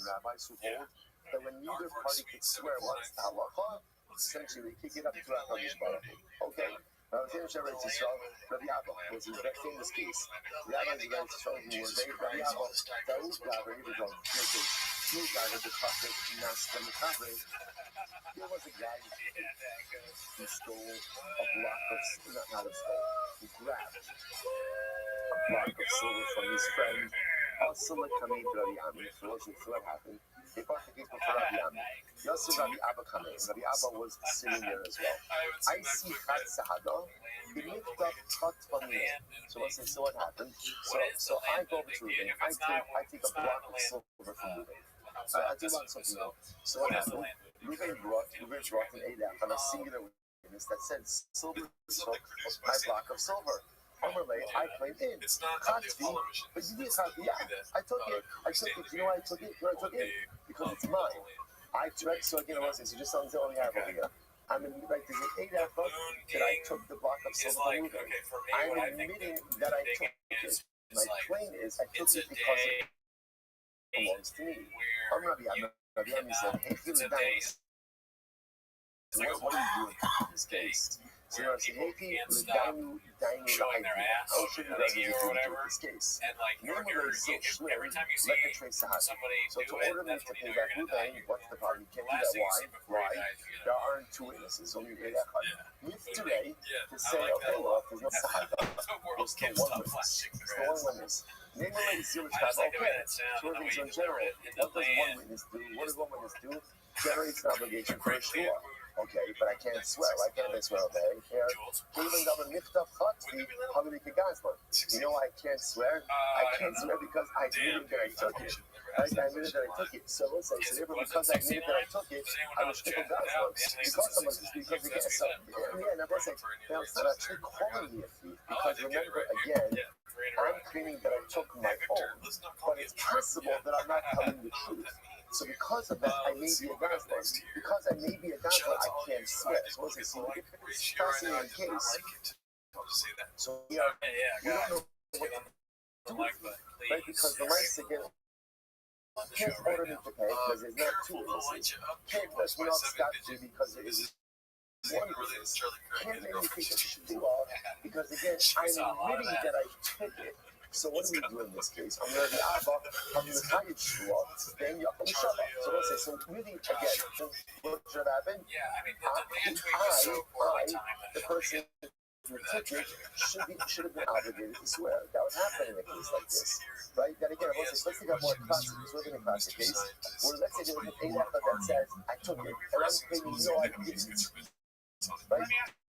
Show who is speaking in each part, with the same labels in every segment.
Speaker 1: rabbis who hold that when neither party could swear what's the halacha, essentially we kick it up to HaKadosh Baruch Hu. Okay. Rabbi Abba was a very famous case. Rabbi is a very strong who was a Rabbi Abba, that was Rabbi, he was a true guy with the prophet, Master Makabre. There was a guy who stole a block of, not a stole, he grabbed a block of silver from his friend. Also, coming to Rabbi Ami, so what happened? They brought the case before Rabbi Ami. Yosef Rabbi Abba coming. Rabbi Abba was sitting there as well. I see Chat Sahada. He lifted up Chat Famine. So what happened? So I go over to Ruben. I take a block of silver from Ruben. I do want something else. So what happened? Ruben brought an Eidach on a singular witness that said silver took my block of silver. I claimed in. Katzvi, but you did have, yeah, I took it. You know why I took it? Because it's mine. So again, I say, so just something we have over here. I'm admitting, right, there's an 8 effort that I took the block of silver from Ruben. I'm admitting that I took it. My claim is I took it because it belongs to me. Rabbi Ami said, hey, feel the dice. What are you doing in this case? So I say, hey, people, showing their ass, or whatever, and like every time you see somebody do it, that's when you know you're going to die. What's the problem? You can't do that. Why? There aren't two witnesses. Only today to say, okay, well, if there's no sahada, there's still one witness. There's no one witness. Namely, zero times. Okay, so in general, what does one witness do? What does one witness do? Generates an obligation for a shua. Okay, but I can't swear. Why can't I swear? Okay, even though the mitzvah chatzvi, how do we get God's word? You know why I can't swear? I can't swear because I admitted that I took it. Right? I admitted that I took it. So let's say, so therefore, because I admitted that I took it, I was taking God's word. Because again, so yeah, now let's say, now it's not actually calling me a thief because remember again, I'm claiming that I took my own, but it's possible that I'm not telling the truth. So because of that, I may be a gangster. Because I may be a gangster, I can't swear. So what's it? So it's fascinating case. So we don't know what to do, right? Because the lights again can't order me to pay because there's not two witnesses. Can't let me off scot-free because there is one witness. Can't make me think that you should do all because again, I'm admitting that I took it. So what do we do in this case? I'm going to be Abba, I'm going to Hayat Shua, then you're on Shabbat. So let's say, so really, again, what should happen? The person who took it, should have been obligated to swear. That would happen in a case like this, right? Then again, let's think of more classic, this wasn't a classic case, where let's say there was an 8 effort that says, I took it, and I'm claiming, no, I didn't, right?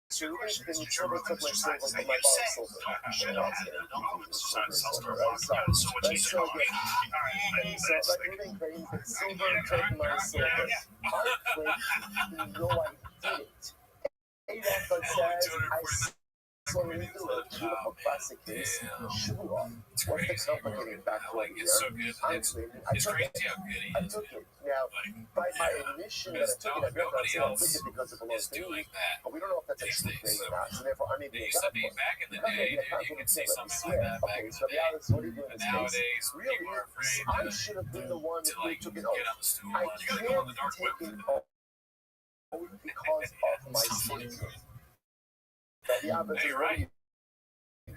Speaker 1: So you think you took my silver from my bottle of silver. So again, silver took my silver. I claim, no, I didn't. But says, I saw you do it. Beautiful classic case. Shua. What's the complicating factor here? I'm claiming, I took it. Now, by my admission that I took it, I'm not saying I took it because it belongs to me. But we don't know if that's a true thing or not. So therefore, I may be a God.
Speaker 2: Back in the day, you can say something like that back in the day.
Speaker 1: What are you doing in this case? Really, I should have been the one who took it off. I can't take it off because of my statement. The opposite, right?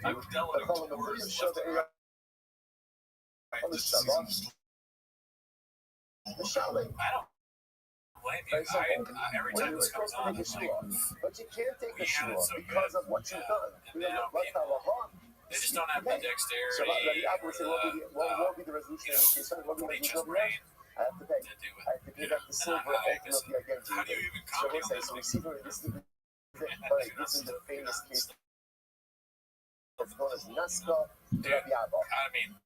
Speaker 2: I've dealt with worse left and right.
Speaker 1: On the Shabbat. The Shabbat.
Speaker 2: I don't blame you. Every time this comes on, I'm like,
Speaker 1: but you can't take a shua because of what you've done.
Speaker 2: They just don't have the dexterity.
Speaker 1: So what will be the resolution in this case? What will be the resolution? I have to pay. I have to pay back the silver ultimately again to you. So let's say, so we see this is the famous case of known as Naska Rabbi Abba.
Speaker 2: I mean,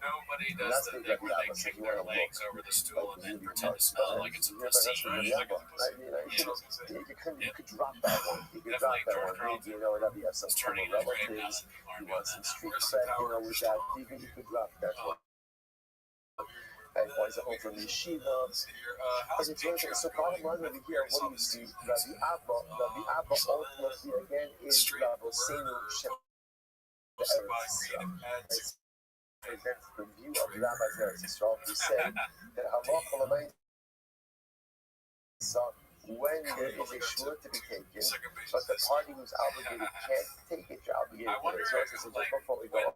Speaker 2: nobody does the thing where they kick their legs over the stool and then pretend to smell it like it's a procedure.
Speaker 1: You could drop that one. You could drop that one. You know, you have some turning relatives. You want some street cred, you know, with that. You could drop that one. And one's at home from yeshiva. So bottom line over here, what do you see? Rabbi Abba ultimately again is Rabbi Seinu Shem. That's the view of Rabbi Eretz Yisrael who said that halacha when there is a shur to be taken, but the party who's obligated can't take it, you're obligated to the resources. So just before we go on,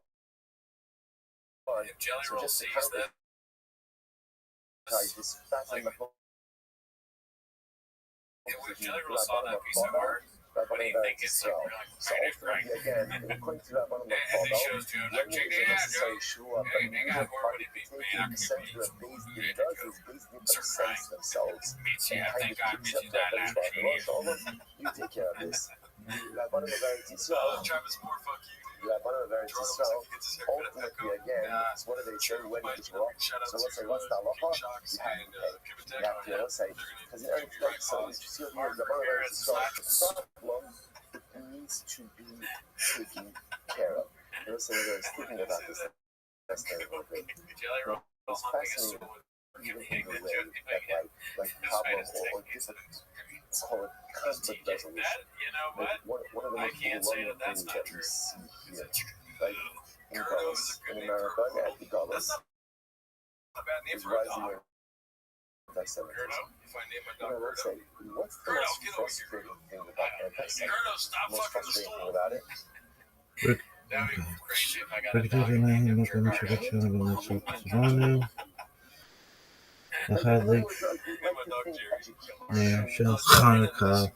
Speaker 1: so just to count this passing the whole.
Speaker 2: If Jelly Roll saw that piece of art, what do you think it's like?
Speaker 1: Again, according to that one of the
Speaker 2: and he shows Joe, like, check it out, Joe.
Speaker 1: Hey,
Speaker 2: they got more what he beat me. I can
Speaker 1: center of base does is basically sense themselves.
Speaker 2: meets you. I think I meet you that
Speaker 1: You take care of this. You have one of the varieties. So,
Speaker 2: Travis Moore, fuck you.
Speaker 1: You have one of the varieties. So, ultimately, again, it's what do they say when it's wrong? So let's say, what's the halacha? You have to pay. You have to, let's say, because in every place, so you see here, the one of the varieties. So, the problem needs to be taken care of. Let's say they're speaking about this. That's very good. It's fascinating. Even in the way that like problem or different call it conflict resolution. One of the most overwhelming things that we see here, like in Guinness, in America, at the Guinness, is rising anti-Semitism. Let's say, what's the most frustrating thing about anti-Semitism? The most frustrating thing about it?
Speaker 2: That'd be crazy if I got that.
Speaker 3: Hadley, Shel Hanukkah,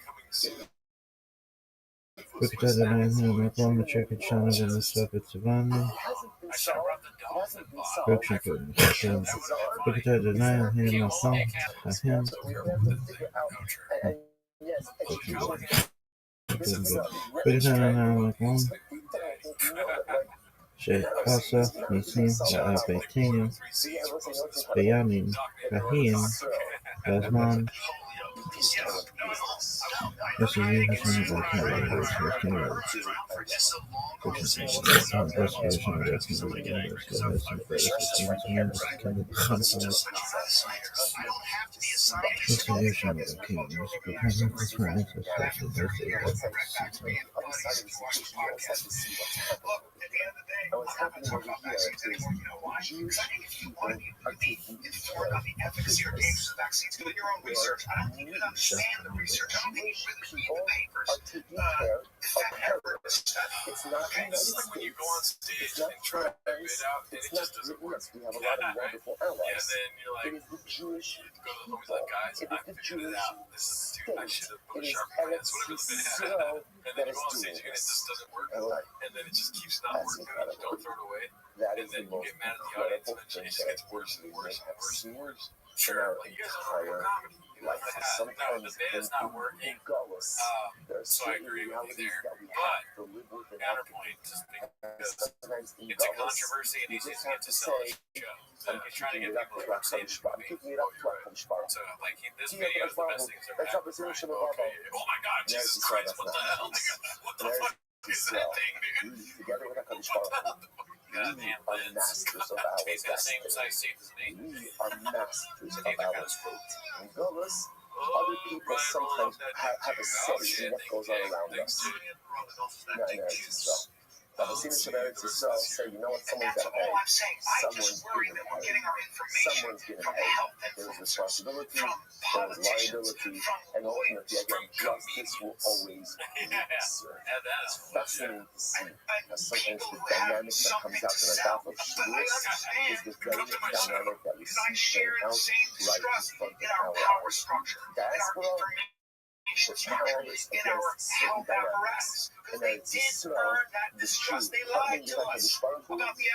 Speaker 3: Rikadadanayan, Chicken Channel, and the Soviet Savannah, Friction, Rikadadanayan, Him, Him, Rikadadanayan, Sheikh Asa, Nisim, Beitinu, Bayanim, Rahim, Gazman,
Speaker 1: And what's happening over here is Jewish people are taking care of business. People are taking care of terrorists. It's not the United States. It's not France. It's not Britain. We have a lot of wonderful allies. It is the Jewish people. It is the Jewish state. It is Eretz Yisrael that is doing this.
Speaker 2: And then it just keeps not working. Don't throw it away.
Speaker 1: That is the most incredible thing that I think we may have seen in our entire life. Sometimes in Guinness, there are certain realities that we have to live with and have to sometimes in
Speaker 2: it's a
Speaker 1: Guinness,
Speaker 2: controversy and
Speaker 1: you
Speaker 2: he's
Speaker 1: just
Speaker 2: using
Speaker 1: have
Speaker 2: it
Speaker 1: to
Speaker 2: to sell
Speaker 1: say,
Speaker 2: his show.
Speaker 1: I'm
Speaker 2: He's trying to
Speaker 1: kicking
Speaker 2: get
Speaker 1: it up
Speaker 2: people
Speaker 1: to
Speaker 2: to
Speaker 1: Rock
Speaker 2: say
Speaker 1: Spot. I'm kicking it up to Rock Spot.
Speaker 2: So, like, this
Speaker 1: Yeah,
Speaker 2: video is the best thing he's ever
Speaker 1: that's
Speaker 2: had.
Speaker 1: not the solution
Speaker 2: Right?
Speaker 1: of
Speaker 2: Okay. Oh my god, Jesus Christ, what the hell? What the fuck is that thing, dude?
Speaker 1: Together with HaKadosh Baruch Hu, we are masters of our
Speaker 2: He's got the same
Speaker 1: destiny.
Speaker 2: size seat as me.
Speaker 1: We are masters of our fate. In Guinness, other people sometimes have a say in what goes on around us. Not in Eretz Yisrael. Now, the Senior Eretz Yisrael say, you know what, someone's got to pay. Someone's going to pay. Someone's going to pay. There's responsibility, there's liability, and ultimately, again, justice will always be served. It's fascinating to see how sometimes the dynamic that comes out in the Daf of Shavuos is the very dynamic that we see playing out right in front of our eyes. Diaspora, the terrorists against certain dynamics. And Eretz Yisrael, the Jews, partnering with HaKadosh Baruch Hu, has the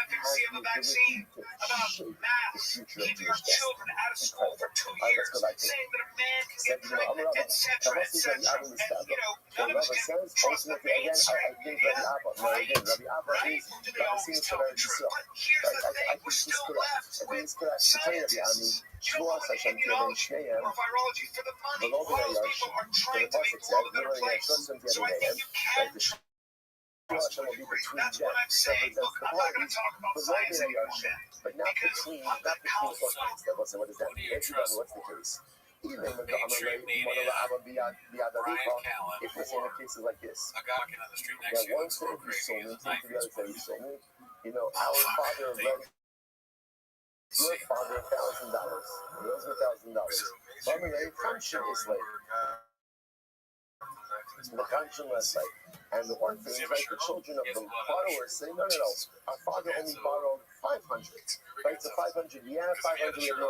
Speaker 1: ability to shape the future of Jewish destiny. Incredible. All right, let's go back to it. Said, Rabbi says, ultimately, again, I think Rabbi Abba. No, again, Rabbi Abba is Rabbi Senior Eretz Yisrael. I think he's correct. I think he's correct. To tell you, Rabbi Ami, Shmuas Hashem Tivei Shneim, V'lo B'nei Yarshim. The Pasuk says, V'lo Yarshim Tivei Shneim. Right, the Shmuas Hashem will be between them. It represents the parties, V'lo B'nei Yarshim. But not between Sosans. What does that mean? What's the case? If we're saying in cases like this,
Speaker 2: A guy walking on the street next
Speaker 1: that
Speaker 2: to you
Speaker 1: one
Speaker 2: looks
Speaker 1: said
Speaker 2: real
Speaker 1: he
Speaker 2: crazy.
Speaker 1: sold me,
Speaker 2: His knife
Speaker 1: take the
Speaker 2: is
Speaker 1: other said he sold me. You know, our father lent your father $1,000. By the way, function is like the function less like. And the one thing is like the children of the borrowers say, no, our father only borrowed 500. Right? So 500, 500 we have no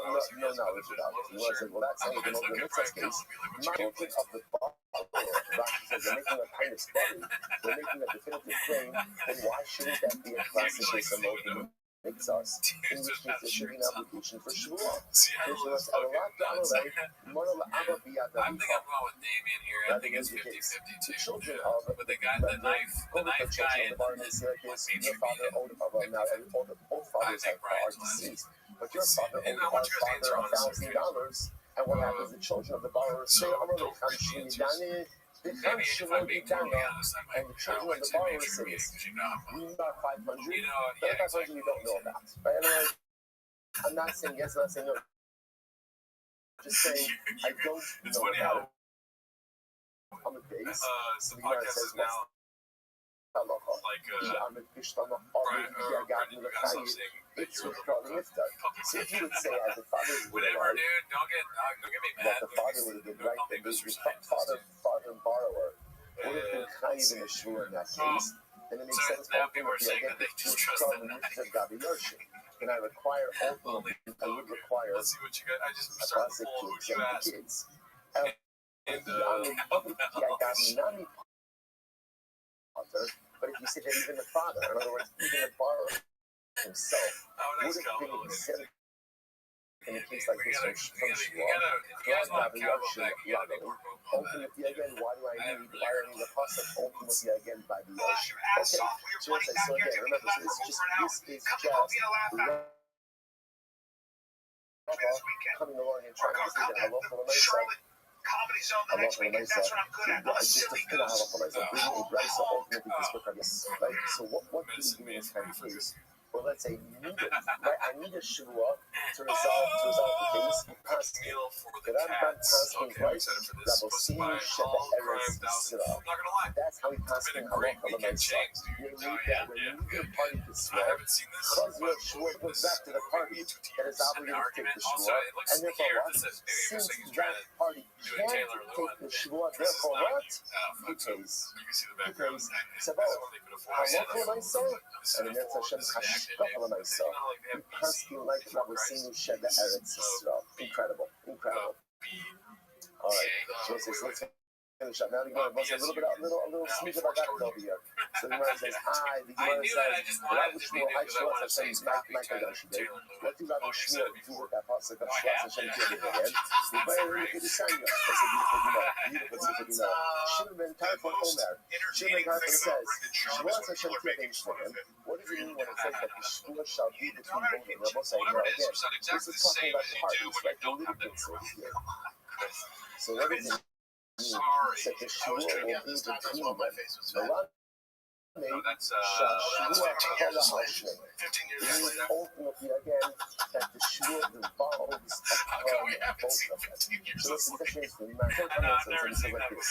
Speaker 1: knowledge about it. He was like, well, that's only the mitzvah's case. My children of the borrower, Rashi says, they're making a kind of study, they're making a definitive claim, then why shouldn't that be a classic case of Modim Mitzvahs? In which case there should be an application for Shavuot. Which was a lot Galilei, Moral Abba Biyad
Speaker 2: I think I'm going with Damien here. I think it's 50-50
Speaker 1: the
Speaker 2: too.
Speaker 1: children of
Speaker 2: But the knife guy in
Speaker 1: your father owed both fathers are deceased, but your father owed our father $1,000, and what happens? The children of the borrower say,
Speaker 2: if I'm being totally honest, I
Speaker 1: and the children of the borrower say, we got 500, that 500 we don't know about. Right? I'm not saying yes, I'm not saying no. Just saying I don't know about it. On the base,
Speaker 2: the podcast is now like
Speaker 1: it's regarding if that. So if you would say as a father would
Speaker 2: whatever, dude, don't get me mad.
Speaker 1: That the father would have been right, the father and borrower would have been kind in a shul in that case, then it makes sense for
Speaker 2: people are saying that they just trust the knife.
Speaker 1: Then I require ultimately, I would require
Speaker 2: let's see what you got. I just
Speaker 1: a
Speaker 2: started
Speaker 1: classic
Speaker 2: to pull
Speaker 1: to
Speaker 2: what you
Speaker 1: exempt
Speaker 2: asked.
Speaker 1: the kids. But if you say that even the father, in other words, even the borrower himself, would have been exempt in a case like this from Shua, ultimately again, why do I need the process ultimately again by the ocean? Okay, so again, remember, so this is just coming along and trying to figure out halacha l'maisa.
Speaker 4: Comedy Zone the next weekend. That's what I'm good at. Let's
Speaker 1: Just to figure out halacha l'maisa, bringing a brisa ultimately this book on this. Right? So what do you do in this kind of case? Well, let's say I need a shua to resolve the case. That I'm not passing right. Rabosinu sheba eretz Yisrael. That's how we pass in halacha l'maisa. You need that when you get a party to swear, because your shua goes back to the party that is obligated to take the shua, and therefore what? Since that party can't take the shua, therefore what? He pays. So both halacha l'maisa and that's Hashem's hashkafa l'maisa. We pass in like Rabosinu sheba eretz Yisrael. Incredible. All right, so let's finish up. Now the Gemara was a little smooth about that over here. So the Gemara says, the Gemara says, Rabbi Shmuel, I Shmuel Hashem is Michael Doshidei. What do Rabbi Shmuel do with that pasuk of Shmuel Hashem Tiyadim again? The Gemara really could decide that. That's a beautiful Gemara. Shimon ben Tarfon Omer. Shimon ben Tarfon says, Shmuel Hashem Tiyadim Shmuel. What does it mean when it says that the Shmuel shall be between both of them? We'll say, no, again, this is talking about the parties, like the litigants over here. So what does it mean? That the Shmuel will be between them.
Speaker 2: That's
Speaker 1: Ultimately, again, that the shua involves both of them. So this is the case for like this.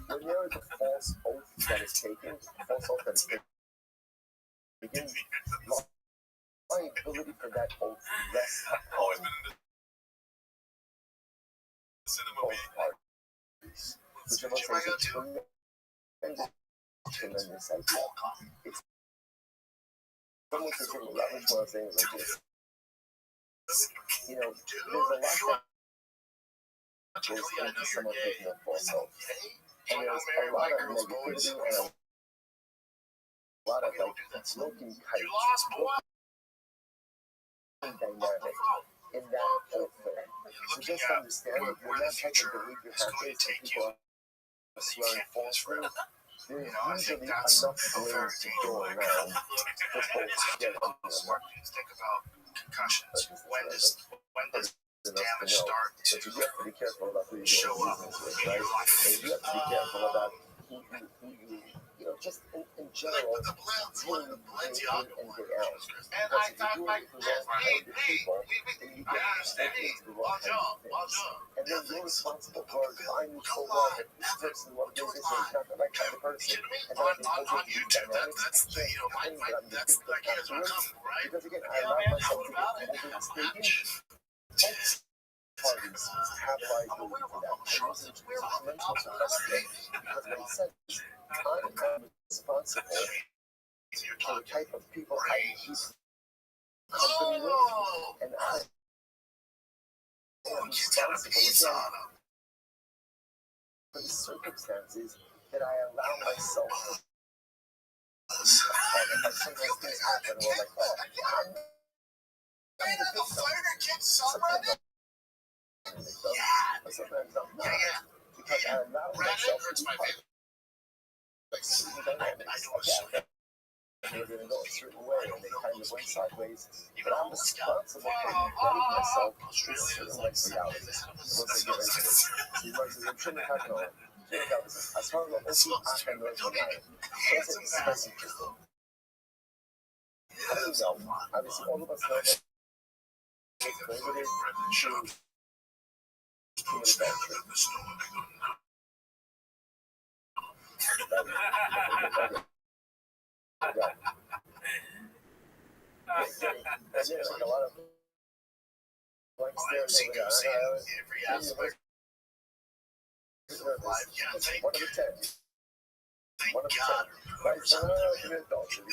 Speaker 1: When there is a false oath that is taken, liability for that oath rests upon both parties. Which I must say is a tremendous idea. It's someone can say, well, that was one of the things like this. There's a lot that goes into someone taking a false oath. And there's a lot of negativity and a lot of smoking kites, dynamic in that oath thing. So just understand that when that type of behavior happens and people are swearing falsely, there's usually enough blame to go around for folks to get on them.
Speaker 4: Think about concussions. When does damage start to
Speaker 1: but you have to be careful about who you show up with, right? And you have to be careful about who you just in general, dealing with pain and get out. Because if you do it with the wrong kind of people, then you get stuck into the wrong kind of things. And then you're responsible for finding so long that this person won't do this or not the right kind of person. And then
Speaker 4: on YouTube, that's the that's the ideas are coming, right?
Speaker 1: Because again, I allow myself to get overly mistaken. Parties have liability for that. It's mental capacity because when it says I am responsible for the type of people I keep company with, and I am responsible for the circumstances that I allow myself to. Sometimes things happen where like, oh, I'm the victim. Sometimes I'm not. Because I allow myself to be part of the dynamics of that. They're going to go a certain way and they kind of went sideways. But I'm responsible for embedding myself in certain like realities. Once I get into it. So I'm trying to have no. As far as what I can know, it's very interesting. Obviously, all of us know that it's prohibited to commit adultery. And there's like a lot of blank stares over there. One of the 10. One of the 10. Right, so commit adultery.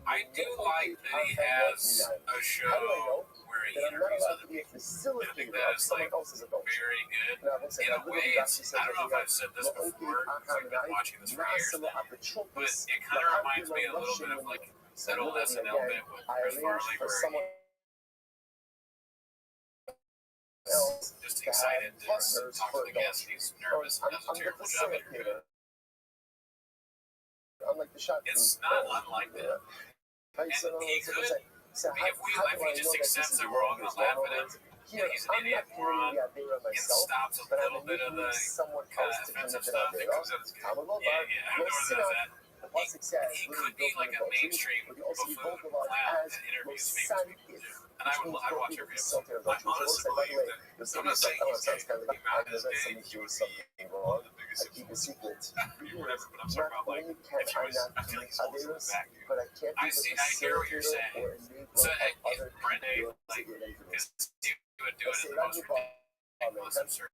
Speaker 2: I do like that he has a show where he interviews other people. I think that is like very good. In a way, it's, I don't know if I've said this before, because I've been watching this for years now, but it kind of reminds me a little bit of like that old SNL bit with Chris Farley where he's just excited to talk to the guest. He's nervous and does a terrible job interviewing. It's not unlike that. And he could, if he just accepts that we're all going to laugh at him, yeah, he's an idiot moron, and stops a little bit of the kind of offensive stuff that comes out as good. Yeah, I know where that's at. He could be like a mainstream buffoon clown that interviews famous people. And I would watch every episode. I honestly believe that I'm not saying he's gay. The mountain is gay. He would be one of the biggest influences or whatever, but I'm talking about like if he was, I feel like he's always in the back, dude. I see, I hear what you're saying. So if Brene, like, because he would do it in the most ridiculous absurd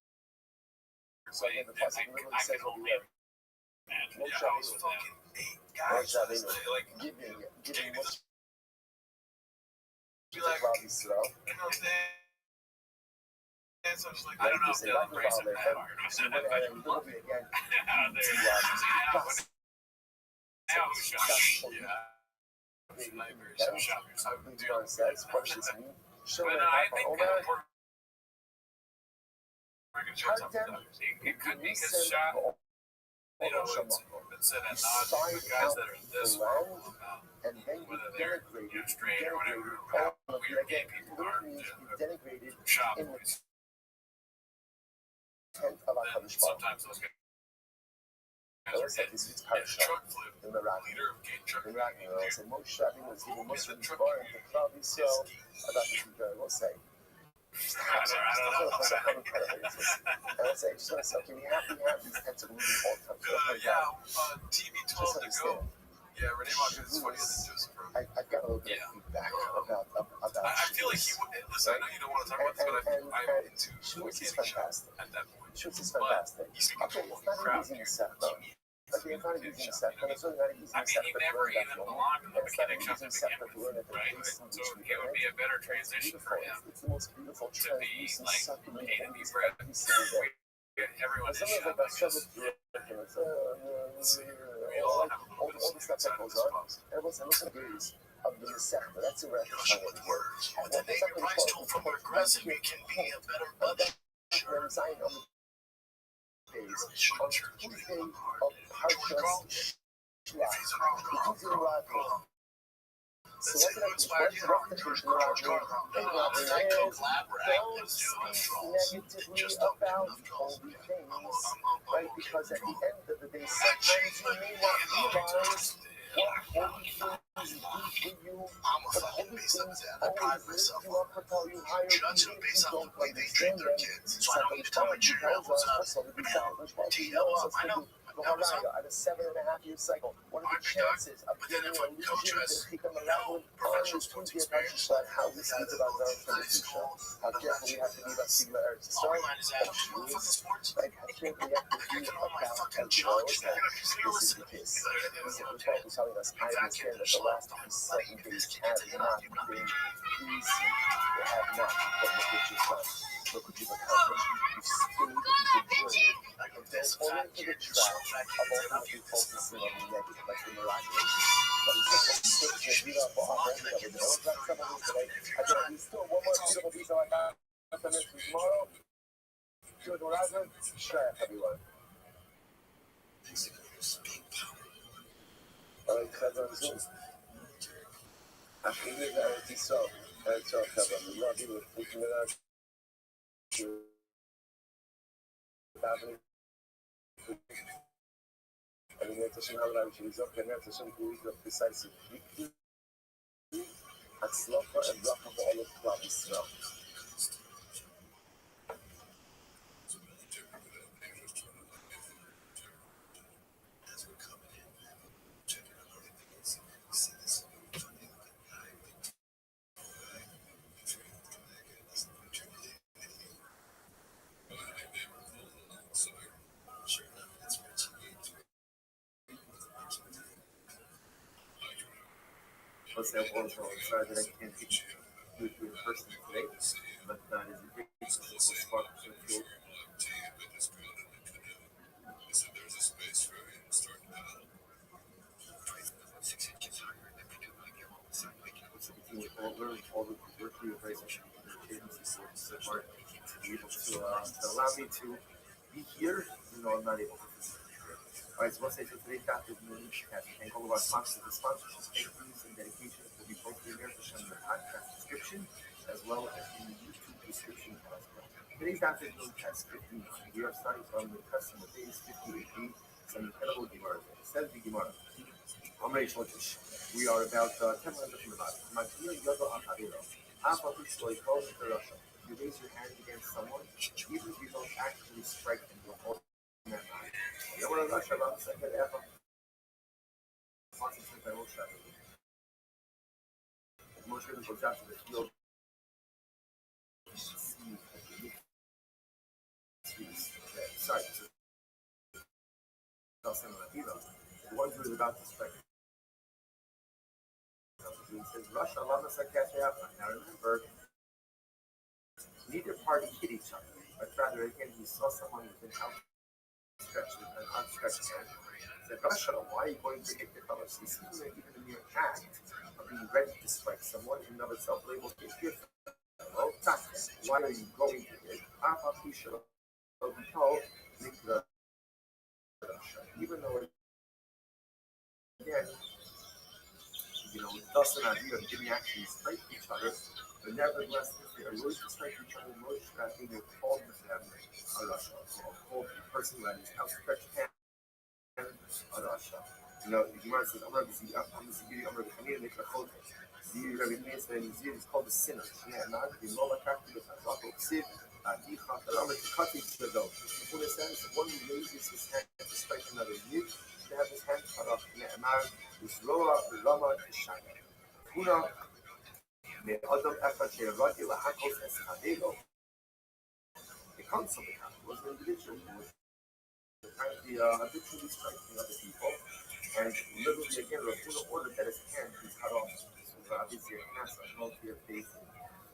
Speaker 2: way, I could only imagine how he's fucking guys like giving this be like, you know what I'm saying? And so it's like, I don't know if they'll embrace it that hard. I said that, but out there, now who shot me? Yeah. Snipers who shot me or something, dude. But no, I think we're going to shot something. It could be because shot, you know, it's said at odds with guys that are this horrible about whether they're straight or whatever, how weird gay people are, shop boys. Then sometimes those guys are getting truck flip, leader of gay truck flip. I don't know. TV 12 to go. Yeah, Renee Marcus is funnier than Joseph.
Speaker 1: I've got a little bit of feedback about
Speaker 2: I feel like he would. Listen, I know you don't want to talk about this, but I'm into
Speaker 1: Schwartz is
Speaker 2: mechanic shop
Speaker 1: fantastic.
Speaker 2: at that point.
Speaker 1: Schwartz is fantastic.
Speaker 2: He's speaking to
Speaker 1: Okay,
Speaker 2: a
Speaker 1: it's not an
Speaker 2: crowd
Speaker 1: easy
Speaker 2: here.
Speaker 1: set, though. Okay, it's not an easy set, but it's really not an easy
Speaker 2: I mean,
Speaker 1: set.
Speaker 2: he never even belonged in the mechanic shop to begin with, right? So it would be a better transition for him
Speaker 1: It's the most beautiful
Speaker 2: to be
Speaker 1: translucent,
Speaker 2: like
Speaker 1: succulent
Speaker 2: A to B
Speaker 1: things
Speaker 2: bread.
Speaker 1: every single day.
Speaker 2: Everyone is
Speaker 1: Sometimes
Speaker 2: shop,
Speaker 1: I
Speaker 2: I guess.
Speaker 1: struggle all the stuff that goes on. Everyone's looking at these of the sector. That's a record.
Speaker 4: With a negative price tool from Aggressive, you can be a better budget.
Speaker 1: Resign on the days. On Tuesday of Parshas Shlach. So what did I do? What the conclusion around me? Don't speak negatively about holy things, right? Because at the end of the day, sometimes you may not realize what holy things do for you, but holy things always lift you up, propel you higher, even if you don't understand them. Somebody tells us for some of these dollars, while he knows us to do at a 7.5-year cycle. What are the chances of getting a lesion to Chika Malachim on the Tuesday of how we speak about Zara from the future? How careful we have to be about Sigma Eretz Yisrael? Like, how careful we have to be about Emperors? This is the case. These are the people telling us, I understand that the last 7 days have not been easy. They have not. But look what you've done. Look what you've accomplished. You've stayed the journey. And don't fall into the trap of ultimately focusing on the negative, like the miraculous. But it's just a quick review of our whole thing. I was got some of these today. Again, we still one more beautiful piece of like that tomorrow. Good Raza. Share everyone. All right, Chazan Zoom. After this, I see so. That's all, Chazan. We love you. We're taking it out. אני נהיית השם העולם שלזוק, ונהיית השם גאוי לפריסייסי. הצלוחה וברכה בעולת כלל ישראל. Let's say I'm sorry that I can't do it in person today, but that is a great spot to feel. All the work you guys are so hard to be able to allow me to be here, even though I'm not able to physically here. Alright, so let's say for today's daf is Moon Shkat. Thank all of our sponsors. The sponsorships, thank yous, and dedications will be posted here in the podcast description, as well as in the YouTube description as well. Today's daf is Moon Test 59. We are starting from the custom of days 58. Some incredible Gemara. It says the Gemara. We are about 10 minutes from the bottom. You raise your hand against someone, even if you don't actually strike them, you'll hold them that line. Moshe goes out to the field. Sorry, the one who is about to strike. He says, Russia, Lama Sakashayapa. Now remember, neither party hit each other, but rather, again, he saw someone with an outstretched hand. He said, Russia, why are you going to hit the fellow? So he's even the mere act of being ready to strike someone in and of itself labeled as gift. Why are you going to hit? Even though, again, it doesn't idea of giving actually strike each other, but nevertheless, if they are willing to strike each other, most strategy will call them a Russia. So call the person who had his outstretched hand a Russia. The Gemara says, Rabbi, it's called the sinner. One who raises his hand to strike another youth, to have his hand cut off. The council was an individual who was habitually striking other people, and literally again, Rafuna ordered that his hand be cut off. So obviously a cast of multi faith.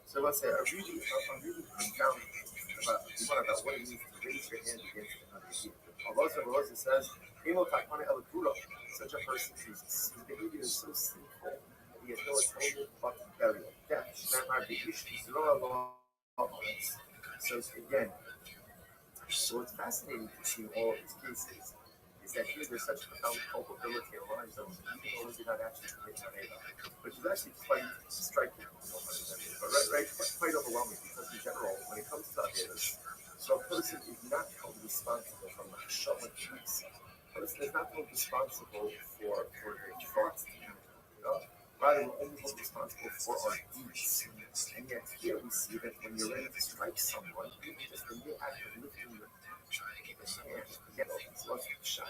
Speaker 1: So let's say I really profound about what it means to raise your hand against another people. Allah says, such a person whose behavior is so sinful that he has no atonement but burial, death. So again, so what's fascinating to see in all of these cases is that here there's such profound culpability in lives of even though they did not actually commit Taneda, which is actually quite striking, but quite overwhelming because in general, when it comes to Avedas, so a person is not held responsible from the Hashem and Peace. A person is not held responsible for their thoughts, rather we're only held responsible for our deeds. And yet here we see that when you're ready to strike someone, just the mere act of lifting your hand to get off his left shot.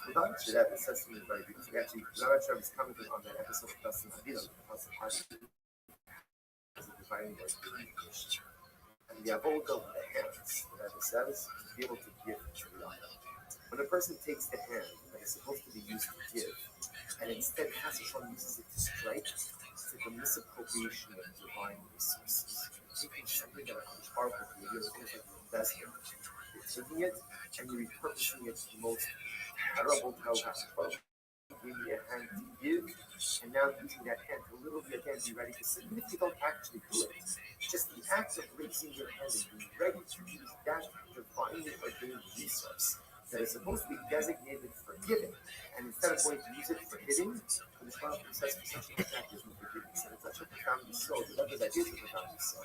Speaker 1: Without that, it says something very beautiful. Actually, Rabbi is commenting on that episode of Dustin Avila, the House of Party, as a divine voice. And the avoid of the hands, that it says, to be able to give to God. When a person takes the hand that is supposed to be used to give, and instead Hashem uses it to strike, it's like a misappropriation of divine resources. Taking something that is powerful for you, it's like an investment. You're taking it and you're repurposing it to the most terrible how gave me a hand to give, and now using that hand to literally again be ready to submit. You don't actually do it. Just the act of raising your hand and being ready to use that divinely ordained resource that is supposed to be designated for giving, and instead of going to use it for hitting, the Shema says for such an attack is no forgiveness, and it's such a profoundly so. Whatever that is a profoundly so.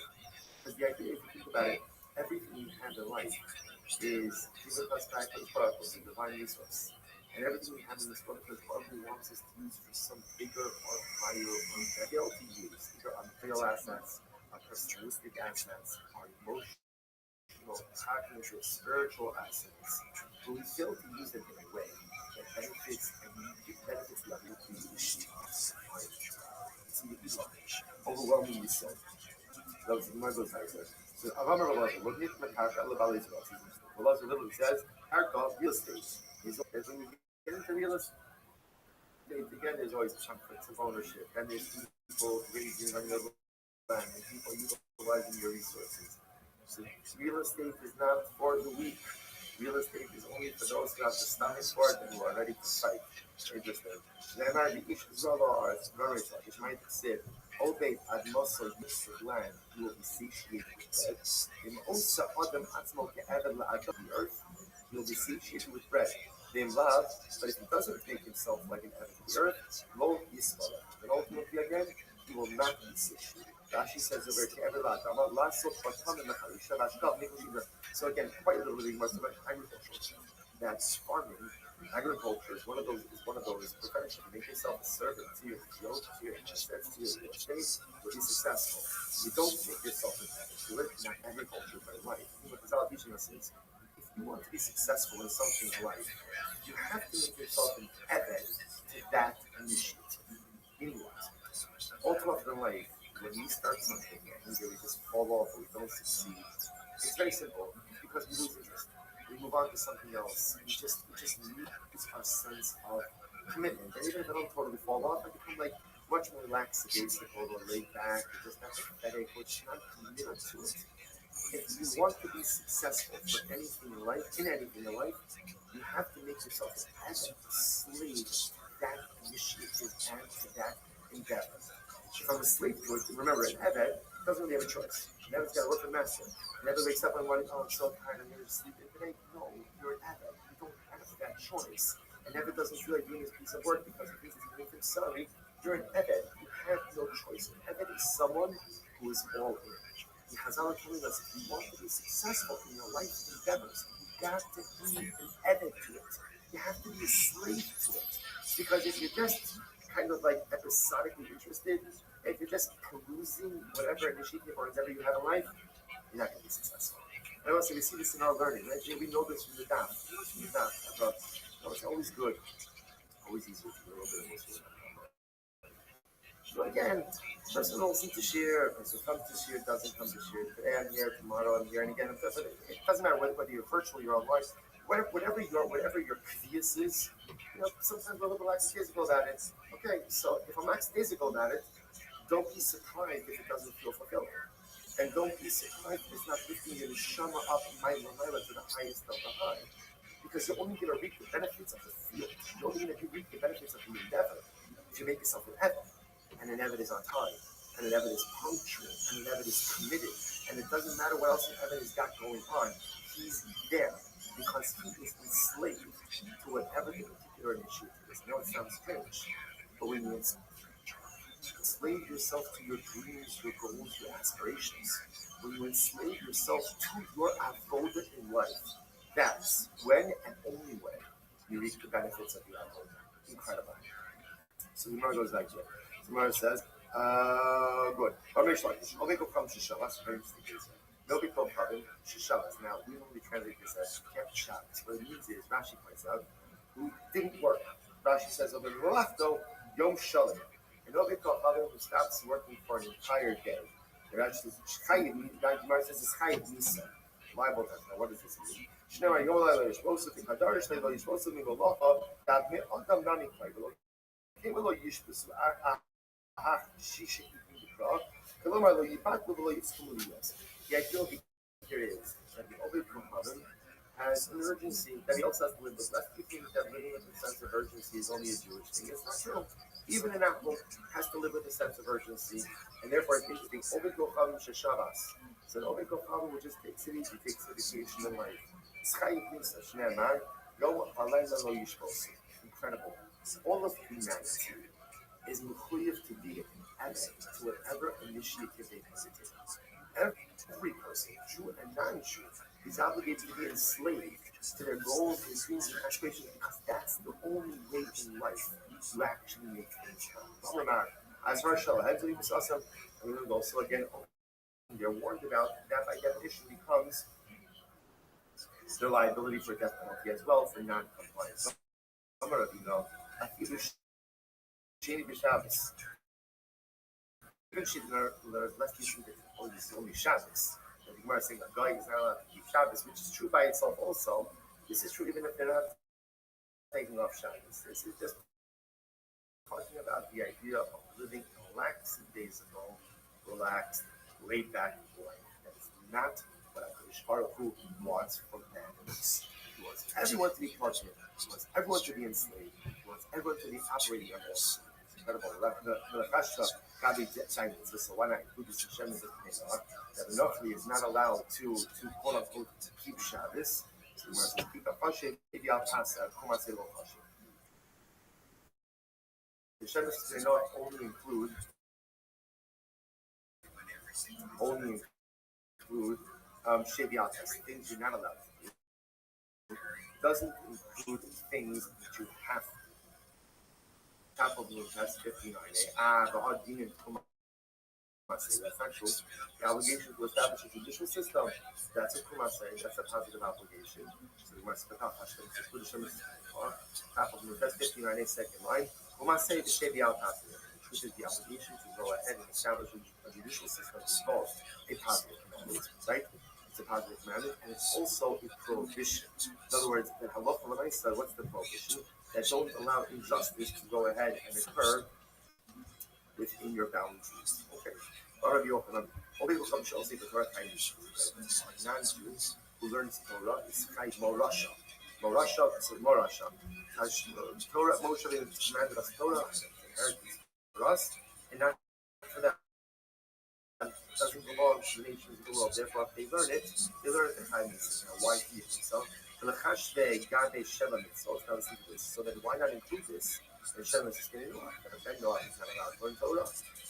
Speaker 1: Because the idea, if you think about it, everything you have in life is giving us back to the Baruch, the divine resource. And everything we have in this world, because Baruch wants us to use for some bigger or higher or better to use. These are our material assets, our personalistic assets, our emotional, cognitive, spiritual assets. But we fail to use them in a way that benefits and benefits the other community. It's overwhelmingly so. That's my good answer. So Avram Rabbi, looking at the Karka, Allah literally says, Karka, real estate. When you get into real estate, again, there's always conflicts of ownership. Then there's people raising on your land, and people utilizing your resources. So real estate is not for the weak. Real estate is only for those who have the stomach for it and who are ready to fight. Interesting. Then I the issue is very much it might say, obey ad muscle use of land, you will be satiated with bread. In also Adam Atzmo Ke'ever La'adam the earth, he will be satiated with bread. Then love, but if he doesn't make himself like an ever the earth, lo yismala. And ultimately again, he will not be satiated. Rashi says over Ke'ever La'adam, La'asot Batam and Mechalisha, so again, quite literally, most of agriculture. That's farming. Agriculture is one of those professions. Make yourself a servant to your field, to your assets, to your real estate, to be successful. You don't make yourself an addict to it, not agriculture, but in life. What the Zal teaching us is, if you want to be successful in something in life, you have to make yourself an addict to that initiative. Meaning what? Ultimately in life, when we start something and we just fall off or we don't succeed, it's very simple. Because we lose interest. We move on to something else. We just lose our sense of commitment. And even if I don't totally fall off, I become like much more lackadaisical or laid back or just not pathetic, which not committed to it. If you want to be successful for anything in life, you have to make yourself as a slave to that initiative and to that endeavor. If I'm a slave to it, remember, an Eved doesn't really have a choice. An Eved's got to work for the master. Never wakes up and wonders, oh, I'm so tired, I'm going to sleep in today. No, you're an adult. You don't have that choice. And Evid doesn't feel like doing this piece of work because he thinks he's doing it sorry. You're an Evid. You have no choice. An Evid is someone who is all in. And Chazal is telling us, if you want to be successful in your life endeavors, you got to be an Evid to it. You have to be a slave to it. Because if you're just kind of like episodically interested, if you're just perusing whatever initiative or endeavor you have in life, you're not going to be successful. And also, we see this in our learning, right? We know this from the daf. But it's always good. Always easier to do a little bit of this. So again, person will see to share, person comes to share, doesn't come to share. Today I'm here, tomorrow I'm here, and again, it doesn't matter whether you're virtual, you're online, whatever your kvias is, sometimes we're a little lackadaisical about it. Okay, so if I'm lackadaisical about it, don't be surprised if it doesn't feel fulfilling. And don't be surprised if it's not lifting your neshama up to the highest of the high. Because you're only going to reap the benefits of the field. You're only going to reap the benefits of the endeavor if you make yourself an Evid. And an Evid is on time. And an Evid is punctual. And an Evid is committed. And it doesn't matter what else an Evid has got going on. He's there because he is enslaved to whatever the particular initiative is. I know it sounds strange, but when you enslave yourself to your dreams, your goals, your aspirations, when you enslave yourself to your avoda in life, that's when and only when you reap the benefits of your avoda. Incredible. So the Gemara goes like this. The Gemara says, Good. Very interesting case. No big problem. Shishavas. Now, we normally translate this as kept Shabbos. What it means is, Rashi points out, who didn't work. Rashi says, over the Rolachto, Yom Shalom. And no big problem who stops working for an entire day. The Rashi says, Chayiv, the Gemara says, it's Chayiv Nisa. Bible does. Now, what does this mean? Shnei Yola, you're supposed to be Kadarish, you're supposed to be Golocha, that me, Adam Nami Kwaibolo. Kevelo Yishbus, the idea here is that the Obed Kohanim has an urgency that he also has to live with. Lest you think that living with a sense of urgency is only a Jewish thing. It's not true. Even an Apple has to live with a sense of urgency, and therefore it's interesting. Obed Kohanim Sheshavas. So Obed Kohanim will just take it easy, takes vacation in life. Incredible. All of humanity is mechuyev to be added to whatever initiative they hesitate. Every person, Jew and non-Jew, is obligated to be enslaved to their goals and dreams and aspirations because that's the only way in life to actually make things happen. As Harshal had to awesome, and also again, they're warned about that by definition becomes their liability for death penalty as well for non-compliance. Some of you know, Sheni b'Shabbos. Even she learns less teaching that it's only Shabbos. The Gemara is saying that guy is not allowed to keep Shabbos, which is true by itself also. This is true even if they're not taking off Shabbos. This is just talking about the idea of living a relaxed days ago, relaxed, laid back life. That is not what HaKadosh Baruch Hu wants from families. He wants everyone to be fortunate. He wants everyone to be enslaved. He wants everyone to be operating on this. Incredible. So why not include this Hashem that the Nofli is not allowed to quote unquote keep Shabbos. So he wants to keep a Fashe, maybe I'll pass that. The Shabbos does not only include Sheviatas, things you're not allowed to do. It doesn't include things that you have to. Top of the test 59a. That's not true. The obligation to establish a judicial system, that's a kumase, that's a positive obligation. So we must pick up Hashem. Top of the test 59a, second line. Kumase, the Sheviat positive, which is the obligation to go ahead and establish a judicial system is both a positive commandment, right? It's a positive commandment, and it's also a prohibition. In other words, the halacha l'maisa, what's the prohibition? That don't allow injustice to go ahead and occur within your boundaries. Okay. Rabbi Yochanan, only will come shall see the Torah time non-Jews who learns Torah is kind Morasha. Morasha is Morasha. Torah, Moshe commanded us Torah, inheritance for us, and not for them. It doesn't belong to the nations of the world. Therefore, if they learn it in kindness. Why keep it? So that why not include this? And Shem is just getting Noah. But then Noah is not allowed to learn Torah.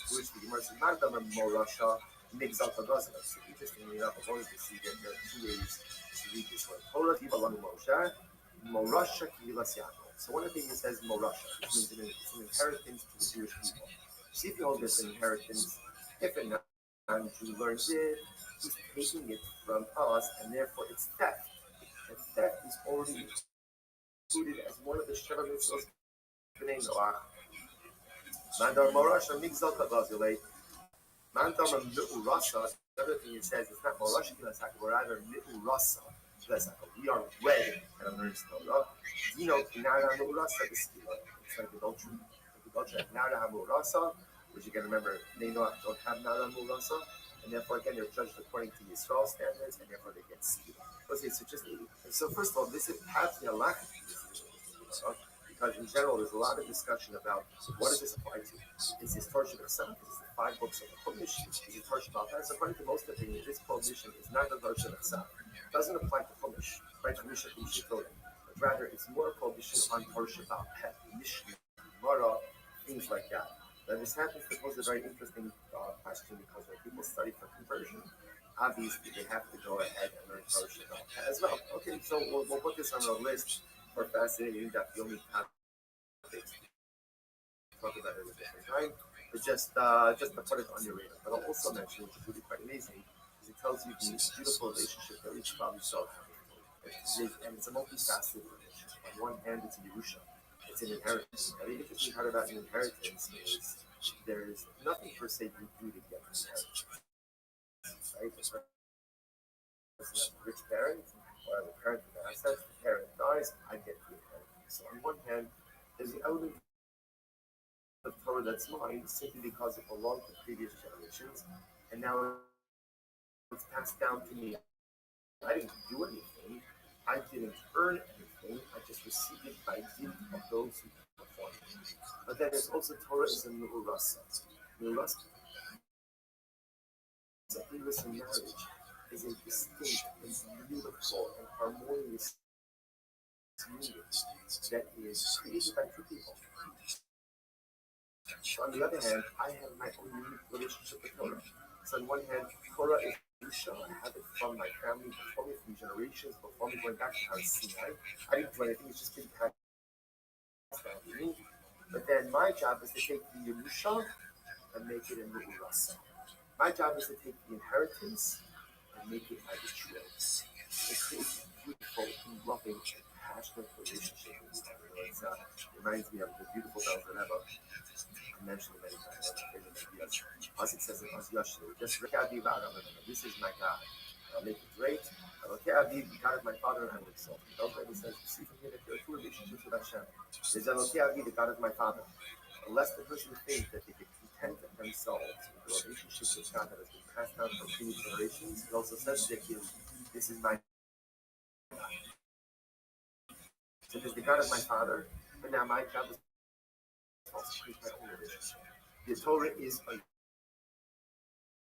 Speaker 1: Which the Gemara says, Mandam and Morasha makes out the dozen. So interestingly enough, I'm going to see that there are two ways to read this one. Torah Tibalan Moshe, Morasha Kivilas Yaakov. So one of the things it says Morasha, which means it's an inheritance to the Jewish people. See if you hold this inheritance, if a non-Jew learns it, he's taking it from us, and therefore it's theft. And theft is already included as one of the Sheva Mitzvot B'nai Noach. Mandar Morasha Migzal Kadazile. Mandar Mi'urasa. The other thing it says it's not Morasha Kilasaka, but rather Mi'urasa Kilasaka. We are wed and learning Torah. Dino Kinara Mi'urasa B'skila. It's like adultery. Adultery at Nara Hamurasa, which you can remember, they don't have Nara Hamurasa. And therefore, again, they're judged according to Yisrael standards, and therefore they get skila. Okay, so first of all, this is perhaps the halakha, because in general, there's a lot of discussion about what does this apply to? Is this Torah Shabbat? Is this the 5 books of the Chumash? Is it Torah Shabbat? So according to most opinions, this prohibition is not the Torah Shabbat. It doesn't apply to Chumash, right? To Mishnah, but rather it's more a prohibition on Torah Shabbat, Mishnah, Gemara, things like that. Now, this happens to pose a very interesting question because when people study for conversion, obviously they have to go ahead and learn Torah Shabbat as well. Okay, so we'll put this on our list for fascinating that the only topics talk about it at a different time. But just to put it on your radar. But I'll also mention, which is really quite amazing, is it tells you the beautiful relationship that each Rabbi shall have. And it's a multifaceted relationship. On one hand, it's a Yerusha. It's an inheritance. Now, the interesting part about an inheritance is there is nothing per se you do to get an inheritance. Right? The person has a rich parent, or the parent with assets, the parent dies, I get the inheritance. So on one hand, there's an element of Torah that's mine simply because it belonged to previous generations, and now it's passed down to me. I didn't do anything. I didn't earn anything. I just received it by gift of those who performed it. But then there's also Torah is a Nu'urasa. Nu'urasa is a previous marriage is a distinct and beautiful and harmonious union that is created by two people. On the other hand, I have my own unique relationship with Torah. So on one hand, Torah is Yusha. I have it from my family, before me, from generations, before me, going back to Har Sinai. I didn't do anything, it's just been passed down to me. But then my job is to take the Yerusha and make it a Nu'urasa. My job is to take the inheritance and make it my betrothed. It creates a beautiful, loving, and passionate relationship. It reminds me of the beautiful bells that Rabbi mentioned many times. As it says in Yashir, just this is my God. I'll make it great. The God of my father, and I will exalt him. It says, see from here that there are two relationships with Hashem. There's the God of my father. Unless the person thinks that they can content themselves with the relationship with God that has been passed down from previous generations, it also says that this is my God. So there's the God of my father, but now my job is also to create my own relationship. The Torah is a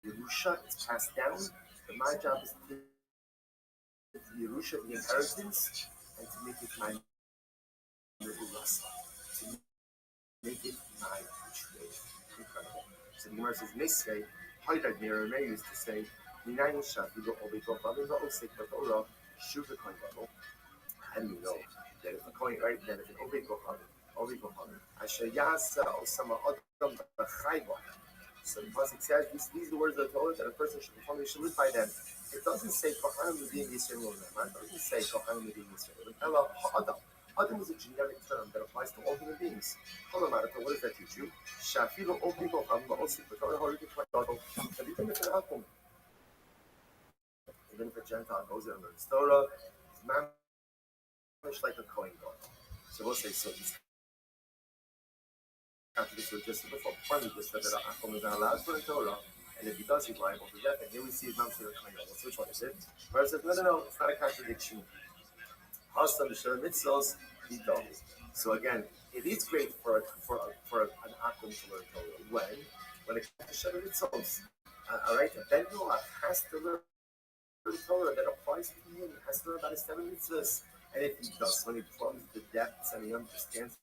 Speaker 1: Yerusha, it's passed down, but my job is to take the Yerusha, the inheritance, and to make it my Nu'urasa, to make it my betrothed. Incredible. So the Gemara says, Nesrei, Haidar Nirame used to say, Minayin Shafido Obiko Babinga Osek Batora, Shuka Koin Babel. How do you know that if a coin, right, that if an Obiko Babin, Asher Yasa Osama Odom Bachaiba. So the Pasuk says, these are the words of the Torah that a person should perform, they should live by them. It doesn't say Kohanim Medin Yisrael. It doesn't say Kohanim Medin Yisrael. Ella Ha'adam. Adam is a generic term that applies to all human beings. What does that teach you? Shafilu all people have also the Torah already taught God. And even if an Akum, even if a Gentile goes there and learns Torah, it's managed like a Kohen God. So we'll say, so he's contradicts what just before. Finally, just said that Akum is not allowed to learn Torah, and if he does, he's liable to death. And here we see his mom say, so which one is it? Whereas says, no, it's not a contradiction. So again, it is great for an akum to learn Torah. When it comes to Shemar Mitzvos, all right, then Noah has to learn Torah that applies to him. He has to learn about his Shemar Mitzvos, and if he does, when he plumbs the depths and he understands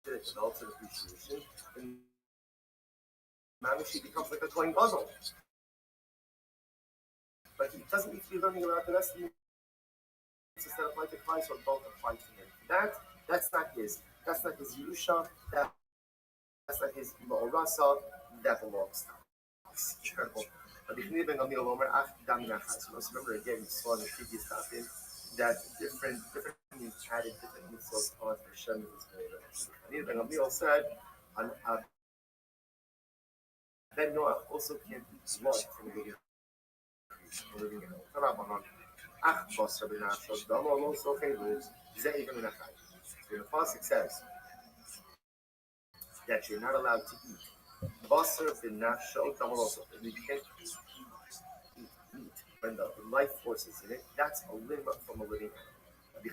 Speaker 1: it, develops an appreciation, then Mamishi becomes like a Kohen Gadol. But he doesn't need to be learning about the rest of the that apply to Christ or both apply to him. That's not his Yerusha, that's not his Ma'orasa, that belongs to us. Careful. But if you remember again, we saw in the previous topic that different means added different mitzvahs on for Shem is Ben Gamliel said, then Noah also can't eat blood from a living animal. So the Pasuk says that you're not allowed to eat basar b'nafsho damaloso. You can't eat meat when the life force is in it. That's a limb from a living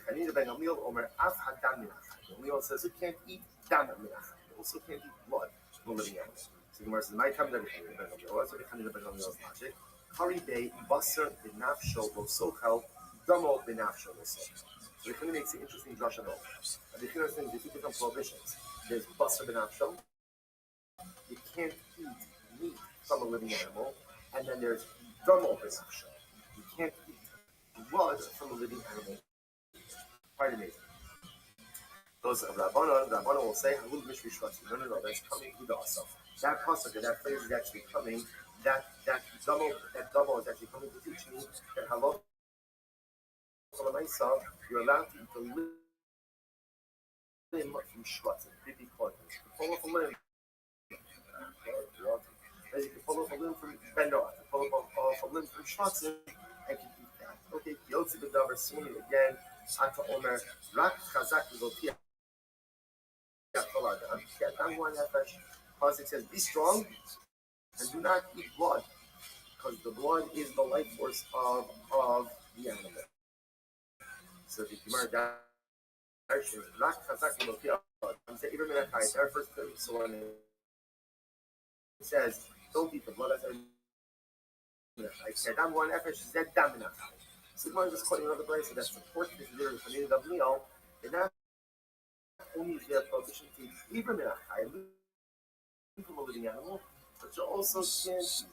Speaker 1: animal. Ben Gamliel says you can't eat dam minachai. You also can't eat blood from a living animal. So the Gemara says, "My time Ben Gamliel." What's Ben Gamliel's logic? Kari Bay basar b'nafsho losochel. Damo b'nafsho losochel. So the Chini makes an interesting drush on all. The Chini says there's two different prohibitions. There's basar b'nafsho. You can't eat meat from a living animal, and then there's damo b'nafsho. You can't eat blood from a living animal. Quite amazing. Those of Rabbanon will say, no, that's coming to also. That pasuk, that phrase is actually coming, that double is actually coming to teach me that halach you're allowed to eat the limb from shvatim, 50 quarters. You follow from limb. As you can follow from limb from Benoah, you follow from limb from shvatim, and can eat that. Okay, Yotzi B'davar Sumi again, Ata Omer, Rak Chazak Zotia. Because it says, be strong and do not eat blood, because the blood is the life force of the animal. So the Gemara Darshan, Rak Chazak Zotia, our first thing. So when it says, don't eat the blood, I said, I'm one Efesh, Zed Damina. So the Gemara is just quoting another place that supports this literally from the of meal, and that only is their prohibition to eat even minachai, from a living animal, but you also can't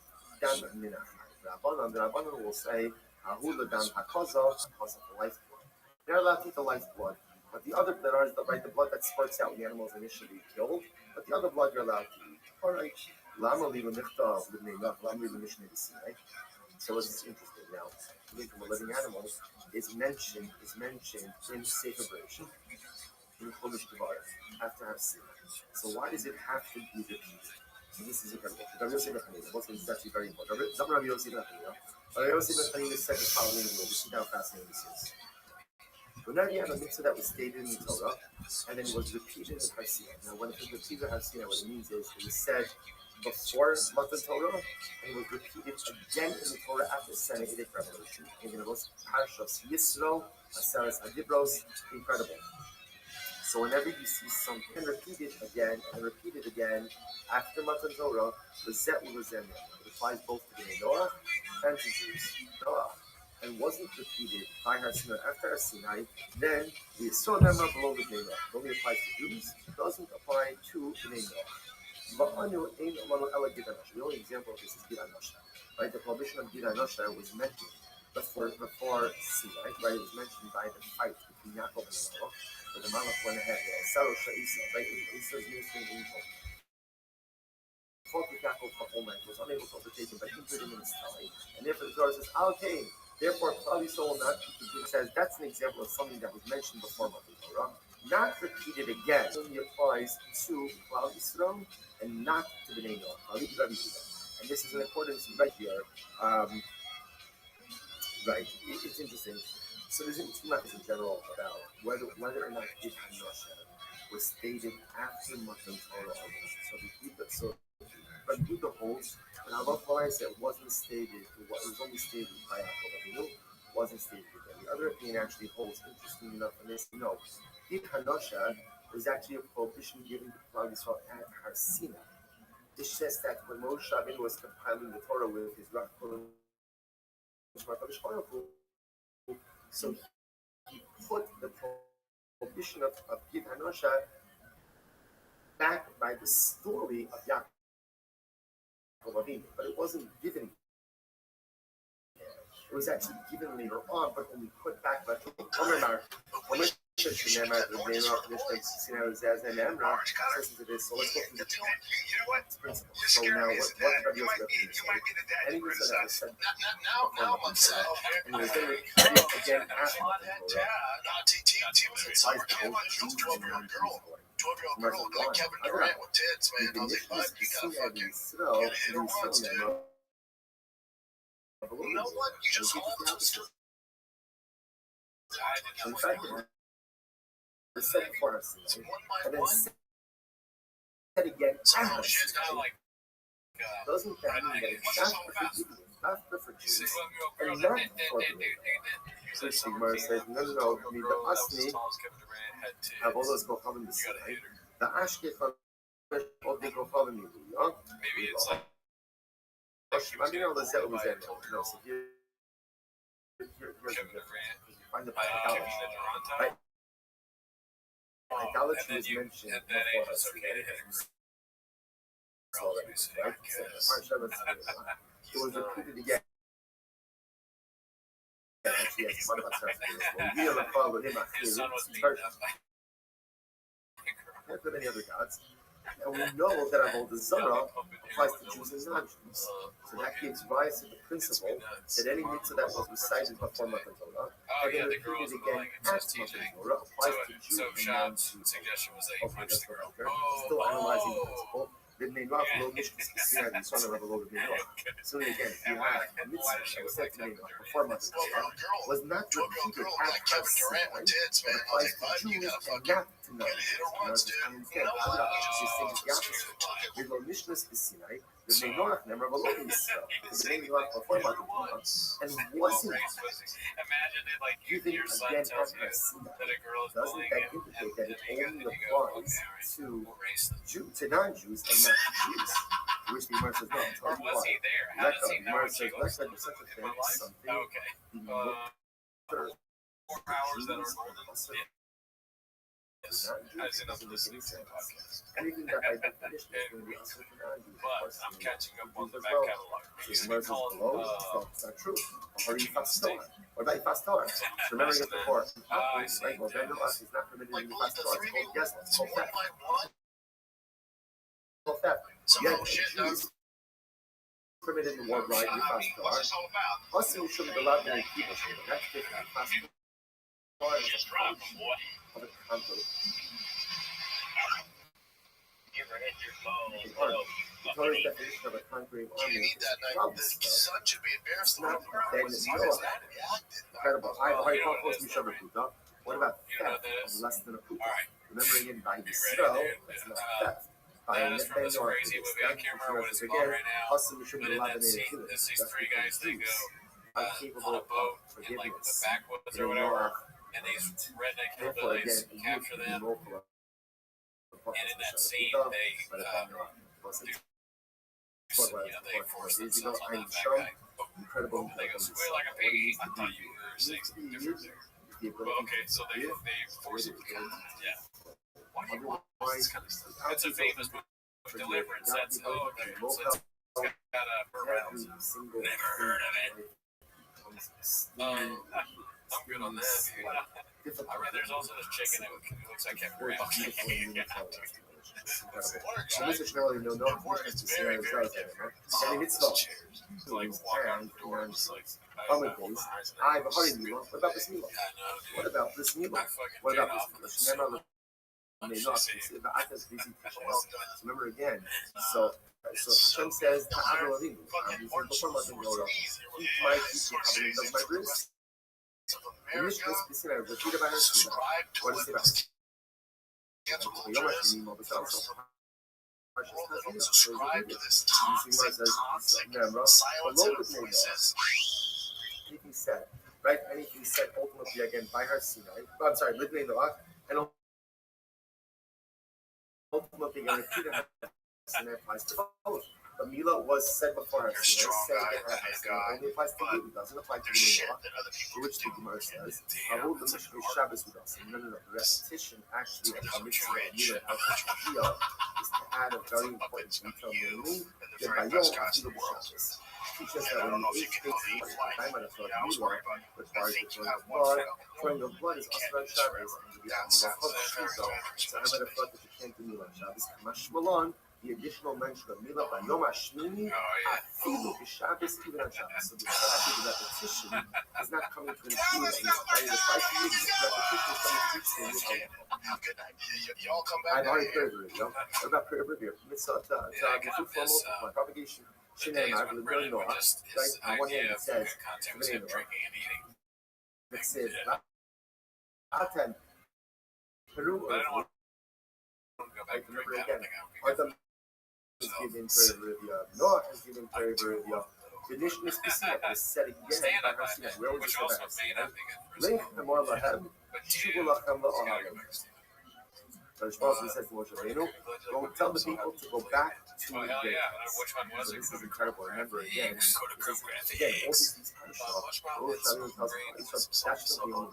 Speaker 1: dam minachai. The Rabbanan will say, Ahula dam hakaza, because of the lifeblood. They're allowed to eat the lifeblood, but the other blood is the blood that spurts out when the animal is initially killed, but the other blood you're allowed to eat. All right. So it's interesting now. From a living animal is mentioned in Sefer Bereshit. Have to have sin. So why does it have to be repeated? So this is incredible. Rabbi Yossi ben Chanina, both things is actually very important. Rabbi Yossi ben Chanina. Rabbi Yossi ben Chanina said the following rule. This is how fascinating this is. Whenever you have a mitzvah that was stated in the Torah, and then it was repeated in Harsina. Now, when it was repeated in Harsina, what it means is it was said before Matan Torah, and it was repeated again in the Torah after Sinaitic revelation. And it was Parshas Yisro, Aseres Adibros, incredible. So whenever you see something repeated again and repeated again after Matan Torah, the Zet Ulazem, it applies both to the Noah and to Jews. Noah. And wasn't repeated by Har Sinai after Har Sinai, then the Yisro Memra below the Noah. It only applies to Jews, it doesn't apply to the Noah. The only example of this is Gid Anosha. Right? The prohibition of Gid Anosha was mentioned before Sinai, right? It was mentioned by the fight between Yaakov and Noah. But the Malach went ahead. Right? Esau's ministering angel fought with Yaakov for all night, was unable to overtake him, but injured him in his thigh. And therefore the Torah says, okay, therefore Klal Yisrael will not keep the Gid. It says that's an example of something that was mentioned before Matan Torah, not repeated again. It only applies to Klal Yisrael and not to the Bnei Noah. And this is in accordance right here. Right, it's interesting. So there's an in general about whether or not Gid Hanosha was stated after Matan Torah. So Rabbi Yehuda holds, and Rabbi said it wasn't stated. It was only stated by Yaakov. It wasn't stated again. The other opinion actually holds, interesting enough, and this Gid Hanosha was actually a prohibition given to Klal Yisrael at Har Sinai. This says that when Moshe Rabbeinu was compiling the Torah with his Rav, so he put the prohibition of Gid Hanosha back by the story of Yaakov Avinu, but it wasn't given. It was actually given later on, but only put back by the so let's go through the principle. So now what Rabbi Yossi anything that was said now and it was then repeated again after twelve-year-old girl, like Kevin Durant with tits, man. I was like, bud, you gotta hit her once, dude. You know what? You just hold to in fact, it said before us, and then said again doesn't that mean that it's not for Jews, and not for the so Shigmar says, no, I mean, the Asni have all those Kohavim the side, the Ashkefan of the Kohavim Milu, maybe it's like I mean, all the Zet was in no, so here's the difference. Find the idolatry. Right? Idolatry is mentioned before us. Right? It was repeated again. Actually, yes, one of us has to do this. like many other gods. And we know that Avodah Zarah applies to Jews and non-Jews. So that gives rise to the principle that any mitzvah that was recited before Matan Torah, and then repeated again after Matan Torah, applies to Jews and non-Jews. Okay, that's what I'm here. Still analyzing the principle. So again, if you have a mitzvah that was said to me before Matan Torah, was not repeated after Sinai, but applies to Jews and not to non-Jews. Before Matan Torah, and wasn't given again after Sinai, doesn't that indicate that it only applies to non-Jews and not to Jews? To which the Gemara says, no, I'll tell you why. The Gemara says, let's say there's such a thing as something being looked for Jews
Speaker 2: As in, I'm listening to the podcast.
Speaker 1: anything that by definition is going to be also to non-Jews.
Speaker 2: But I'm catching up on the
Speaker 1: as
Speaker 2: back
Speaker 1: well.
Speaker 2: catalog. I
Speaker 1: The
Speaker 2: used to
Speaker 1: Gemara
Speaker 2: be
Speaker 1: says
Speaker 2: called,
Speaker 1: below, it's not true. Or Ifastor. What about Ifastor? Remembering it before. Right? Well, then is not permitted in Ifastor. It's called yes, it's called theft. Called theft. Yet Jews permitted in the word right Ifastor. Also, you should be allowed to make people. That's different. Ifastor is of a conflict. The Torah's definition of a conquering army is
Speaker 4: Son should be embarrassed.
Speaker 1: not then Noah. Incredible. I have a hard call to Mishnah Puta. What about theft of less than a puta? Remembering in by Yisrael, that's not theft. By
Speaker 2: That is from this
Speaker 1: Noah,
Speaker 2: crazy movie. I can't remember what it's
Speaker 1: again,
Speaker 2: called right now.
Speaker 1: also we should
Speaker 2: But
Speaker 1: be
Speaker 2: in
Speaker 1: allowed
Speaker 2: that
Speaker 1: to
Speaker 2: scene,
Speaker 1: do it.
Speaker 2: there's these
Speaker 1: That's
Speaker 2: three guys,
Speaker 1: because
Speaker 2: they
Speaker 1: Jews
Speaker 2: go
Speaker 1: are
Speaker 2: on
Speaker 1: capable
Speaker 2: a boat
Speaker 1: of
Speaker 2: in like the
Speaker 1: forgiveness.
Speaker 2: backwoods
Speaker 1: They
Speaker 2: or
Speaker 1: know
Speaker 2: whatever,
Speaker 1: how-
Speaker 2: and these redneck
Speaker 1: Therefore,
Speaker 2: hillbillies
Speaker 1: again,
Speaker 2: capture
Speaker 1: you
Speaker 2: them.
Speaker 1: local of-
Speaker 2: And in that scene, they,
Speaker 1: but if I'm not, wasn't
Speaker 2: they force
Speaker 1: years ago,
Speaker 2: themselves on
Speaker 1: I'm
Speaker 2: that bad
Speaker 1: shown
Speaker 2: guy.
Speaker 1: incredible.
Speaker 2: They go square like a piggy. I thought you were saying something different there. Well, okay, so they force him. Yeah.
Speaker 1: Otherwise,
Speaker 2: It's a famous book of Deliverance. That's it's got a Burt Reynolds. Never heard of it. I'm good on that. I read there's also this chicken that looks like Kevin Grant.
Speaker 1: I mentioned earlier, no, it's the scenario does it, right? And it's not.
Speaker 2: Like walk out the door, just like
Speaker 1: Other days, I have a honey meal. What about this meal? What about this meal? What about this meal? Remember, I just busy people. Remember again. So Hashem says, "Ta'avu Avinu." Before Matan Torah, keep my covenant of my bris. In this case, we see that repeat about her. What is it about?
Speaker 4: Subscribe to this
Speaker 1: Anything said, right? Anything said ultimately again by her Sinai. I'm sorry, Lidnei Noach, and ultimately again repeated her Sinai applies to both. But Mila was said before her Sinai, saying that her Sinai only applies to you, it doesn't apply to Lidnei Noach, for which the Gemara says, Avod l'mishkei Shabbos Udas. No, the repetition actually of the mitzvah of Mila is to add a very important detail, namely, that by Yom Ha'afilo b'Shabbos. Teaches that when you eat cakes, time on a flood of Mila requires the throwing of blood. Throwing of blood is also on Shabbos, and to be on the Lachot Shizo. So I'm at a flood that you can't do Mila on Shabbos. Kamash Malon, the additional mention of Mila by Yom HaShmini, Afilo b'Shabbos, even on Shabbos. So the repetition is not coming to include at least by the five minutes. Repetition is coming to teach the Mila.
Speaker 4: Y'all come back.
Speaker 1: I've already prayer review. What about prayer review? Mitzvah, my propagation.
Speaker 2: Days when Brennan would just, his
Speaker 1: On one hand,
Speaker 2: idea
Speaker 1: it
Speaker 2: of
Speaker 1: says,
Speaker 2: content was him drinking and eating.
Speaker 1: it says, Aten, Peru,
Speaker 2: But I don't want to go back and drink that. I don't think I
Speaker 1: Adam is given prayer review. Noah is given prayer review. The nation is specific. It's said again
Speaker 2: stand
Speaker 1: by
Speaker 2: up by
Speaker 1: Hashem.
Speaker 2: that,
Speaker 1: Where was
Speaker 2: which
Speaker 1: it
Speaker 2: also
Speaker 1: by
Speaker 2: may
Speaker 1: Hashem?
Speaker 2: not be good for
Speaker 1: Link
Speaker 2: us.
Speaker 1: the more lahem,
Speaker 2: But
Speaker 1: shuvu
Speaker 2: you
Speaker 1: lachem
Speaker 2: gotta go
Speaker 1: la'ohalim.
Speaker 2: back to Steve.
Speaker 1: So the response says to Moshe Rabbeinu, go tell the people to go back to
Speaker 2: Oh,
Speaker 1: the
Speaker 2: hell
Speaker 1: gates.
Speaker 2: yeah. Which one was
Speaker 1: So
Speaker 2: it?
Speaker 1: this is incredible. Remember again,
Speaker 2: Go to
Speaker 1: again, all
Speaker 2: graphics.
Speaker 1: these That's the real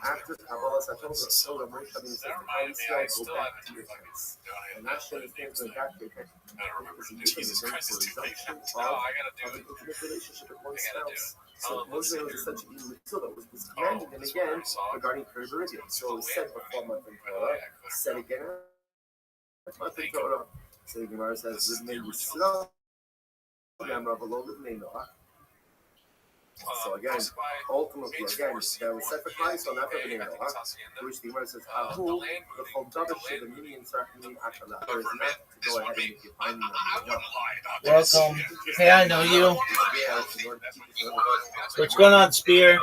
Speaker 1: after Kabbalah Satola, so the Moshe Rabbeinu says, go back to your tents. And that's what it stands for that big is a resumption of an intimate relationship with one spouse. So Moshe was such a mitzvah was commanded, and again regarding Keri Viridian. So it was said before month in Torah, said again month in Torah. So the Gemara says, "Livnei Yisrael, Yamra below Livnei Noach." So again, ultimately, again, that was sacrificed on that of an Noah, which the Gemara says, "Ahu the Choldavish the minion Sarkanim Akala." There is not to go ahead and make you find me on the
Speaker 3: Welcome. Hey, I know you. What's going on, Spear?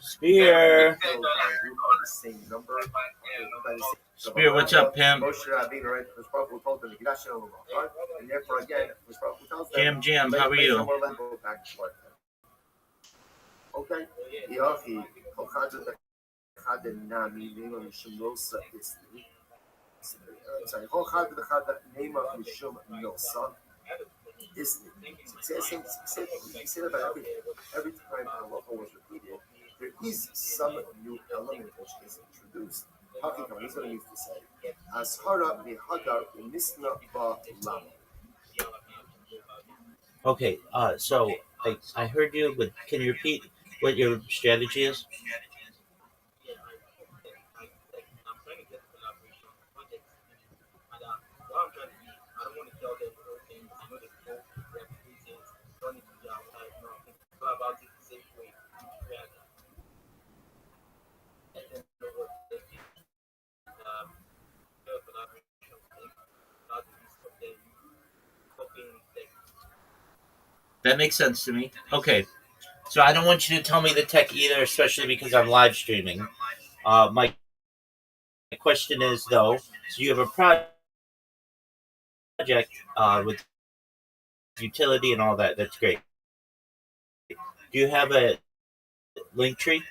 Speaker 3: Spear. Spear, what's up, pimp? Jam, how are you?
Speaker 1: Okay. Say that about every time halacha was repeated, there is some new element which is introduced. Hakika, he's going to use to say, Ashara bihadar umisna ba lam.
Speaker 3: Okay, so I heard you, but can you repeat what your strategy is? That makes sense to me. Okay, so I don't want you to tell me the tech either, especially because I'm live streaming. My question is though, so you have a project with utility and all that. That's great. Do you have a link tree?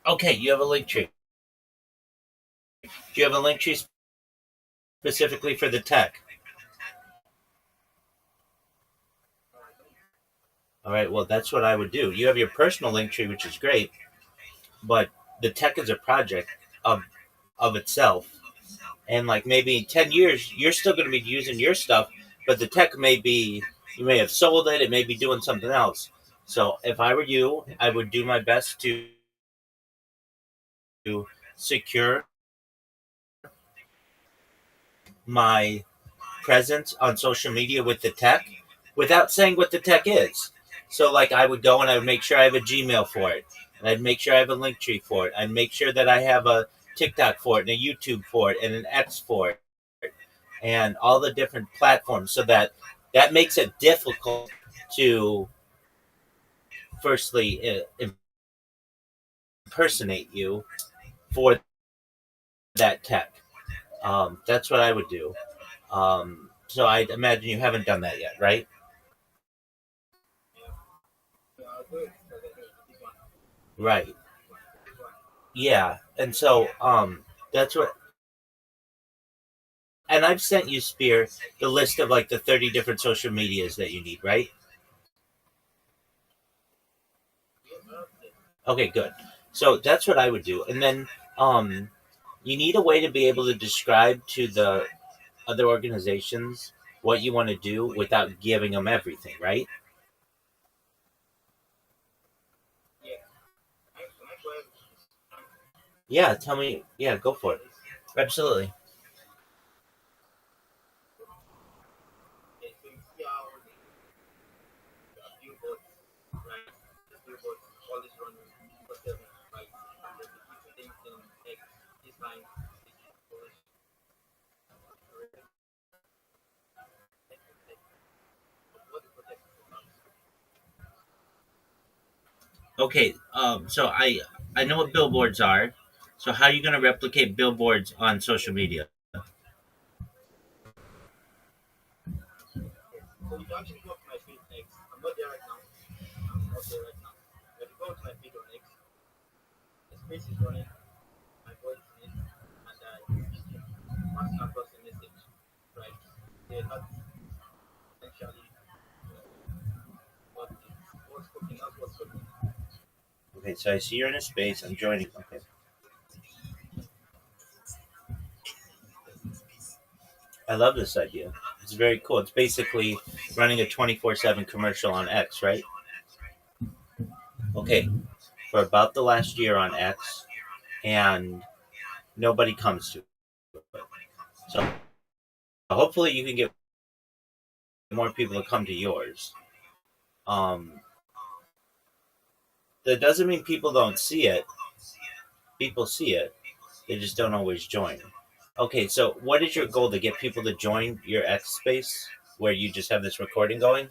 Speaker 3: Okay, you have a link tree. Do you have a link tree specifically for the tech? All right, well, that's what I would do. You have your personal link tree, which is great, but the tech is a project of itself. And like maybe in 10 years, you're still going to be using your stuff, but the tech may be, you may have sold it, it may be doing something else. So if I were you, I would do my best to secure my presence on social media with the tech without saying what the tech is. So like I would go and I would make sure I have a Gmail for it. And I'd make sure I have a link tree for it. I'd make sure that I have a TikTok for it and a YouTube for it and an X for it and all the different platforms so that makes it difficult to firstly impersonate you for that tech. That's what I would do. So I imagine you haven't done that yet, right? Right. Yeah. And so that's what and I've sent you, Spear, the list of like the 30 different social medias that you need, right? Okay, good. So that's what I would do. And then you need a way to be able to describe to the other organizations what you want to do without giving them everything, right? Yeah, tell me. Yeah, go for it. Absolutely. Okay, so I know what billboards are. So how are you going to replicate billboards on social media? Okay, so I see you're in a space. I'm joining. Okay. I love this idea. It's very cool. It's basically running a 24/7 commercial on X, right? Okay. For about the last year on X, and nobody comes to it. So hopefully you can get more people to come to yours. Um, that doesn't mean people don't see it. People see it. They just don't always join. Okay, so what is your goal to get people to join your X space where you just have this recording going?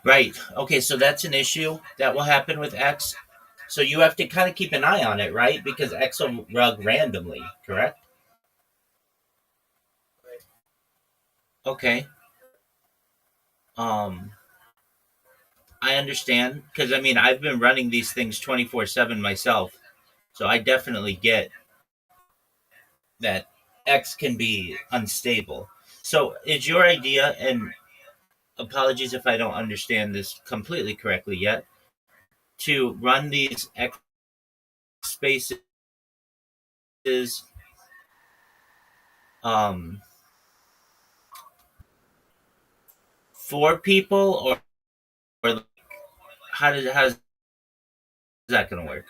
Speaker 3: Right. Okay, so that's an issue that will happen with X. So you have to kind of keep an eye on it, right? Because X will rug randomly, correct? Okay. Um, I understand because I mean I've been running these things 24/7 myself, so I definitely get that X can be unstable. So is your idea, and apologies if I don't understand this completely correctly yet, to run these X spaces um, for people, or how's that going to work?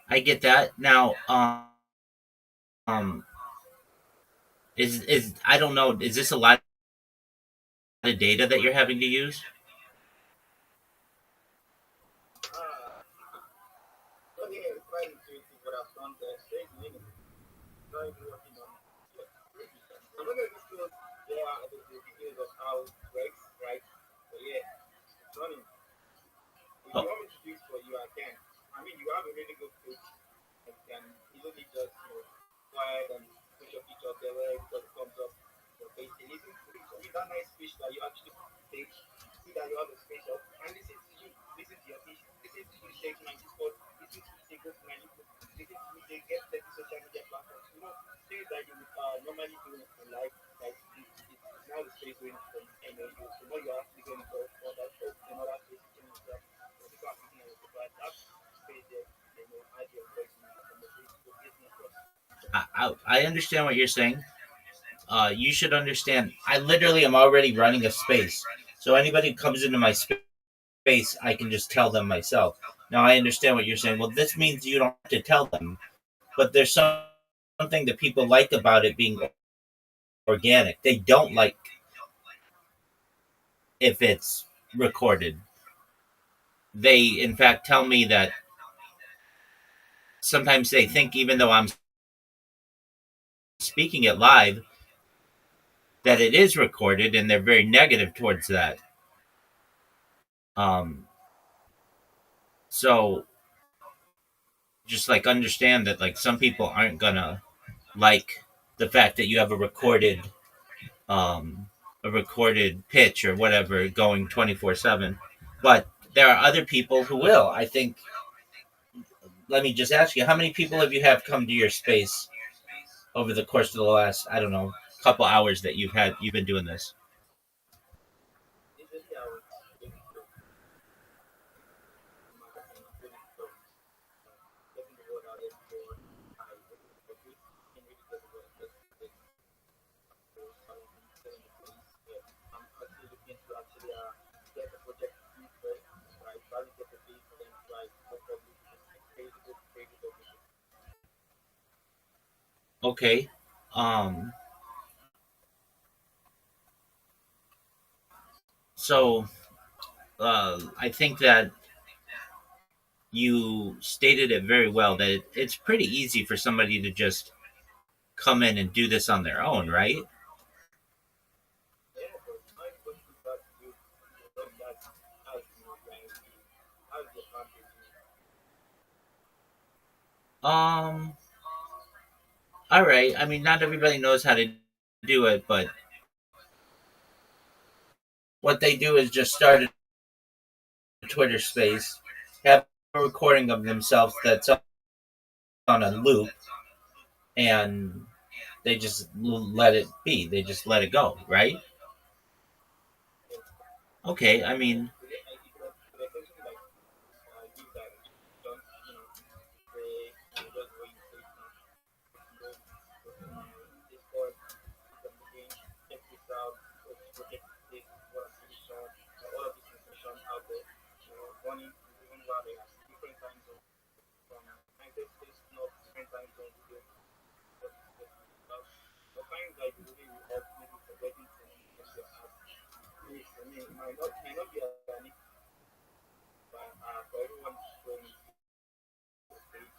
Speaker 3: I get that. Now, um, is I don't know. Is this a lot of data that you're having to use? Oh, I understand what you're saying. You should understand. I literally am already running a space, so anybody who comes into my space, I can just tell them myself. Now I understand what you're saying. Well, this means you don't have to tell them, but there's something that people like about it being organic. They don't like if it's recorded. They, in fact, tell me that sometimes they think, even though I'm speaking it live, that it is recorded, and they're very negative towards that. Um, so just like understand that like some people aren't gonna like the fact that you have um a recorded pitch or whatever going 24/7, but there are other people who will. I think let me just ask you, how many people have you have come to your space over the course of the last, I don't know, couple hours that you've been doing this?
Speaker 2: Usually I would maybe close marketing, including stuff, getting the word out there before I open the public. Can really get the word just get post I want to sell in the place. Yeah. I'm actually looking to actually get the project approved first, right? Probably get the base and then try go public and see crazy publishing.
Speaker 3: Okay. Um, so I think that you stated it very well that it's pretty easy for somebody to just come in and do this on their own, right?
Speaker 2: Yeah, but not everybody knows how to do that. How to like how is the advantage in it?
Speaker 3: Um, all right. I mean, not everybody knows how to do it, but what they do is just start a Twitter space, have a recording of themselves that's on a loop, and they just let it be. They just let it go, right?
Speaker 2: Yeah.
Speaker 3: Okay. I mean,
Speaker 2: It could essentially like use that don't say just the way you say it now. Go Discord, click on the link, check this out, oh, this project is this is what I'm really sure. All of this information out there. Running even while they have different time zones from United States North, different time zones here, what is talking about. Sometimes like the way we off maybe forgetting to check your app. Yes, I mean it may not be an issue for everyone to show me the page,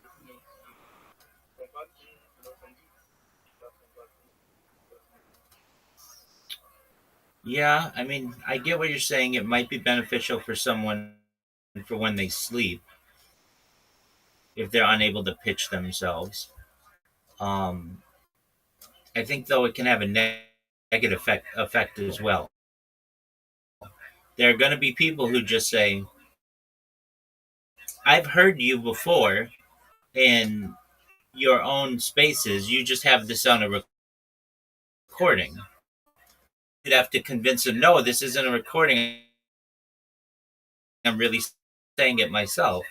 Speaker 2: listening to you, converting, some digital converting.
Speaker 3: yeah. I mean, I get what you're saying. It might be beneficial for someone for when they sleep if they're unable to pitch themselves. Um, I think though it can have a negative effect as well. There are going to be people who just say, "I've heard you before in your own spaces. You just have this on a recording." You'd have to convince them, "No, this isn't a recording. I'm really saying it myself."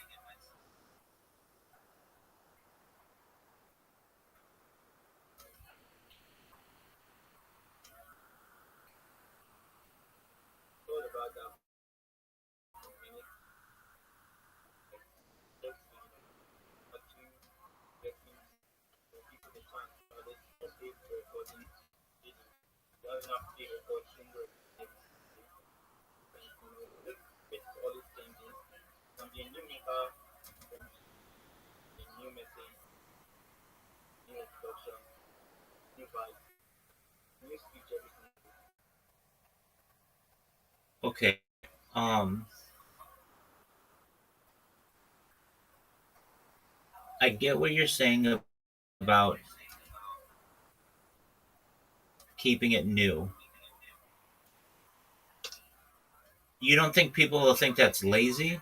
Speaker 2: All about that for a minute, just watching, getting people the chance. There's no pay for recording video. You don't have to pay record single every and this space is always changing. Can be a new member, can be a new message, new introduction, new vibe, new speech every single day.
Speaker 3: Okay. Um, I get what you're saying about keeping it new. You don't think people will think that's lazy?
Speaker 2: If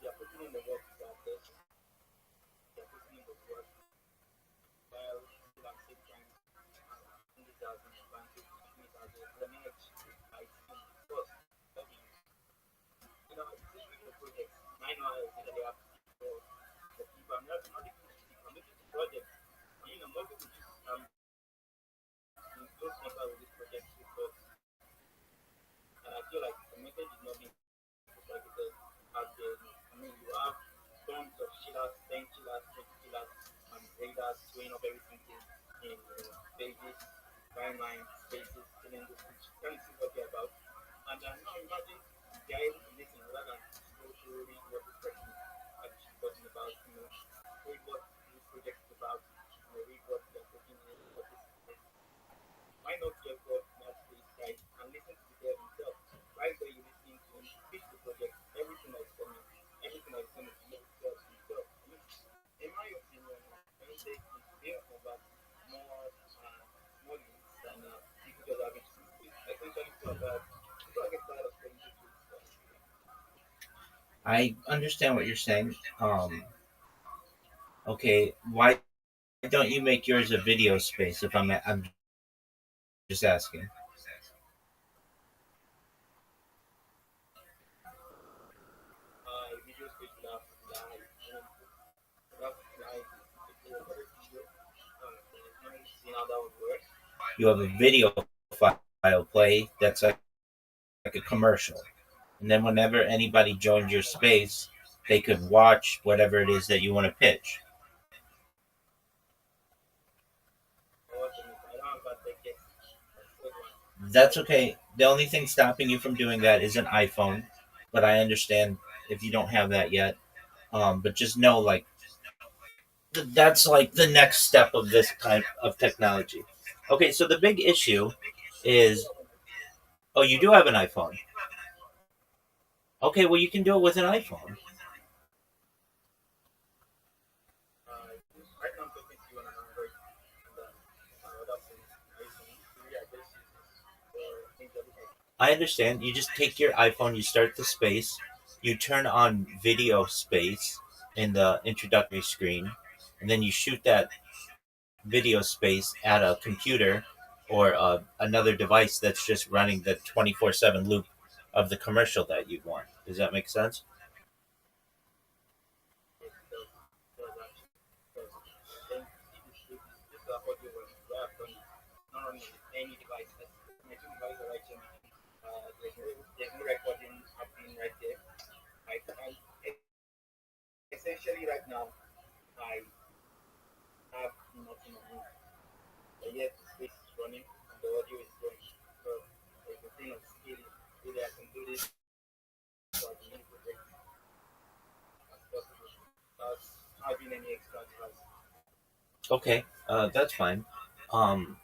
Speaker 2: you're putting in the work to that person, you're putting in the work while still at the same time using it as an advantage, using it as an edge, right? First, obvious. Especially for projects. I know I especially have to speak for people. I'm not even to speak, I'm looking to projects. I'm not going to just in close contact with this project because and I feel like the message is not being targeted out there. I mean, you have tons of chillers, 10 chillers, 20 chillers, and graders showing up every single in pages, timeline, spaces, filling the switch, trying to see what they're about. And now imagine they're able to listen rather than go through read what this person is actually talking about, read what this project is about, read what they're talking about, what this is. Why not just go to that space, guys, and listen to the dev himself? Right there, you listen to him, pitch the project, everything that's coming, everything that's coming to make itself himself. I mean, in my opinion, I would say it's there about more leads than people just having to essentially feel that people get
Speaker 3: I understand what you're saying. Okay, why don't you make yours a video space? If I'm just asking.
Speaker 2: Video speech love live. Love live. If you over a video, see how that would work.
Speaker 3: You have a video file play that's like a commercial, and then whenever anybody joins your space, they could watch whatever it is that you want to pitch.
Speaker 2: I don't have that ticket. Good one.
Speaker 3: That's okay. The only thing stopping you from doing that is an iPhone, but I understand if you don't have that yet. But just know, like, that's like the next step of this kind of technology. Okay, so the big issue is, oh, you do have an iPhone. Okay, well, you can do it with an iPhone.
Speaker 2: Right now I'm talking to you on an Android and my other phone, iPhone 3, I just use this for things that look like.
Speaker 3: I understand. You just take your iPhone, you start the space, you turn on video space in the introductory screen, and then you shoot that video space at a computer or another device that's just running the 24/7 loop of the commercial that you want. Does that make sense?
Speaker 2: Does actually. Because then if you shoot this is audio where I've done it. Not on any device. My two devices are right here. There's no recording happening right there. I essentially right now I have nothing on me. But yet the space is running and the audio is going. So it's a thing of skill. Really I can do this so I can project as possible. Without having any extra device.
Speaker 3: Okay, that's fine. Um,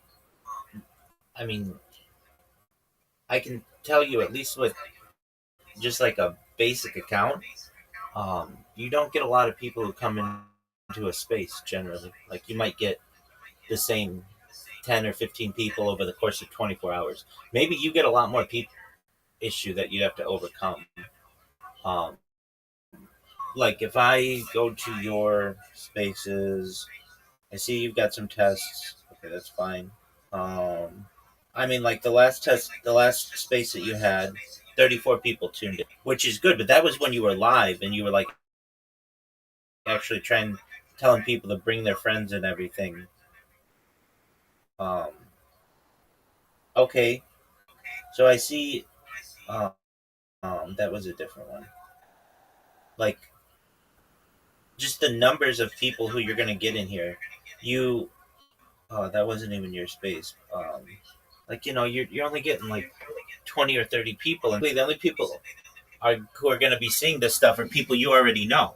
Speaker 3: I mean, I can tell you at least with just like a basic account, you don't get a lot of people who come into a space generally. Like you might get the same 10 or 15 people over the course of 24 hours. Maybe you get a lot more people issue that you have to overcome. Um, like if I go to your spaces, I see you've got some tests. Okay, that's fine. Um, I mean, like the last space that you had, 34 people tuned in, which is good. But that was when you were live and you were like actually telling people to bring their friends and everything. Um, okay, so I see. Um, that was a different one. Like just the numbers of people who you're gonna get in here. You, oh, that wasn't even your space. Like you're only getting like 20 or 30 people, and the only people who are gonna be seeing this stuff are people you already know.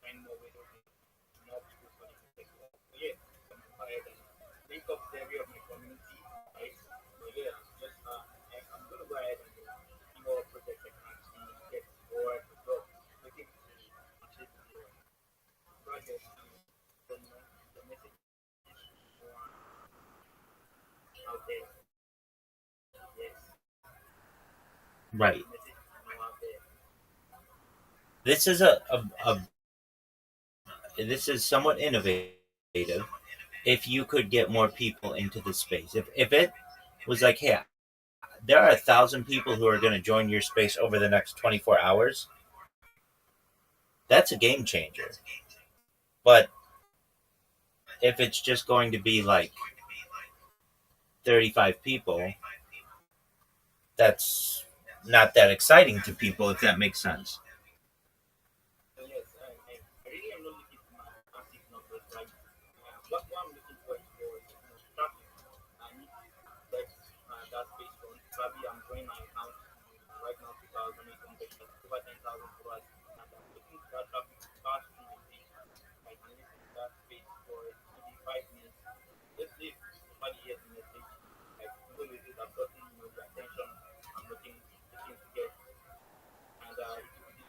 Speaker 2: I know we don't not to go for the next one. So yeah, I'm ahead and link up the area of my community, right? So yeah, just I'm gonna go ahead and see more projects I can actually get forward as well. Looking to achieve the project and the message more out there. Yes,
Speaker 3: Right.
Speaker 2: the message is more out there.
Speaker 3: This is this is somewhat innovative. If you could get more people into the space, if it was like, hey, there are 1,000 people who are going to join your space over the next 24 hours, that's a game changer. But if it's just going to be like 35 people, that's not that exciting to people, if that makes sense.
Speaker 2: So yes, I really am not looking for my active numbers right. What I'm looking for is for traffic. I need to get that space from probably I'm growing my account right now 2,800 over 10,000 followers and I'm looking for that traffic to pass through my page. I can listen to that space for maybe 5 minutes. Just leave somebody hears the message. Like even with it, I've gotten the attention I'm looking to get and it will be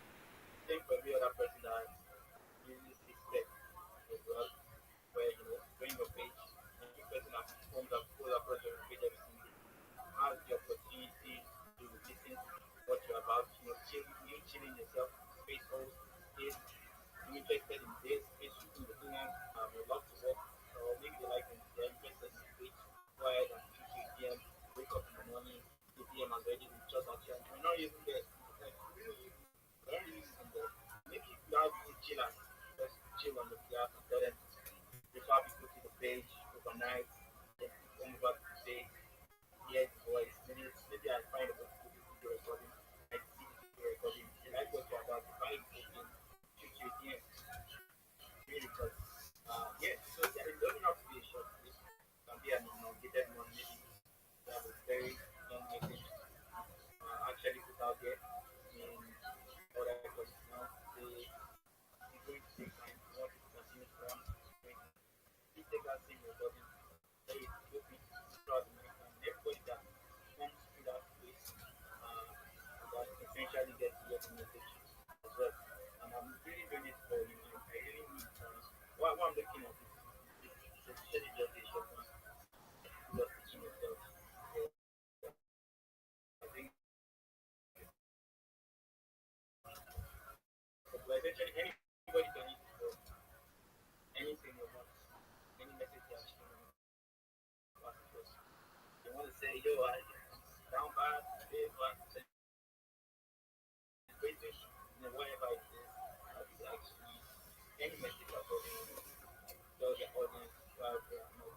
Speaker 2: has already been just out here. You're not even there. Like, really, don't really listen there. Maybe you have to chill and just chill on the class and tell them refer people to the page overnight. Then come back to say, hear the voice. Maybe I find a way to do the video recording. I see the video recording. They like what you're about. They find it interesting. Shoot you again. Really, because, yeah, so yeah, it doesn't have to be a short clip. It can be an elongated one. Maybe you have a very long message actually put out there in order because now it's going to take time. You want it to continue to run. You take that same recording, play it, loop it throughout the night, and everybody that comes through that place that essentially gets to get the message as well. And I'm really doing it for you. I really need what I'm looking at is essentially just a short one, just teaching yourself. I think but essentially anybody can use it for anything you want, any message you actually want to pass across. You want to say, yo, I down bad, big, but celebrating, whatever it is, it's actually any message at all, tell the audience why they are not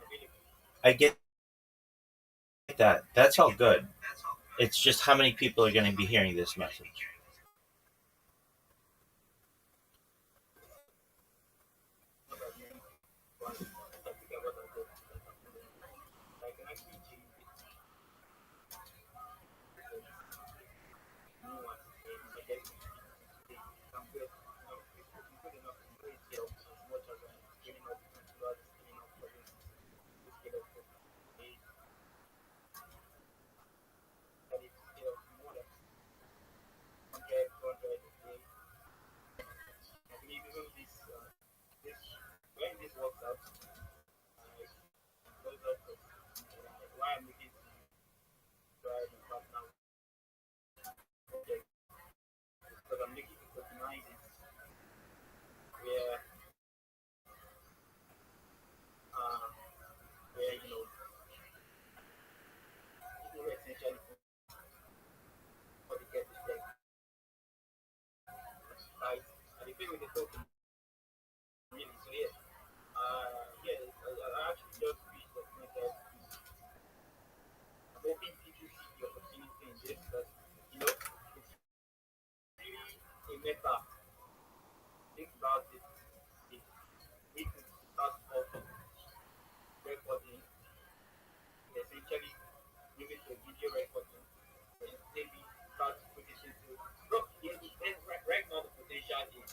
Speaker 2: available.
Speaker 3: I get that. That's all good. It's just how many people are going to be hearing this message.
Speaker 2: Not that many, but I think about that, I can actually change it because no one, I guess, I'm good. I'm good enough to do it here as much as I'm scaling up controllers, scaling up plugins, to scale up for a that is scale up more than 100, 200 a day. I believe even this when this works out, I goes out for why I'm looking to try and partner project because I'm looking to customize it where uh, where people essentially for the get this tech right and the thing with the token really so yeah I actually just reached the point that I'm hoping people see the opportunity in this because it's really a meta think about it if we could start off recording essentially moving to video recording and maybe start putting into look right now the potential is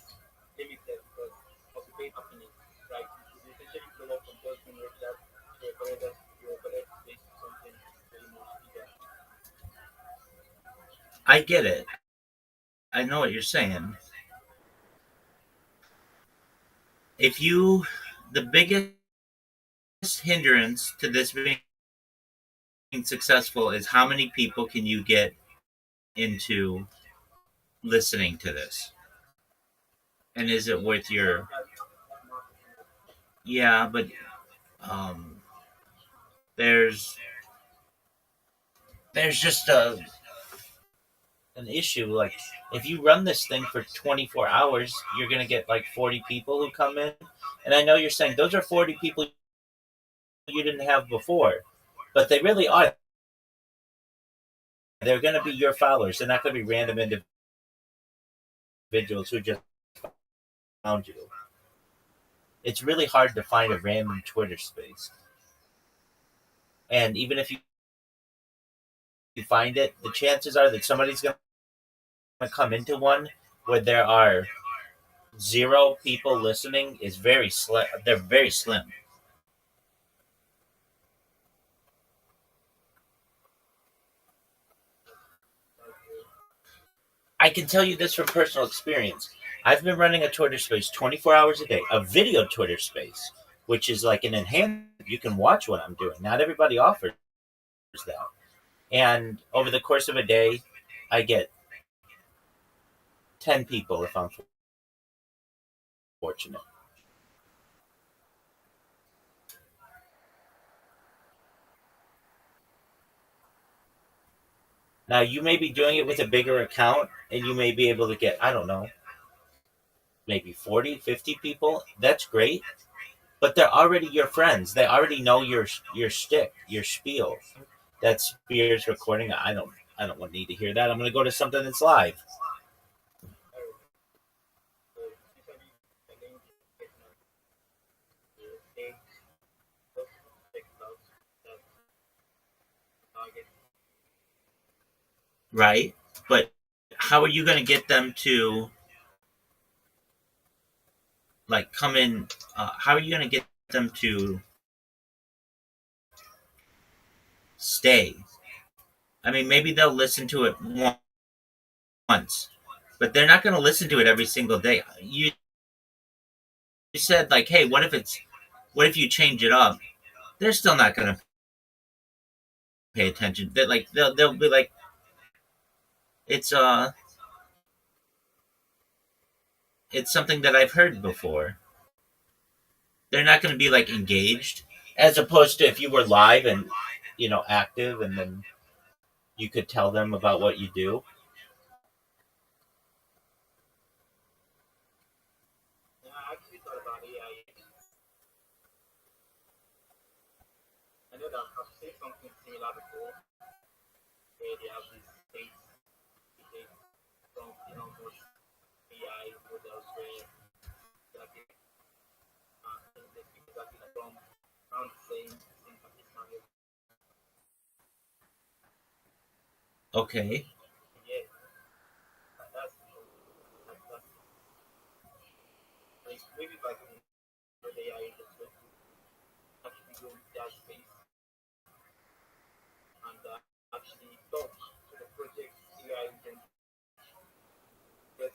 Speaker 2: limited because of the way happening right it is essentially blow up from just being regular to recorded space to something very much bigger.
Speaker 3: I get it. I know what you're saying. If you, the biggest hindrance to this being successful is how many people can you get into listening to this? And is it worth your,
Speaker 2: That's marketing.
Speaker 3: yeah, but um, there's just an issue. Like, if you run this thing for 24 hours, you're going to get like 40 people who come in. And I know you're saying those are 40 people you didn't have before, but they really are. They're going to be your followers. They're not going to be random individuals who just found you. It's really hard to find a random Twitter space. And even if you find it, the chances are that somebody's going to come into one where there are zero people listening is very slim. They're very slim. I can tell you this from personal experience. I've been running a Twitter space 24 hours a day, a video Twitter space, which is like an enhancement. You can watch what I'm doing. Not everybody offers that. And over the course of a day, I get 10 people if I'm fortunate. Now you may be doing it with a bigger account and you may be able to get, I don't know, maybe 40, 50 people. That's great. But they're already your friends. They already know your shtick, your spiel. That Spears recording. I don't need to hear that. I'm gonna go to something that's live.
Speaker 2: So usually I think getting on the stage just check it out that target.
Speaker 3: Right? But how are you gonna get them to like come in? How are you gonna get them to stay? I mean, maybe they'll listen to it once, but they're not gonna listen to it every single day. You said like, hey, what if you change it up? They're still not gonna pay attention. That like they'll be like, it's it's something that I've heard before. They're not going to be like engaged, as opposed to if you were live and active, and then you could tell them about what you do.
Speaker 2: Yeah, I actually thought about AI. I know that I've seen something similar before where they have these states, they from most AI models where like they speak exactly like from around the same Pakistan.
Speaker 3: Okay.
Speaker 2: Yeah, that's like maybe if I can put AI in the actually go into that space and actually talk to the project AI can get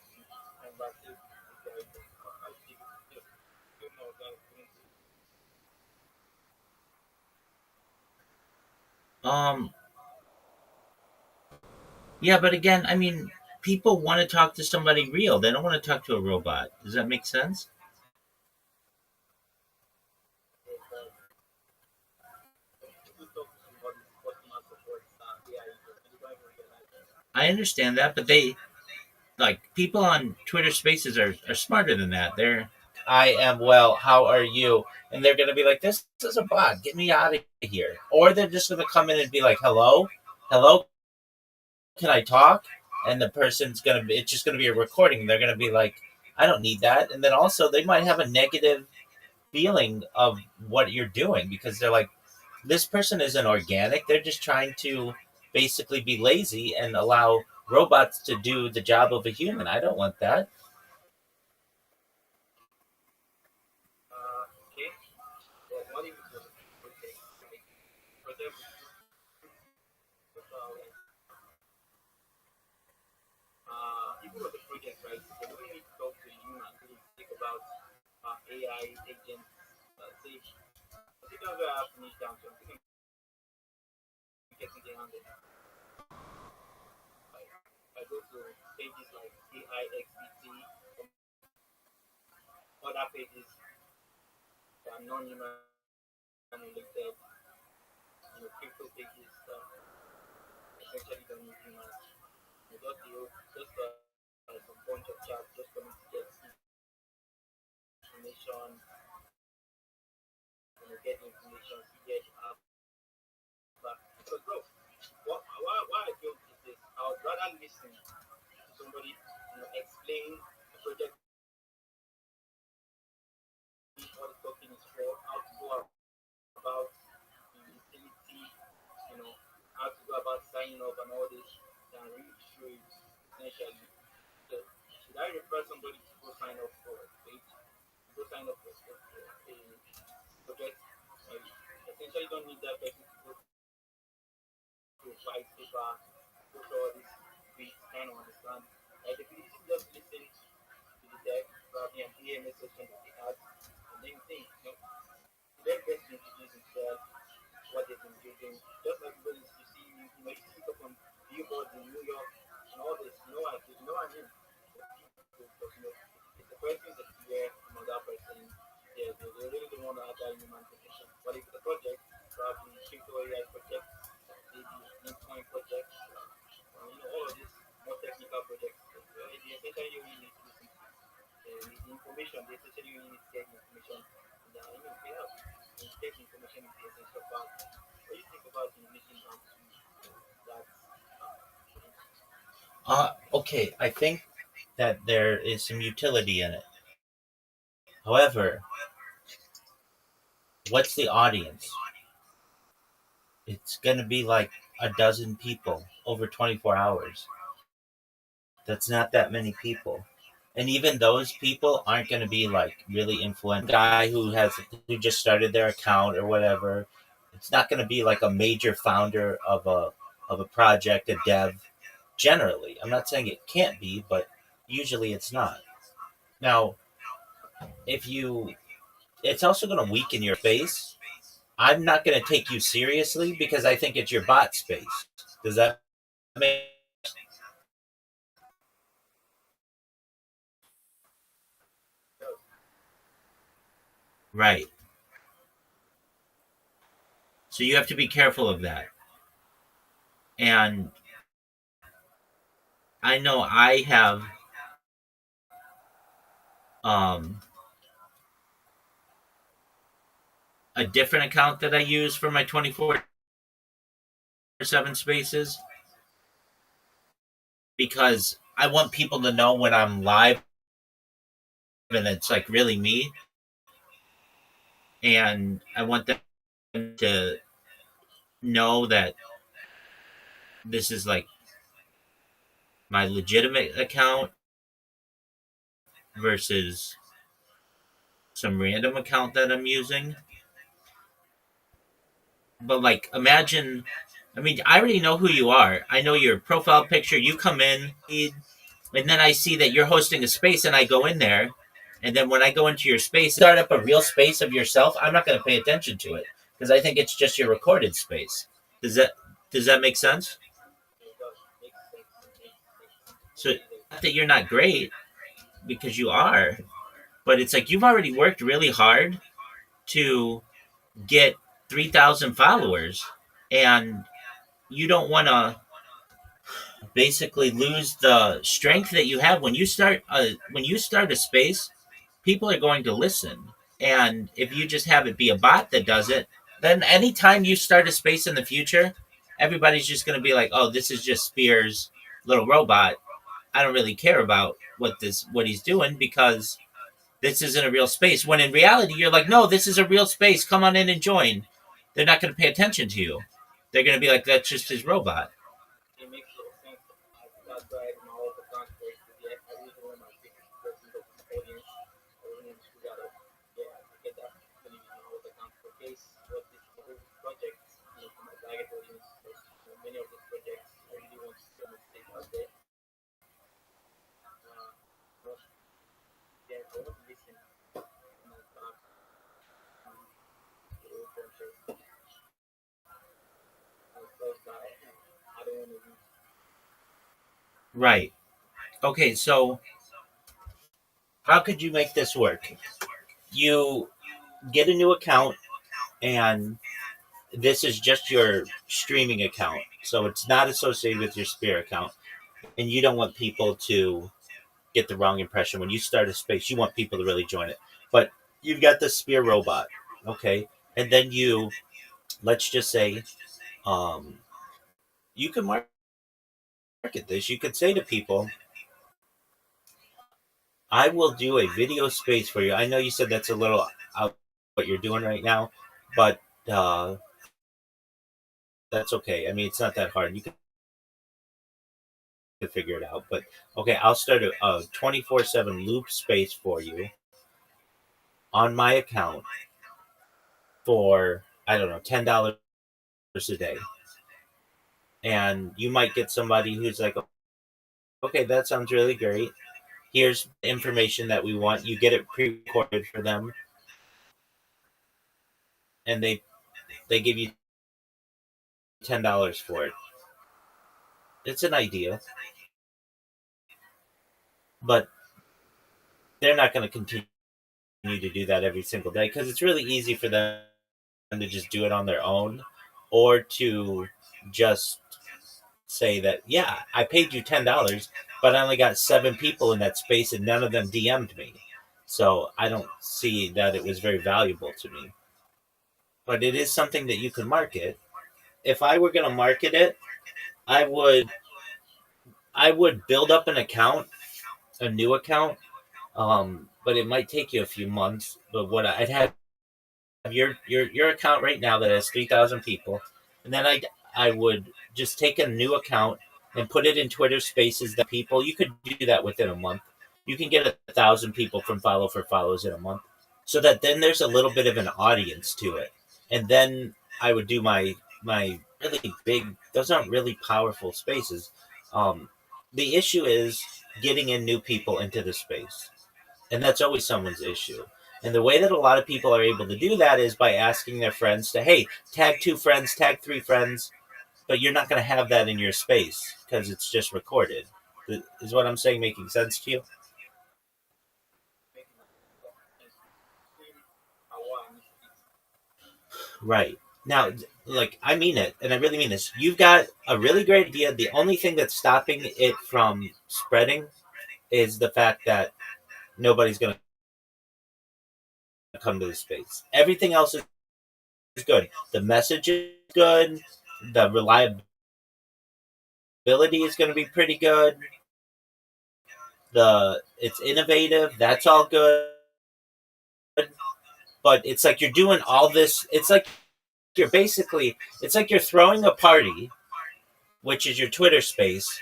Speaker 2: conversations with AI can actually just do more than
Speaker 3: Um. Yeah, but again, I mean, people want to talk to somebody real. They don't want to talk to a robot. Does that make sense?
Speaker 2: people talk to somebody customer support AI and you don't even realize it.
Speaker 3: I understand that, but they like people on Twitter Spaces are smarter than that. I am well. How are you? And they're gonna be like, this is a bot. Get me out of here. Or they're just gonna come in and be like, hello, hello, can I talk? And the person's gonna be, it's just gonna be a recording. They're gonna be like, I don't need that. And then also they might have a negative feeling of what you're doing because they're like, this person isn't organic. They're just trying to basically be lazy and allow robots to do the job of a human. I don't want that.
Speaker 2: Okay, but what if it was a project, right? Project like even with the project, right? They don't need to talk to a human to speak about AI agents. Say, they don't have to niche down, so they can get in their hand. Like, I go to pages like AIXBT, other pages that are non-human related, crypto pages that essentially don't need humans. Just some bunch of chat just for me to get information, get information, to get but because bro, why I feel is this? I would rather listen to somebody, explain the project, what the token is for, how to go about the utility, how to go about signing up and all this, than read through it essentially. So should I refer somebody to go sign up for a page, go sign up for a project? I essentially don't need that person to go to white paper, go to all this tweets, kind of understand. Like if you just listen to the deck, probably an EMA session that they had, and then think, let them get to introduce themselves, what they've been doing. Just like when you see, you see it up on billboards in New York and all this, I mean? Because, it's the person that you hear from another person, yeah, they really don't want to have that human connection. But if it's a project, probably crypto AI project, maybe Bitcoin project, project. Essentially, you need to the information. Essentially, you need to get the information. And, we have to get the information is the essential part. What do you think about the missing out that?
Speaker 3: Okay, I think that there is some utility in it. However, what's the audience? It's going to be like a dozen people over 24 hours. That's not that many people. And even those people aren't going to be like really influential. Guy who just started their account or whatever. It's not going to be like a major founder of a project, a dev. Generally, I'm not saying it can't be, but usually it's not. Now, if you, it's also going to weaken your space. I'm not going to take you seriously because I think it's your bot space. Does that make right? So you have to be careful of that. And I know I have um, a different account that I use for my 24/7 spaces because I want people to know when I'm live and it's like really me. And I want them to know that this is like my legitimate account versus some random account that I'm using. But like, imagine, I mean, I already know who you are. I know your profile picture. You come in, and then I see that you're hosting a space, and I go in there, and then when I go into your space, start up a real space of yourself. I'm not going to pay attention to it because I think it's just your recorded space. Does that does that make sense? So not that you're not great because you are, but it's like you've already worked really hard to get 3,000 followers, and you don't want to basically lose the strength that you have when you start a space. People are going to listen, and if you just have it be a bot that does it, then anytime you start a space in the future, everybody's just going to be like, oh, this is just Spears' little robot. I don't really care about what he's doing because this isn't a real space. When in reality, you're like, no, this is a real space. Come on in and join. They're not going to pay attention to you. They're going to be like, that's just his robot.
Speaker 2: It makes a lot of sense. That's why my whole account was yeah, I really don't want my big person of the audience. I really want to screw that up. Yeah, I get that. I need my whole account for case what this whole project, for my target audience. Because, many of these projects I really want to see on the stage out there. But yeah, I want to listen to my back to the whole project. Because I don't want to lose.
Speaker 3: Right. Okay, so how could you make this work? You get a new account, and this is just your streaming account. So it's not associated with your Spear account. And you don't want people to get the wrong impression. When you start a space, you want people to really join it. But you've got the Spear robot, okay? And then let's just say, you can market this. You could say to people, I will do a video space for you. I know you said that's a little out what you're doing right now, but that's okay. I mean, it's not that hard. You can figure it out. But okay, I'll start a 24/7 loop space for you on my account for, I don't know, $10 a day. And you might get somebody who's like, okay, that sounds really great. Here's information that we want. You get it pre-recorded for them, and they give you $10 for it. It's an idea, but they're not going to continue to do that every single day because it's really easy for them to just do it on their own, or to just say that, yeah, I paid you $10. but I only got 7 people in that space, and none of them DM'd me. So I don't see that it was very valuable to me. But it is something that you can market. If I were going to market it, I would I would build up an account, a new account, but it might take you a few months. But what I'd have your account right now that has 3,000 people, and then I would just take a new account and put it in Twitter Spaces. That people, you could do that within a month. You can get 1,000 people from follow for follows in a month, so that then there's a little bit of an audience to it. And then I would do my really big. Those aren't really powerful spaces. Um, the issue is getting in new people into the space, and that's always someone's issue. And the way that a lot of people are able to do that is by asking their friends to, hey, tag 2 friends, tag 3 friends, but you're not going to have that in your space because it's just recorded. Is what I'm saying making sense to you? Right. Now, like, I mean it, and I really mean this. You've got a really great idea. The only thing that's stopping it from spreading is the fact that nobody's going to come to the space. Everything else is good. The message is good. The reliability is going to be pretty good. It's innovative. That's all good. But it's like you're doing all this. It's like you're throwing a party, which is your Twitter space,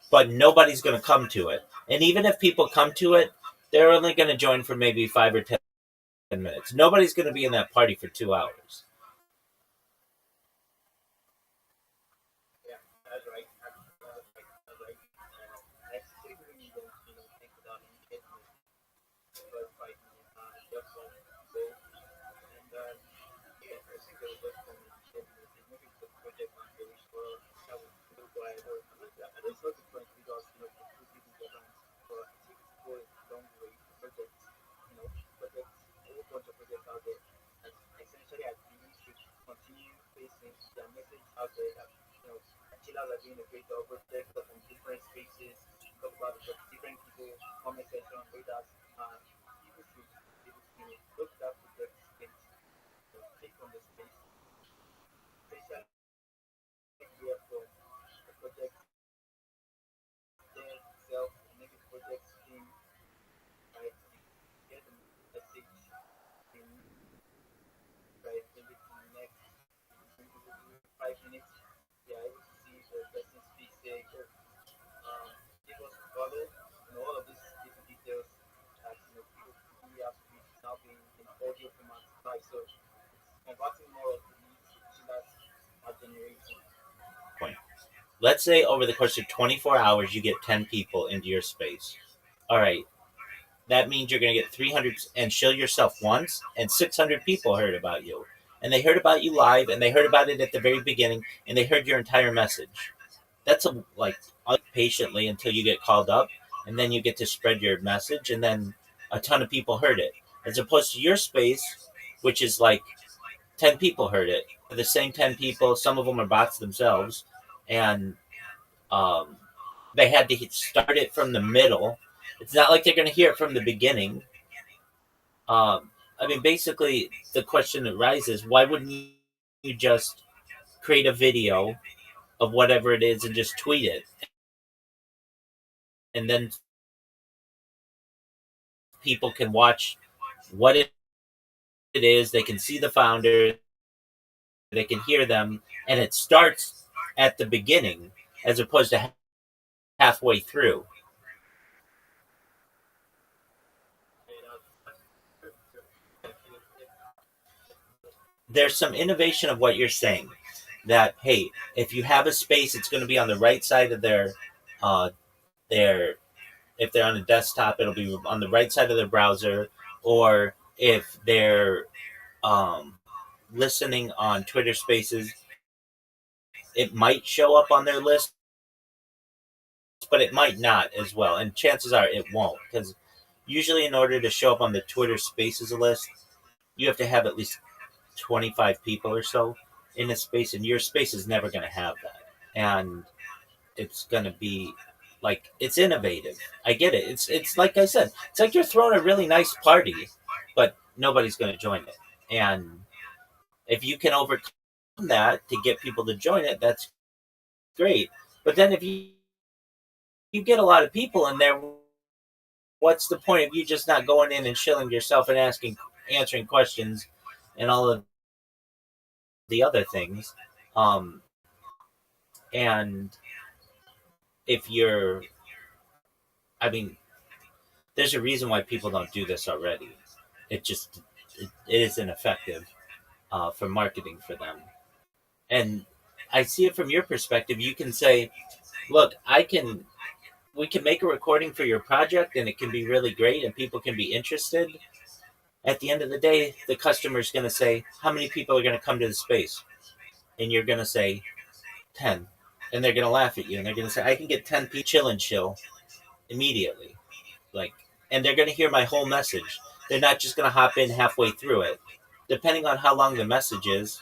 Speaker 3: but nobody's going to come to it. And even if people come to it, they're only going to join for maybe 5 or 10 minutes. Nobody's going to be in that party for 2 hours. Point. Let's say over the course of 24 hours, you get 10 people into your space. All right. That means you're going to get 300 and show yourself once, and 600 people heard about you. And they heard about you live, and they heard about it at the very beginning, and they heard your entire message. That's like patiently until you get called up, and then you get to spread your message, and then a ton of people heard it. As opposed to your space, which is like 10 people heard it. The same 10 people, some of them are bots themselves, and um, they had to start it from the middle. It's not like they're going to hear it from the beginning. I mean, basically, the question that arises: why wouldn't you just create a video of whatever it is and just tweet it, and then people can watch what it is. They can see the founder, they can hear them, and it starts at the beginning as opposed to halfway through. There's some innovation of what you're saying. That, hey, if you have a space, it's going to be on the right side of their if they're on a desktop, it'll be on the right side of their browser, or if they're um, listening on Twitter Spaces, it might show up on their list, but it might not as well. And chances are it won't, because usually in order to show up on the Twitter Spaces list, you have to have at least 25 people or so in a space, and your space is never going to have that. And it's going to be Like, it's innovative. I get it. It's like I said, it's like you're throwing a really nice party, but nobody's going to join it. And if you can overcome that to get people to join it, that's great. But then if you get a lot of people in there, what's the point of you just not going in and chilling yourself and answering questions and all of the other things? And if you're, I mean, there's a reason why people don't do this already. It isn't effective for marketing for them. And I see it from your perspective. You can say, look, we can make a recording for your project and it can be really great and people can be interested. At the end of the day, the customer's going to say, how many people are going to come to the space? And you're going to say 10. And they're going to laugh at you and they're going to say, I can get 10 people chill and chill immediately. Like, and they're going to hear my whole message. They're not just going to hop in halfway through it. Depending on how long the message is,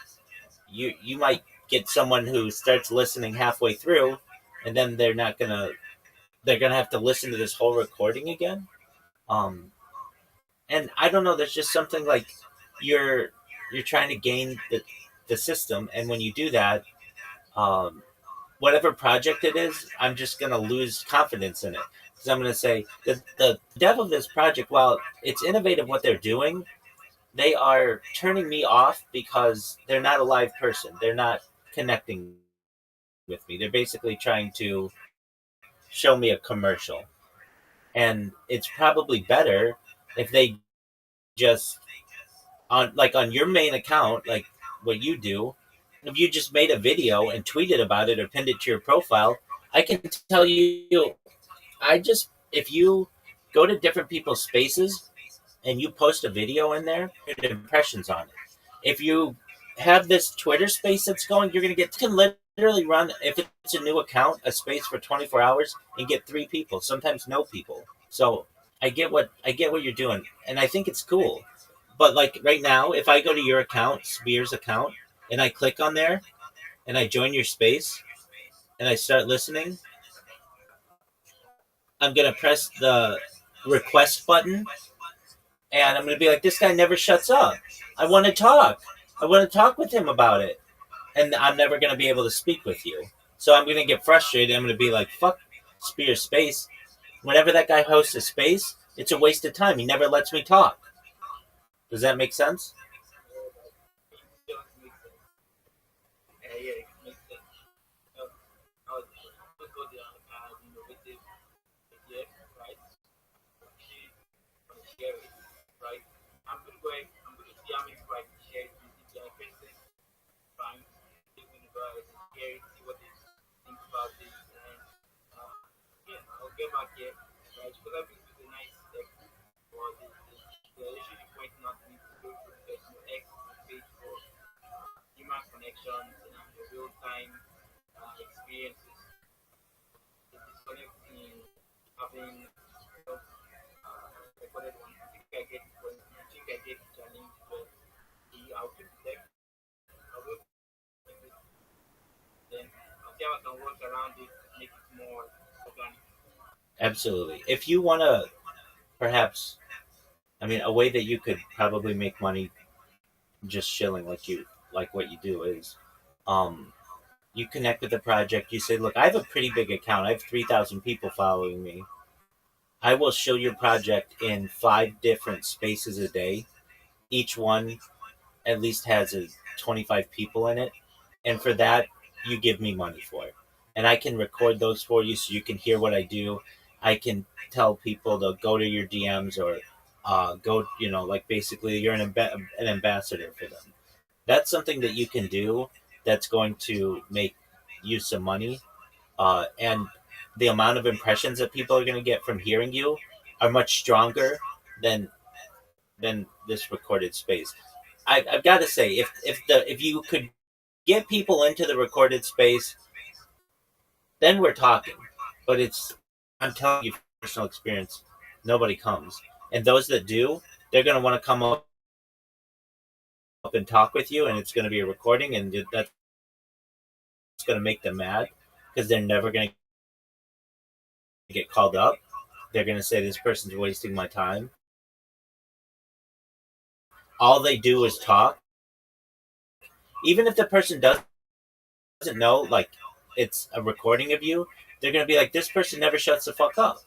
Speaker 3: you might get someone who starts listening halfway through and then they're gonna have to listen to this whole recording again. Um, and I don't know. There's just something like you're you're trying to game the system, and when you do that, um, whatever project it is, I'm just gonna lose confidence in it because I'm gonna say the dev of this project, while it's innovative what they're doing, they are turning me off because they're not a live person. They're not connecting with me. They're basically trying to show me a commercial. And it's probably better if they just on your main account, like what you do, if you just made a video and tweeted about it or pinned it to your profile, I can tell you, I just if you go to different people's spaces and you post a video in there, get impressions on it. If you have this Twitter space that's going, you're gonna get can literally run if it's a new account, a space for 24 hours and get 3 people, sometimes no people. So I get what you're doing, and I think it's cool. But like right now, if I go to your account, Spear's account, and I click on there and I join your space and I start listening, I'm gonna press the request button and I'm gonna be like, this guy never shuts up. I want to talk. I want to talk with him about it, and I'm never gonna be able to speak with you. So I'm gonna get frustrated. I'm gonna be like, fuck Spear's space. Whenever that guy hosts a space, it's a waste of time. He never lets me talk. Does that make sense?
Speaker 2: Yeah, it makes sense. I was go there as innovative idea, right? She share it, right? I'm going to see how many people I can share it with. If they are interested, fine. They're going to go ahead and share it, see what they think about it, and uh, yeah, I'll get back here, right? Because I think it's a nice step for the issue you're pointing out to me to go to the personal X page for human connections and the real time experiences. The disconnecting, having recorded one. I think I get it. I think I get the challenge, but I'll keep the tech. I'll work with it. Then I'll see how I can work around it, make it more organic.
Speaker 3: Absolutely. If you want to, perhaps, I mean, a way that you could probably make money just chilling like what you do is, um, you connect with the project. You say, look, I have a pretty big account. I have 3,000 people following me. I will show your project in 5 different spaces a day. Each one at least has 25 people in it. And for that, you give me money for it. And I can record those for you so you can hear what I do. I can tell people to go to your DMs or go, like basically you're an ambassador for them. That's something that you can do that's going to make you some money. And the amount of impressions that people are going to get from hearing you are much stronger than this recorded space. I've got to say, if you could get people into the recorded space, then we're talking. But I'm telling you from personal experience, nobody comes, and those that do, they're going to want to come up and talk with you, and it's going to be a recording, and that's going to make them mad because they're never going to get called up. They're going to say this person's wasting my time. All they do is talk. Even if the person doesn't know, like, it's a recording of you, they're going to be like, this person never shuts the fuck up.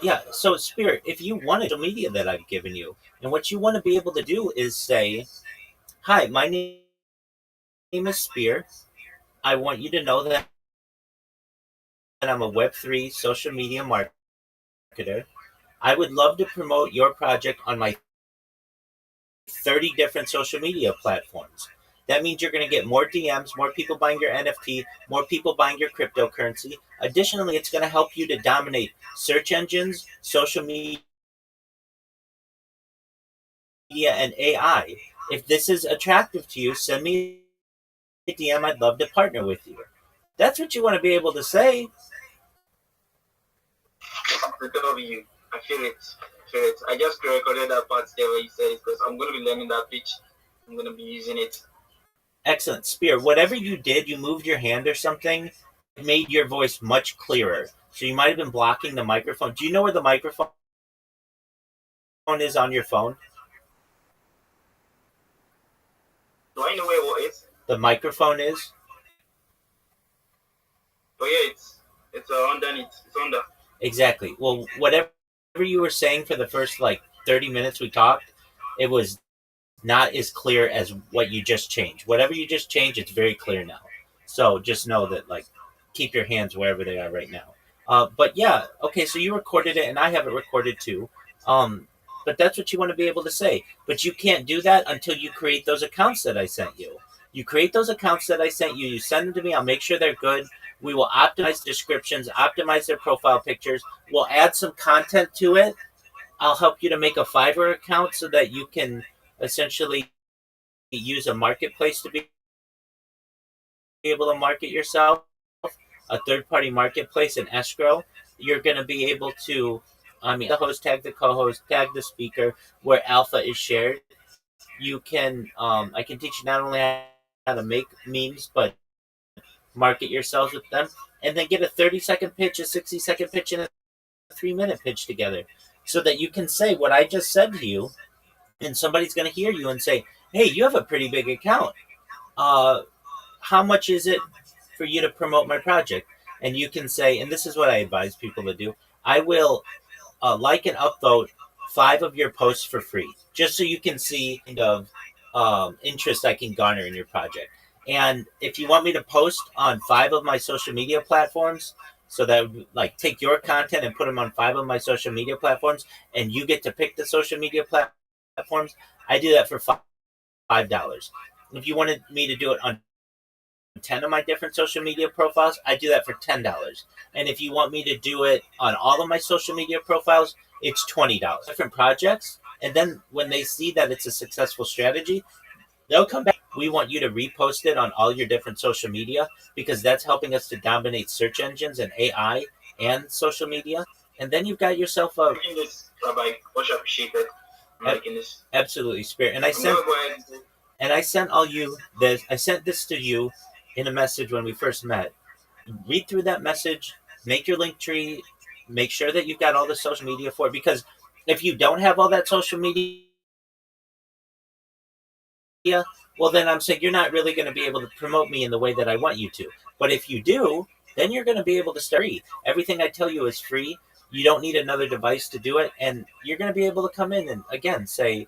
Speaker 3: Yeah, so Spirit, if you want social media that I've given you, and what you want to be able to do is say, hi, my name is Spear. I want you to know that I'm a Web3 social media marketer. I would love to promote your project on my 30 different social media platforms. That means you're going to get more DMs, more people buying your NFT, more people buying your cryptocurrency. Additionally, it's going to help you to dominate search engines, social media, and AI. If this is attractive to you, send me a DM. I'd love to partner with you. That's what you want to be able to say.
Speaker 5: The W. I feel it. I just recorded that part there where you said it because I'm going to be learning that pitch. I'm going to be using it.
Speaker 3: Excellent. Spear, whatever you did, you moved your hand or something, it made your voice much clearer. So you might have been blocking the microphone. Do you know where the microphone is on your phone?
Speaker 5: Do I know where what is?
Speaker 3: The microphone is?
Speaker 5: Oh yeah, it's underneath. It's under.
Speaker 3: Exactly. Well, whatever you were saying for the first like 30 minutes we talked, it was not as clear as what you just changed. Whatever you just changed, it's very clear now. So just know that, like, keep your hands wherever they are right now. But yeah, okay, so you recorded it, and I have it recorded too. But that's what you want to be able to say. But you can't do that until you create those accounts that I sent you. You create those accounts that I sent you. You send them to me. I'll make sure they're good. We will optimize descriptions, optimize their profile pictures. We'll add some content to it. I'll help you to make a Fiverr account so that you can essentially use a marketplace to be able to market yourself, a third-party marketplace and escrow. You're going to be able to, the host, tag the co-host, tag the speaker, where alpha is shared. You can, I can teach you not only how to make memes, but market yourselves with them, and then get a 30-second pitch, a 60-second pitch, and a 3-minute pitch together, so that you can say what I just said to you, and somebody's going to hear you and say, hey, you have a pretty big account. How much is it for you to promote my project? And you can say, and this is what I advise people to do, I will like and upvote 5 of your posts for free, just so you can see kind of interest I can garner in your project. And if you want me to post on 5 of my social media platforms, so that like take your content and put them on 5 of my social media platforms, and you get to pick the social media platforms, I do that for $5. If you wanted me to do it on 10 of my different social media profiles, I do that for $10. And if you want me to do it on all of my social media profiles, it's $20. Different projects. And then when they see that it's a successful strategy, they'll come back. We want you to repost it on all your different social media, because that's helping us to dominate search engines and AI and social media. And then you've got yourself a.
Speaker 5: Making this, Rabbi, much appreciated. Making this.
Speaker 3: Absolutely, Spirit. And I sent all you this. I sent this to you in a message when we first met. Read through that message, make your link tree, make sure that you've got all the social media for it, because if you don't have all that social media, well, then I'm saying you're not really going to be able to promote me in the way that I want you to. But if you do, then you're going to be able to start free. Everything I tell you is free. You don't need another device to do it. And you're going to be able to come in and, again, say,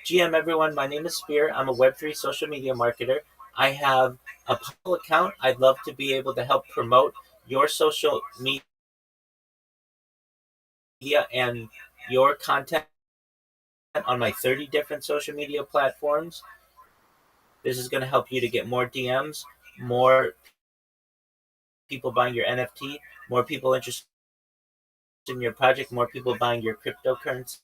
Speaker 3: GM, everyone, my name is Spear. I'm a Web3 social media marketer. I have a public account. I'd love to be able to help promote your social media and your content on my 30 different social media platforms. This is going to help you to get more DMs, more people buying your NFT, more people interested in your project, more people buying your cryptocurrency.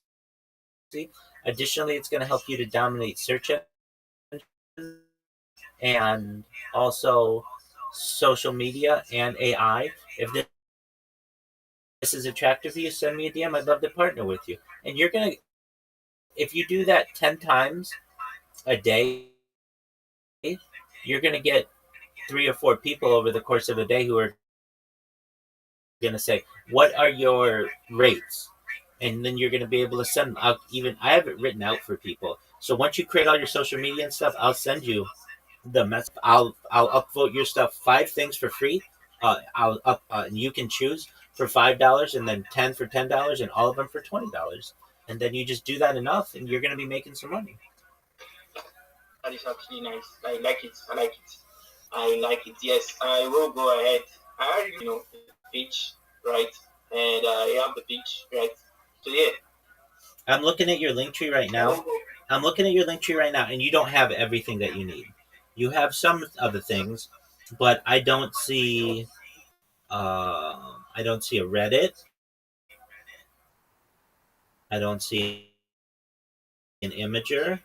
Speaker 3: Additionally, it's going to help you to dominate search engines and also social media and AI. If this is attractive to you, send me a DM. I'd love to partner with you. And you're going to if you do that 10 times a day, you're going to get 3 or 4 people over the course of a day who are going to say, "What are your rates?" And then you're going to be able to send out. Even I have it written out for people. So once you create all your social media and stuff, I'll send you the mess. I'll upvote your stuff 5 things for free. I'll up. And you can choose for $5, and then 10 for $10, and all of them for $20. And then you just do that enough, and you're going to be making some money.
Speaker 5: That is actually nice. I like it. I like it. I like it. Yes, I will go ahead. I already the page, right? And I have the page, right? So yeah.
Speaker 3: I'm looking at your link tree right now. And you don't have everything that you need. You have some other things, but I don't see. I don't see a Reddit. I don't see an Imager.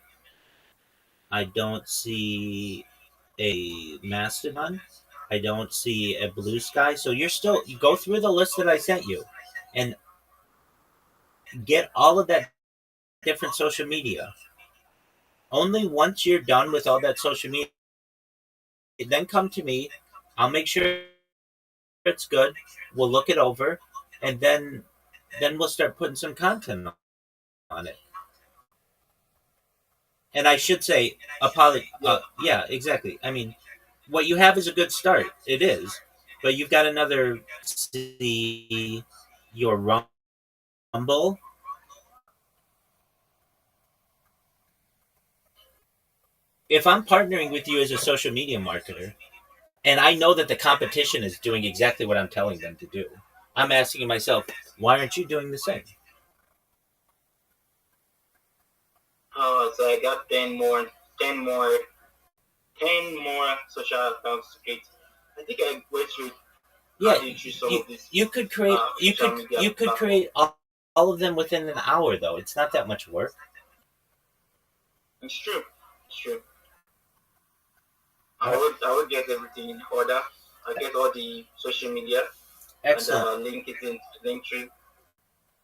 Speaker 3: I don't see a Mastodon. I don't see a Blue Sky. So you go through the list that I sent you, and get all of that different social media. Only once you're done with all that social media, then come to me. I'll make sure it's good. We'll look it over, and then we'll start putting some content on it. And I should say, yeah, exactly. I mean, what you have is a good start. It is, but you've got another. See your Rumble. If I'm partnering with you as a social media marketer, and I know that the competition is doing exactly what I'm telling them to do, I'm asking myself, why aren't you doing the same?
Speaker 5: So I got 10 more social accounts to create. I think I went through.
Speaker 3: Yeah,
Speaker 5: some of these.
Speaker 3: you could create you could create all of them within an hour, though. It's not that much work.
Speaker 5: It's true. It's true. I would get everything in order. I get all the social media.
Speaker 3: Excellent.
Speaker 5: And link it into the link tree.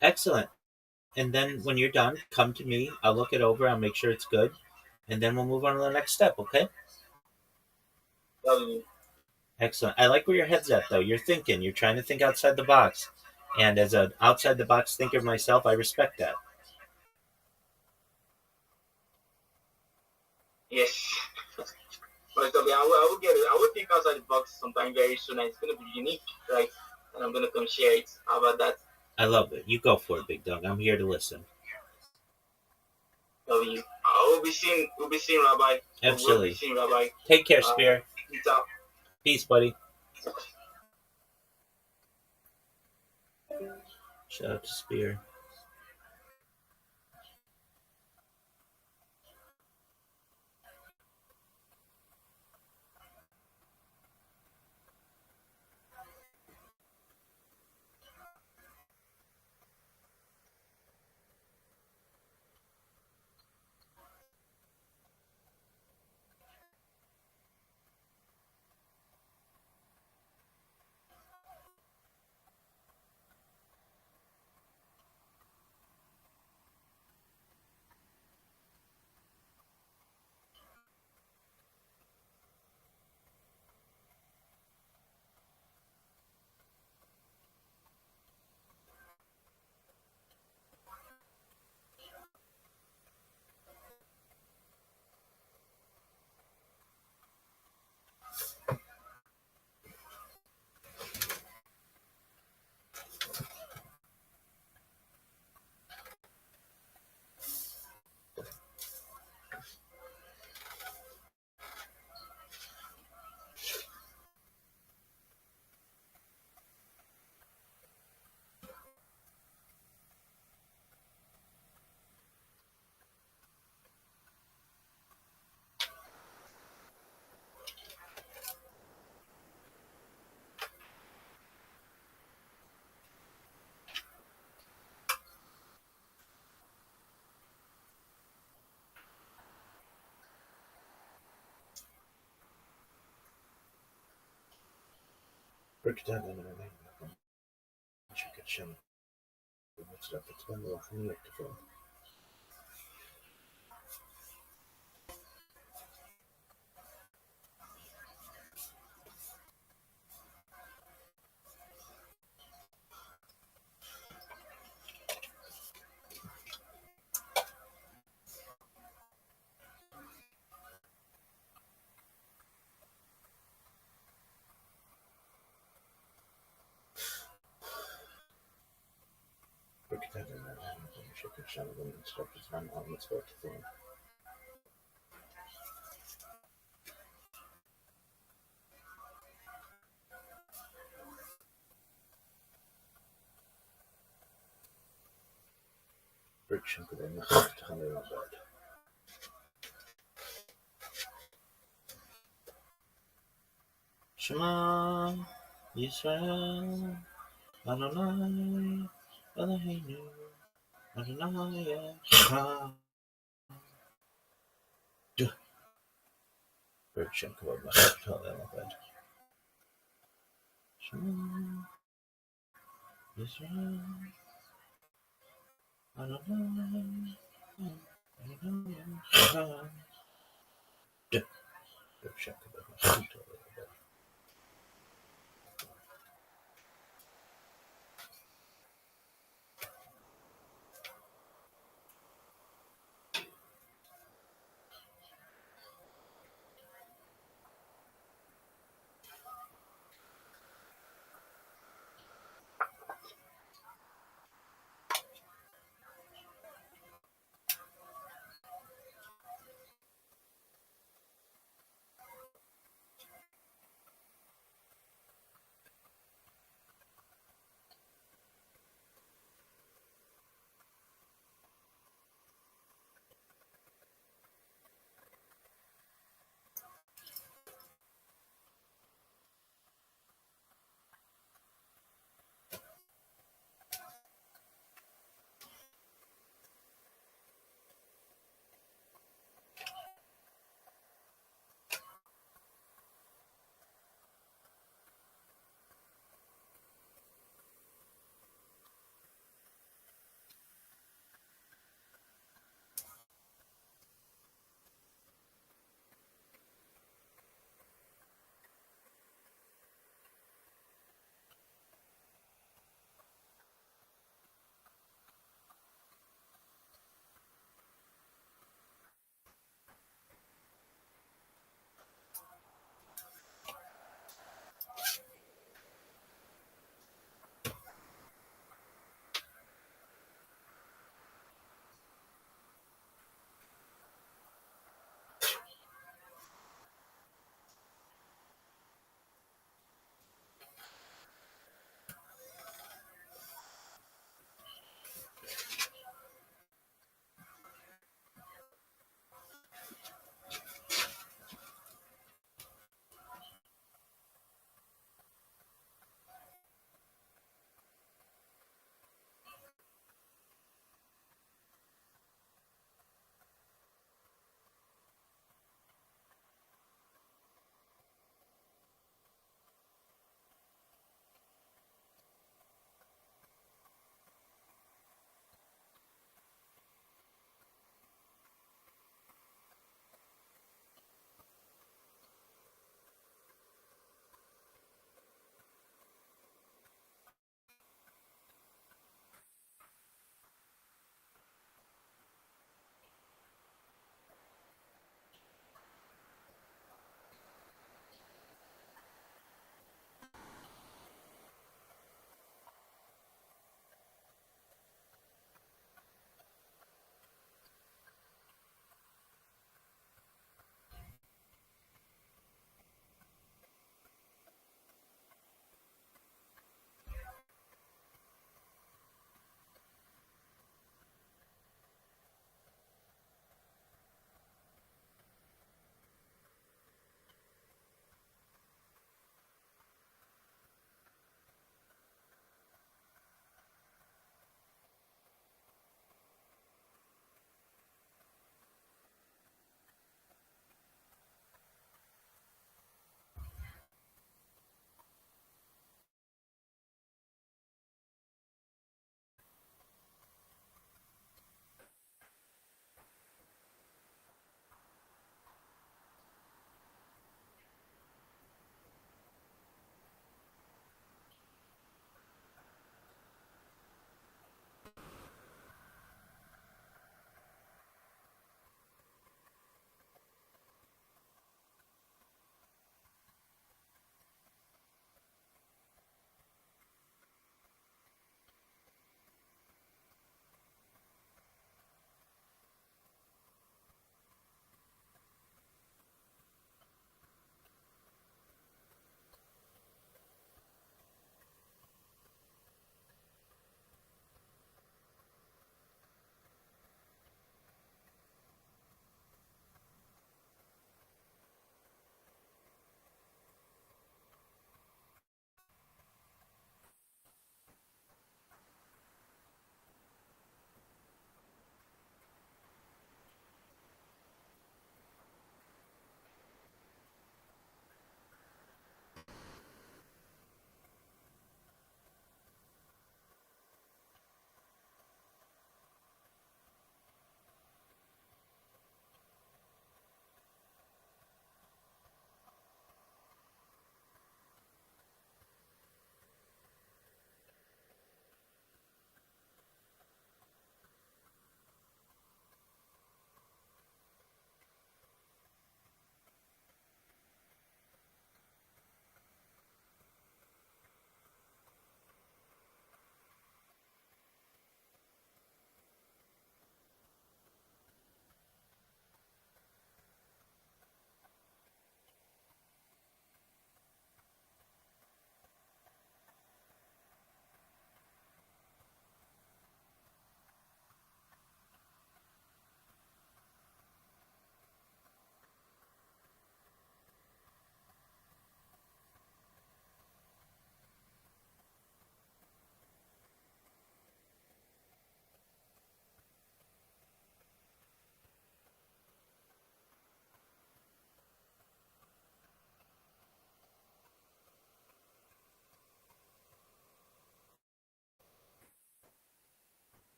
Speaker 3: Excellent. And then when you're done, come to me. I'll look it over. I'll make sure it's good, and then we'll move on to the next step. Okay. Excellent. I like where your head's at, though. You're thinking. You're trying to think outside the box. And as an outside the box thinker myself, I respect that.
Speaker 5: Yes. But I will get it. I will think outside the box sometime very soon, and it's going to be unique, right? And I'm going to come share it. How about that?
Speaker 3: I love it. You go for it, big dog. I'm here to listen.
Speaker 5: Love you. We'll be seeing Rabbi.
Speaker 3: Absolutely.
Speaker 5: We'll be seeing Rabbi.
Speaker 3: Take care, Spear. Peace, buddy. Shout out to Spear. Shema Yisrael Adonai Eloheinu Adonai Echad. Shema Yisrael Adonai Echad.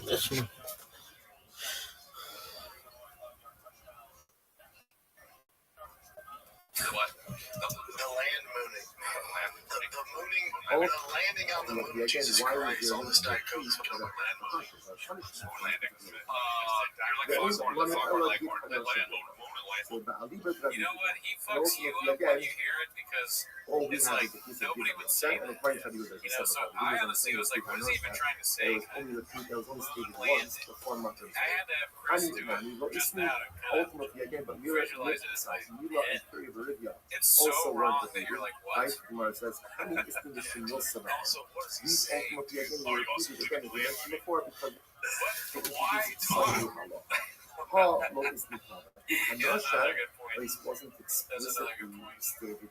Speaker 3: This one.
Speaker 2: What? The land mooning. The mooning. The landing on the moon. Jesus Christ. All this Diet Coke is fucking like land mooning. Moon landing. You're like fuck like more than land moon. You know what? He fucks you up when you hear it because it's like nobody would say that. You know, so I honestly was like, what is he even trying to say? I had to have Chris do it just now to kind of visualize it. It's like, it's so wrong that you're like, what? Also, what does he say? Oh, you also took it what? Why?
Speaker 1: Another place wasn't explicitly stated.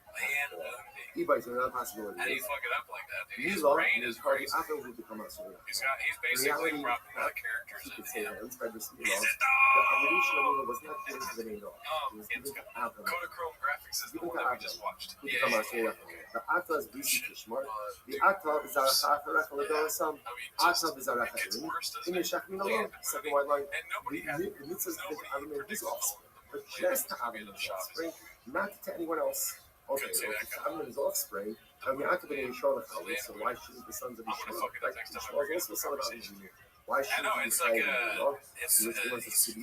Speaker 1: E-bikes are not a possibility.
Speaker 2: How do you fuck it up like that, dude? His
Speaker 1: Milo
Speaker 2: brain
Speaker 1: is
Speaker 2: is
Speaker 1: hardly
Speaker 2: crazy.
Speaker 1: ever would become a sort of.
Speaker 2: He's basically brought the characters
Speaker 1: You
Speaker 2: in
Speaker 1: could say
Speaker 2: him.
Speaker 1: that, at least by this
Speaker 2: Is
Speaker 1: Milo.
Speaker 2: it?
Speaker 1: The evolution of Milo was not given to the main dog. It was given to Abram.
Speaker 2: Kodachrome Graphics is the one that we just watched.
Speaker 1: Who become a sort of. The Ata is basically smart. The Ata is a Hafarach Ladorasam. Ata is a
Speaker 2: It gets
Speaker 1: Rachatim.
Speaker 2: worse, doesn't
Speaker 1: In the
Speaker 2: it?
Speaker 1: Shakmin alone, second white line.
Speaker 2: And nobody has
Speaker 1: The mitzvah is Abram and his offspring. But
Speaker 2: later
Speaker 1: just to Abram and his offspring, not to anyone else. Okay,
Speaker 2: Could say
Speaker 1: well,
Speaker 2: that
Speaker 1: if
Speaker 2: guy.
Speaker 1: Abram and his offspring, and we activate in Charlotte, so why shouldn't the sons of
Speaker 2: I'm gonna
Speaker 1: Yisrael,
Speaker 2: fuck it up
Speaker 1: right?
Speaker 2: next time
Speaker 1: Yisrael
Speaker 2: I
Speaker 1: is also a son of
Speaker 2: conversation.
Speaker 1: Abram. Why
Speaker 2: I
Speaker 1: shouldn't
Speaker 2: know,
Speaker 1: he
Speaker 2: it's
Speaker 1: be
Speaker 2: like
Speaker 1: fighting, you know?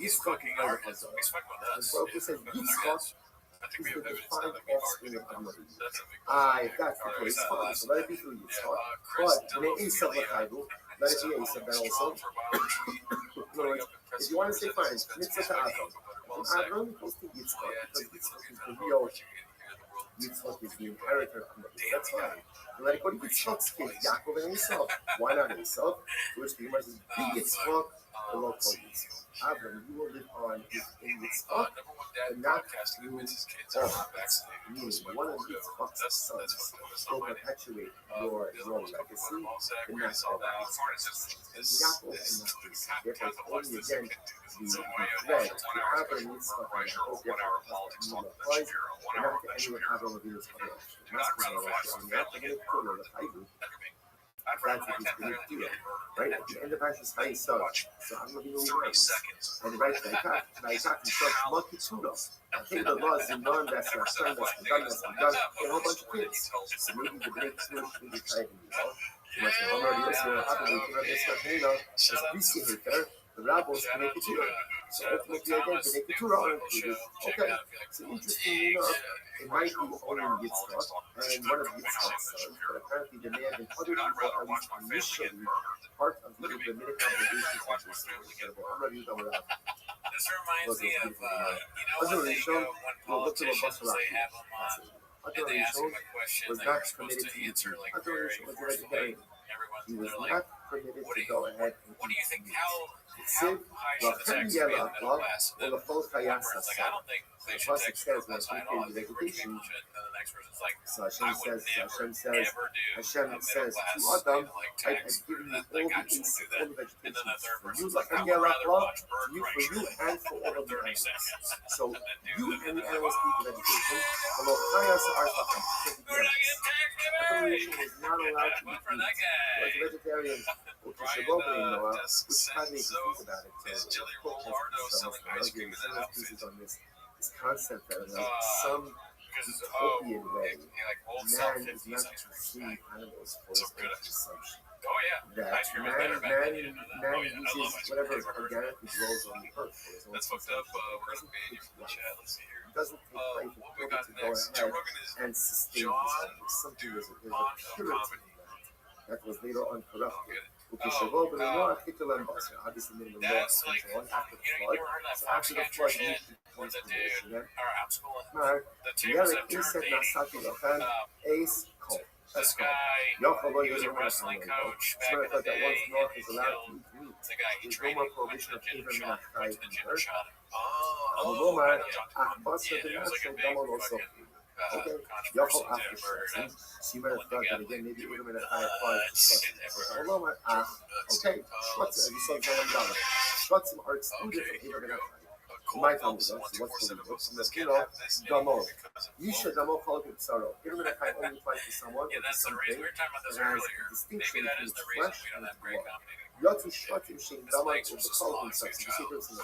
Speaker 2: he's fucking art. He's fucking with us.
Speaker 1: Well, he says Yitzchak
Speaker 2: I think
Speaker 1: is
Speaker 2: we
Speaker 1: the
Speaker 2: have evidence
Speaker 1: defined
Speaker 2: that we've
Speaker 1: offspring
Speaker 2: argued
Speaker 1: of
Speaker 2: about.
Speaker 1: Abram.
Speaker 2: That's a big
Speaker 1: If that's the
Speaker 2: Alright,
Speaker 1: case,
Speaker 2: we
Speaker 1: fine,
Speaker 2: said
Speaker 1: so let it be
Speaker 2: last
Speaker 1: through
Speaker 2: time.
Speaker 1: Yitzchak.
Speaker 2: Chris
Speaker 1: But when it is Sabbataidu, let it be Esav then also. In other words, if you want to say fine, mitzvah to Avram. From Avram goes to Yitzchak, because Yitzchak is the real, Yitzchak is the inheritor of Abram. That's fine. Let it go to Yitzchak's kid, Yaakov and Esav. Why not Esav? To which the Gemara says, be Yitzchak, the local Yitzchak. Avram, you will live on in Yitzchak, and not you meaning one of Yitzchak's sons will perpetuate your legacy, and not and Yaakov and not Esav. Therefore, it's only again the thread to Avram and Yitzchak and Yaakov, therefore it applies, and not to anyone Avram Avinu's other offspring. That's the Yaakov and Yaakov, the Haidu. That's what he's going to do, right? At the end of Ash's high son, so I'm going to be and right by that he starts multitude. I think the laws in non that's a son that's done, a whole bunch of kids. So maybe the big Jewish will be tied in, you know? You must have already listened to happen, we can understand, as we see here, the rabbis can make it to you. So ultimately, again, to make the Torah are included. Okay, so interestingly enough, it might be only Yitzchak and one of Yitzchak's sons, but apparently there may have been other people, at least initially, part of the Rabbinic obligations of this.
Speaker 2: This reminds me of, when they go, when politicians, they have them on, and they ask them a question
Speaker 1: was
Speaker 2: that
Speaker 1: not
Speaker 2: you're supposed
Speaker 1: permitted
Speaker 2: to
Speaker 1: to
Speaker 2: answer,
Speaker 1: eat.
Speaker 2: like,
Speaker 1: Adoration
Speaker 2: very
Speaker 1: was
Speaker 2: forcefully.
Speaker 1: vegetarian. He
Speaker 2: Everyone's,
Speaker 1: was
Speaker 2: they're like,
Speaker 1: not permitted
Speaker 2: what
Speaker 1: to
Speaker 2: do
Speaker 1: go ahead and
Speaker 2: what do you think, how
Speaker 1: Sid,
Speaker 2: high should the tax be in the middle class? And then
Speaker 1: the full
Speaker 2: one person's like, I don't think they should tax the middle class at all. I think rich people should. And then the next person's like,
Speaker 1: So
Speaker 2: I
Speaker 1: Hashem
Speaker 2: would
Speaker 1: says,
Speaker 2: never,
Speaker 1: Hashem says,
Speaker 2: ever do
Speaker 1: Hashem
Speaker 2: a middle
Speaker 1: says,
Speaker 2: class,
Speaker 1: to Adam,
Speaker 2: like,
Speaker 1: I
Speaker 2: tax.
Speaker 1: have given you
Speaker 2: That
Speaker 1: all
Speaker 2: guy
Speaker 1: the
Speaker 2: just
Speaker 1: things,
Speaker 2: won't do
Speaker 1: all
Speaker 2: that.
Speaker 1: the
Speaker 2: And then the third
Speaker 1: for
Speaker 2: person's
Speaker 1: you
Speaker 2: like, I
Speaker 1: and
Speaker 2: would rather watch
Speaker 1: for
Speaker 2: bird
Speaker 1: you
Speaker 2: crunch
Speaker 1: and for all
Speaker 2: for
Speaker 1: of the
Speaker 2: 30
Speaker 1: animals.
Speaker 2: seconds.
Speaker 1: So
Speaker 2: And then do
Speaker 1: you
Speaker 2: the
Speaker 1: and the
Speaker 2: like,
Speaker 1: animals
Speaker 2: oh,
Speaker 1: speak of education. Although Chayas are
Speaker 2: we're not getting taxed today.
Speaker 1: Evolution is not allowed to
Speaker 2: Vote
Speaker 1: eat
Speaker 2: for
Speaker 1: meat.
Speaker 2: that guy.
Speaker 1: As a vegetarian, which is
Speaker 2: Brian,
Speaker 1: Shabbat in Noah,
Speaker 2: just
Speaker 1: which
Speaker 2: said
Speaker 1: kind of
Speaker 2: so.
Speaker 1: think about it.
Speaker 2: Is
Speaker 1: So,
Speaker 2: Jelly
Speaker 1: put
Speaker 2: Roll Ardo selling ice cream in that outfit?
Speaker 1: pieces on this concept that in some
Speaker 2: Because,
Speaker 1: utopian way,
Speaker 2: like old South
Speaker 1: man is
Speaker 2: 50s
Speaker 1: not
Speaker 2: ice
Speaker 1: to
Speaker 2: cream.
Speaker 1: see animals for
Speaker 2: So
Speaker 1: his
Speaker 2: good.
Speaker 1: own consumption.
Speaker 2: Oh, yeah.
Speaker 1: That
Speaker 2: Ice cream was better back then. You didn't know that. Oh, yeah. I love
Speaker 1: uses
Speaker 2: ice cream.
Speaker 1: whatever
Speaker 2: Never heard of
Speaker 1: organically grows on the earth for his own
Speaker 2: That's fucked up.
Speaker 1: consumption.
Speaker 2: We're going to ban you from the chat. Let's see here.
Speaker 1: It doesn't take place
Speaker 2: What
Speaker 1: in
Speaker 2: we
Speaker 1: order
Speaker 2: got
Speaker 1: to go
Speaker 2: next? Joe
Speaker 1: ahead
Speaker 2: Rogan is
Speaker 1: and sustain
Speaker 2: John
Speaker 1: his something there's a purity in that was later uncorrupted.
Speaker 2: Oh,
Speaker 1: Obviously, minimum
Speaker 2: that's
Speaker 1: law
Speaker 2: like,
Speaker 1: and so on after the
Speaker 2: you
Speaker 1: flood.
Speaker 2: never heard of that
Speaker 1: So after the
Speaker 2: Foxcatcher
Speaker 1: flood,
Speaker 2: shit?
Speaker 1: you
Speaker 2: Where the dude,
Speaker 1: information.
Speaker 2: or I'm schooling,
Speaker 1: No,
Speaker 2: the tables have
Speaker 1: he
Speaker 2: turned
Speaker 1: said
Speaker 2: 80.
Speaker 1: Nasaki Lachan, Ace Cole.
Speaker 2: This guy, he was a wrestling coach back in the day, and he killed the guy he trained. He went to the gym and shot him. Went to the gym and shot him. Oh, I know John. Yeah, there was like a big fucking controversy to murder that.
Speaker 1: So you might have thought that again, maybe it would have been a high five. Okay, Schwartz, you saw John Dollar. Schwartz are excluded from Abraham. My time is what's the Gamo. You should Gamo call it sorrow. Even if I only apply to someone,
Speaker 2: Yeah, that's the reason we were talking about this
Speaker 1: that has
Speaker 2: earlier.
Speaker 1: distinction
Speaker 2: Maybe that is
Speaker 1: between
Speaker 2: the reason
Speaker 1: flesh
Speaker 2: we don't
Speaker 1: and
Speaker 2: have great
Speaker 1: blood.
Speaker 2: comedy.
Speaker 1: Yotu Shvatim Shem
Speaker 2: His
Speaker 1: Daman
Speaker 2: legs
Speaker 1: will
Speaker 2: were
Speaker 1: be
Speaker 2: so
Speaker 1: called
Speaker 2: long,
Speaker 1: themselves.
Speaker 2: too,
Speaker 1: You see
Speaker 2: child.
Speaker 1: those in the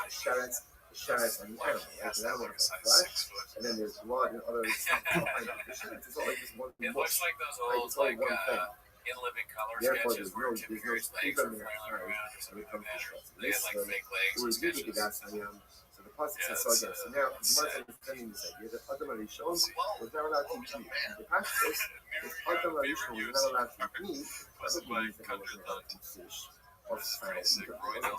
Speaker 1: Sharetz and the animal. Right? The animal is like flesh, and then there's blood and other stuff behind it. The Sharetz is all like this one
Speaker 2: It
Speaker 1: mush.
Speaker 2: looks like those
Speaker 1: Right?
Speaker 2: old,
Speaker 1: It's all
Speaker 2: like,
Speaker 1: one thing.
Speaker 2: in living color
Speaker 1: Therefore,
Speaker 2: sketches
Speaker 1: there's
Speaker 2: where
Speaker 1: no
Speaker 2: Jimmy Greer's legs were
Speaker 1: freedom in
Speaker 2: flailing
Speaker 1: our
Speaker 2: around or
Speaker 1: when
Speaker 2: something
Speaker 1: it
Speaker 2: like
Speaker 1: comes to
Speaker 2: that.
Speaker 1: Shvatim.
Speaker 2: They had like fake legs and
Speaker 1: We do the
Speaker 2: sketches.
Speaker 1: Gedatzayam. So the pasuk
Speaker 2: Yeah,
Speaker 1: says so again. So now the Gemara is understanding this idea that Adam Arishon was not allowed to eat meat. And the Pashtus, if Adam Arishon was not allowed to eat meat, that would mean that he wasn't allowed to eat fish or fowl. He wasn't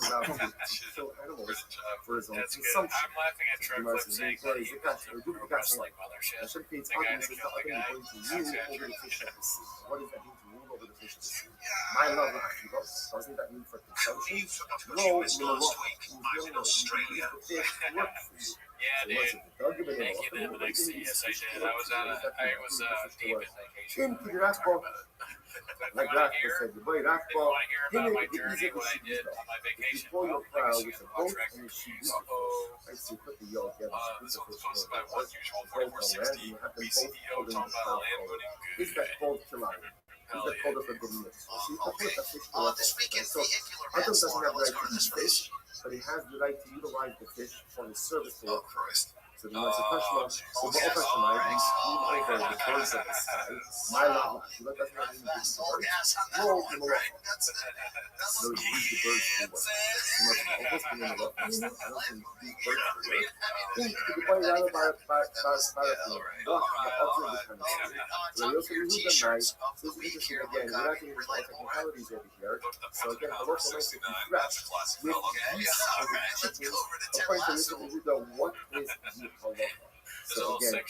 Speaker 1: allowed to kill animals for his own
Speaker 2: That's good.
Speaker 1: consumption.
Speaker 2: I'm laughing at Trev Flip saying that he built a wrestling mothership.
Speaker 1: Hashem creates
Speaker 2: The guy
Speaker 1: Adam
Speaker 2: that
Speaker 1: says
Speaker 2: killed
Speaker 1: that
Speaker 2: the
Speaker 1: Adam
Speaker 2: guy.
Speaker 1: is going to rule over the fish of the sea. What does that mean to rule over the fish of the sea? My love of Akiva, doesn't that mean for consumption? No, Australia. The fish work for you.
Speaker 2: Yeah, dude. Thank you, then. The next thing, yes, I did. I was deep in vacation.
Speaker 1: Like Rabbi said, the boy
Speaker 2: If you
Speaker 1: Rabbi,
Speaker 2: want to hear about my journey, what I did on my
Speaker 1: if you
Speaker 2: vacation,
Speaker 1: pull your
Speaker 2: well,
Speaker 1: prow
Speaker 2: I
Speaker 1: with
Speaker 2: guess
Speaker 1: a
Speaker 2: you
Speaker 1: boat
Speaker 2: have
Speaker 1: and a sheep,
Speaker 2: Uh-oh.
Speaker 1: right, so you put the yoke, you have
Speaker 2: This
Speaker 1: the
Speaker 2: one was
Speaker 1: fish
Speaker 2: posted by
Speaker 1: on
Speaker 2: one usual
Speaker 1: the boat on land, and
Speaker 2: 4460
Speaker 1: you have them both
Speaker 2: BCDO
Speaker 1: pulled in
Speaker 2: talking
Speaker 1: the
Speaker 2: about
Speaker 1: prow.
Speaker 2: land putting
Speaker 1: Is
Speaker 2: good.
Speaker 1: that called Kilai? Is
Speaker 2: Hell
Speaker 1: that
Speaker 2: yeah.
Speaker 1: called a forgiveness? So you can put the fish to
Speaker 4: This weekend,
Speaker 1: so
Speaker 4: vehicular
Speaker 1: Adam doesn't
Speaker 4: manslaughter.
Speaker 1: have the
Speaker 4: Let's
Speaker 1: right
Speaker 4: go to
Speaker 1: to
Speaker 4: this
Speaker 1: eat fish, but he has the right to utilize the fish for his service to
Speaker 4: Oh,
Speaker 1: work.
Speaker 4: Christ.
Speaker 1: So the Gemara says, "Tashma, over Hashemayim, we rule over the birds of the sky. My love, that does not mean to eat the
Speaker 4: All
Speaker 1: birds.
Speaker 4: gas on that
Speaker 1: Roll
Speaker 4: one,
Speaker 1: them
Speaker 4: right?
Speaker 1: along.
Speaker 4: That's
Speaker 1: So you use the birds for work. You must almost be in the work. I don't think these birds for work. Think to the point rather by what the observe the kind of thing. So you also use them night. So it's interesting again. We're not getting into all technicalities over here. So again, the local makes it be fresh. With yeast of the chickens, according to this, what is the halacha? So again,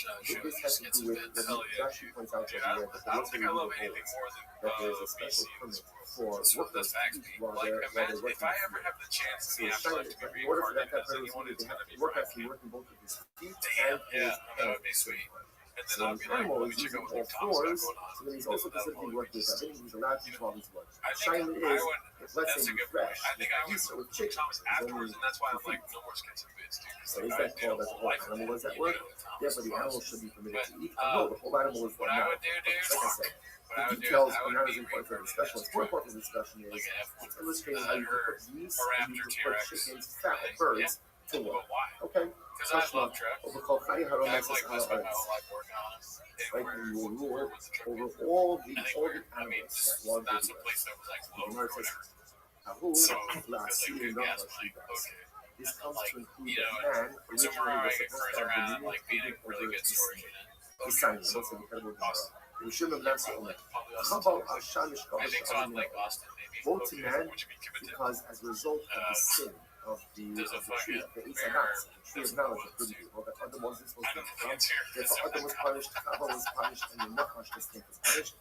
Speaker 1: this has to do with what Rashi points out over here, that the
Speaker 2: I don't
Speaker 1: local
Speaker 2: think I love anything
Speaker 1: holds
Speaker 2: more than
Speaker 1: that there is a special permit for workers to eat while they're
Speaker 2: imagine
Speaker 1: working.
Speaker 2: if I ever have the chance
Speaker 1: So
Speaker 2: to be
Speaker 1: shine,
Speaker 2: afterlife to be
Speaker 1: in order for that
Speaker 2: reincarnated as
Speaker 1: person
Speaker 2: anyone,
Speaker 1: to
Speaker 2: it's
Speaker 1: have
Speaker 2: gonna
Speaker 1: to
Speaker 2: be
Speaker 1: work, has to
Speaker 2: Rabbi.
Speaker 1: be working both with his feet
Speaker 2: Damn,
Speaker 1: and his
Speaker 2: yeah, that would be
Speaker 1: hands.
Speaker 2: sweet. And then
Speaker 1: So
Speaker 2: I'll
Speaker 1: an
Speaker 2: be like,
Speaker 1: animal
Speaker 2: well,
Speaker 1: is
Speaker 2: we should
Speaker 1: using
Speaker 2: go
Speaker 1: all
Speaker 2: with Tom's got
Speaker 1: fours,
Speaker 2: going on.
Speaker 1: so then he's also specifically working with everything he's allowed to while he's working.
Speaker 2: I think
Speaker 1: Shine
Speaker 2: I
Speaker 1: is,
Speaker 2: would.
Speaker 1: if let's
Speaker 2: That's
Speaker 1: say
Speaker 2: a
Speaker 1: you're
Speaker 2: good point.
Speaker 1: fresh,
Speaker 2: I think I would
Speaker 1: geese or with
Speaker 2: do
Speaker 1: chicken,
Speaker 2: Thomas
Speaker 1: there's only
Speaker 2: afterwards, and that's why I'm
Speaker 1: 2
Speaker 2: like,
Speaker 1: feet.
Speaker 2: no more skins and bits, dude.
Speaker 1: So is that called as a whole animal is at work? Yeah, but the animal should be permitted to eat. No, the whole animal is
Speaker 2: What
Speaker 1: not.
Speaker 2: I would do, dude,
Speaker 1: Like I said,
Speaker 2: what I
Speaker 1: the
Speaker 2: would do,
Speaker 1: details
Speaker 2: I
Speaker 1: are
Speaker 2: would
Speaker 1: not
Speaker 2: be
Speaker 1: as important for the
Speaker 2: reincarnated
Speaker 1: discussion.
Speaker 2: as
Speaker 1: What's more important for the discussion is
Speaker 2: like an
Speaker 1: it's
Speaker 2: F1
Speaker 1: illustrating how you can put geese
Speaker 2: or
Speaker 1: and you
Speaker 2: after
Speaker 1: can put
Speaker 2: T-Rex
Speaker 1: chickens, fat
Speaker 2: thing.
Speaker 1: birds to
Speaker 2: But
Speaker 1: work.
Speaker 2: why?
Speaker 1: Okay?
Speaker 2: Because I love trucks.
Speaker 1: What we call Chai Haro
Speaker 2: I've
Speaker 1: Nexus
Speaker 2: like spent my
Speaker 1: Ala
Speaker 2: whole life working on them.
Speaker 1: Right? You will rule over
Speaker 2: I
Speaker 1: all the
Speaker 2: think
Speaker 1: animals
Speaker 2: I mean,
Speaker 1: that
Speaker 2: just
Speaker 1: walk
Speaker 2: not
Speaker 1: the
Speaker 2: some
Speaker 1: earth.
Speaker 2: place that was like
Speaker 1: The
Speaker 2: low or
Speaker 1: Gemara says,
Speaker 2: whatever.
Speaker 1: Ahu
Speaker 2: So,
Speaker 1: la
Speaker 2: because like
Speaker 1: asi
Speaker 2: good
Speaker 1: no
Speaker 2: gas
Speaker 1: la
Speaker 2: money.
Speaker 1: shidas.
Speaker 2: Okay.
Speaker 1: This comes
Speaker 2: Like,
Speaker 1: to include
Speaker 2: you know,
Speaker 1: that man
Speaker 2: somewhere
Speaker 1: originally
Speaker 2: I
Speaker 1: was
Speaker 2: get
Speaker 1: supposed
Speaker 2: cruise
Speaker 1: to have
Speaker 2: around,
Speaker 1: dominion
Speaker 2: like being a
Speaker 1: over
Speaker 2: really good
Speaker 1: the
Speaker 2: storage
Speaker 1: sea.
Speaker 2: unit.
Speaker 1: This sign is
Speaker 2: So,
Speaker 1: also incredible Gemara.
Speaker 2: Austin.
Speaker 1: We shouldn't have
Speaker 2: So,
Speaker 1: Omer.
Speaker 2: probably
Speaker 1: Chaba
Speaker 2: Austin.
Speaker 1: Hashamish
Speaker 2: I think so.
Speaker 1: Kavash
Speaker 2: I'm like Austin, maybe.
Speaker 1: Woe to
Speaker 2: Okay.
Speaker 1: man,
Speaker 2: Would you be committed?
Speaker 1: because as a result of the sin of the
Speaker 2: There's a
Speaker 1: tree,
Speaker 2: fucking
Speaker 1: of the
Speaker 2: bear.
Speaker 1: Eitzadas, the tree
Speaker 2: There's
Speaker 1: of knowledge of
Speaker 2: woods,
Speaker 1: good and
Speaker 2: dude.
Speaker 1: evil, that Adam wasn't supposed
Speaker 2: I
Speaker 1: to
Speaker 2: don't
Speaker 1: eat
Speaker 2: think
Speaker 1: from.
Speaker 2: it's here.
Speaker 1: Therefore, Adam was punished, Chava was punished, and the Nachash, the snake, was punished.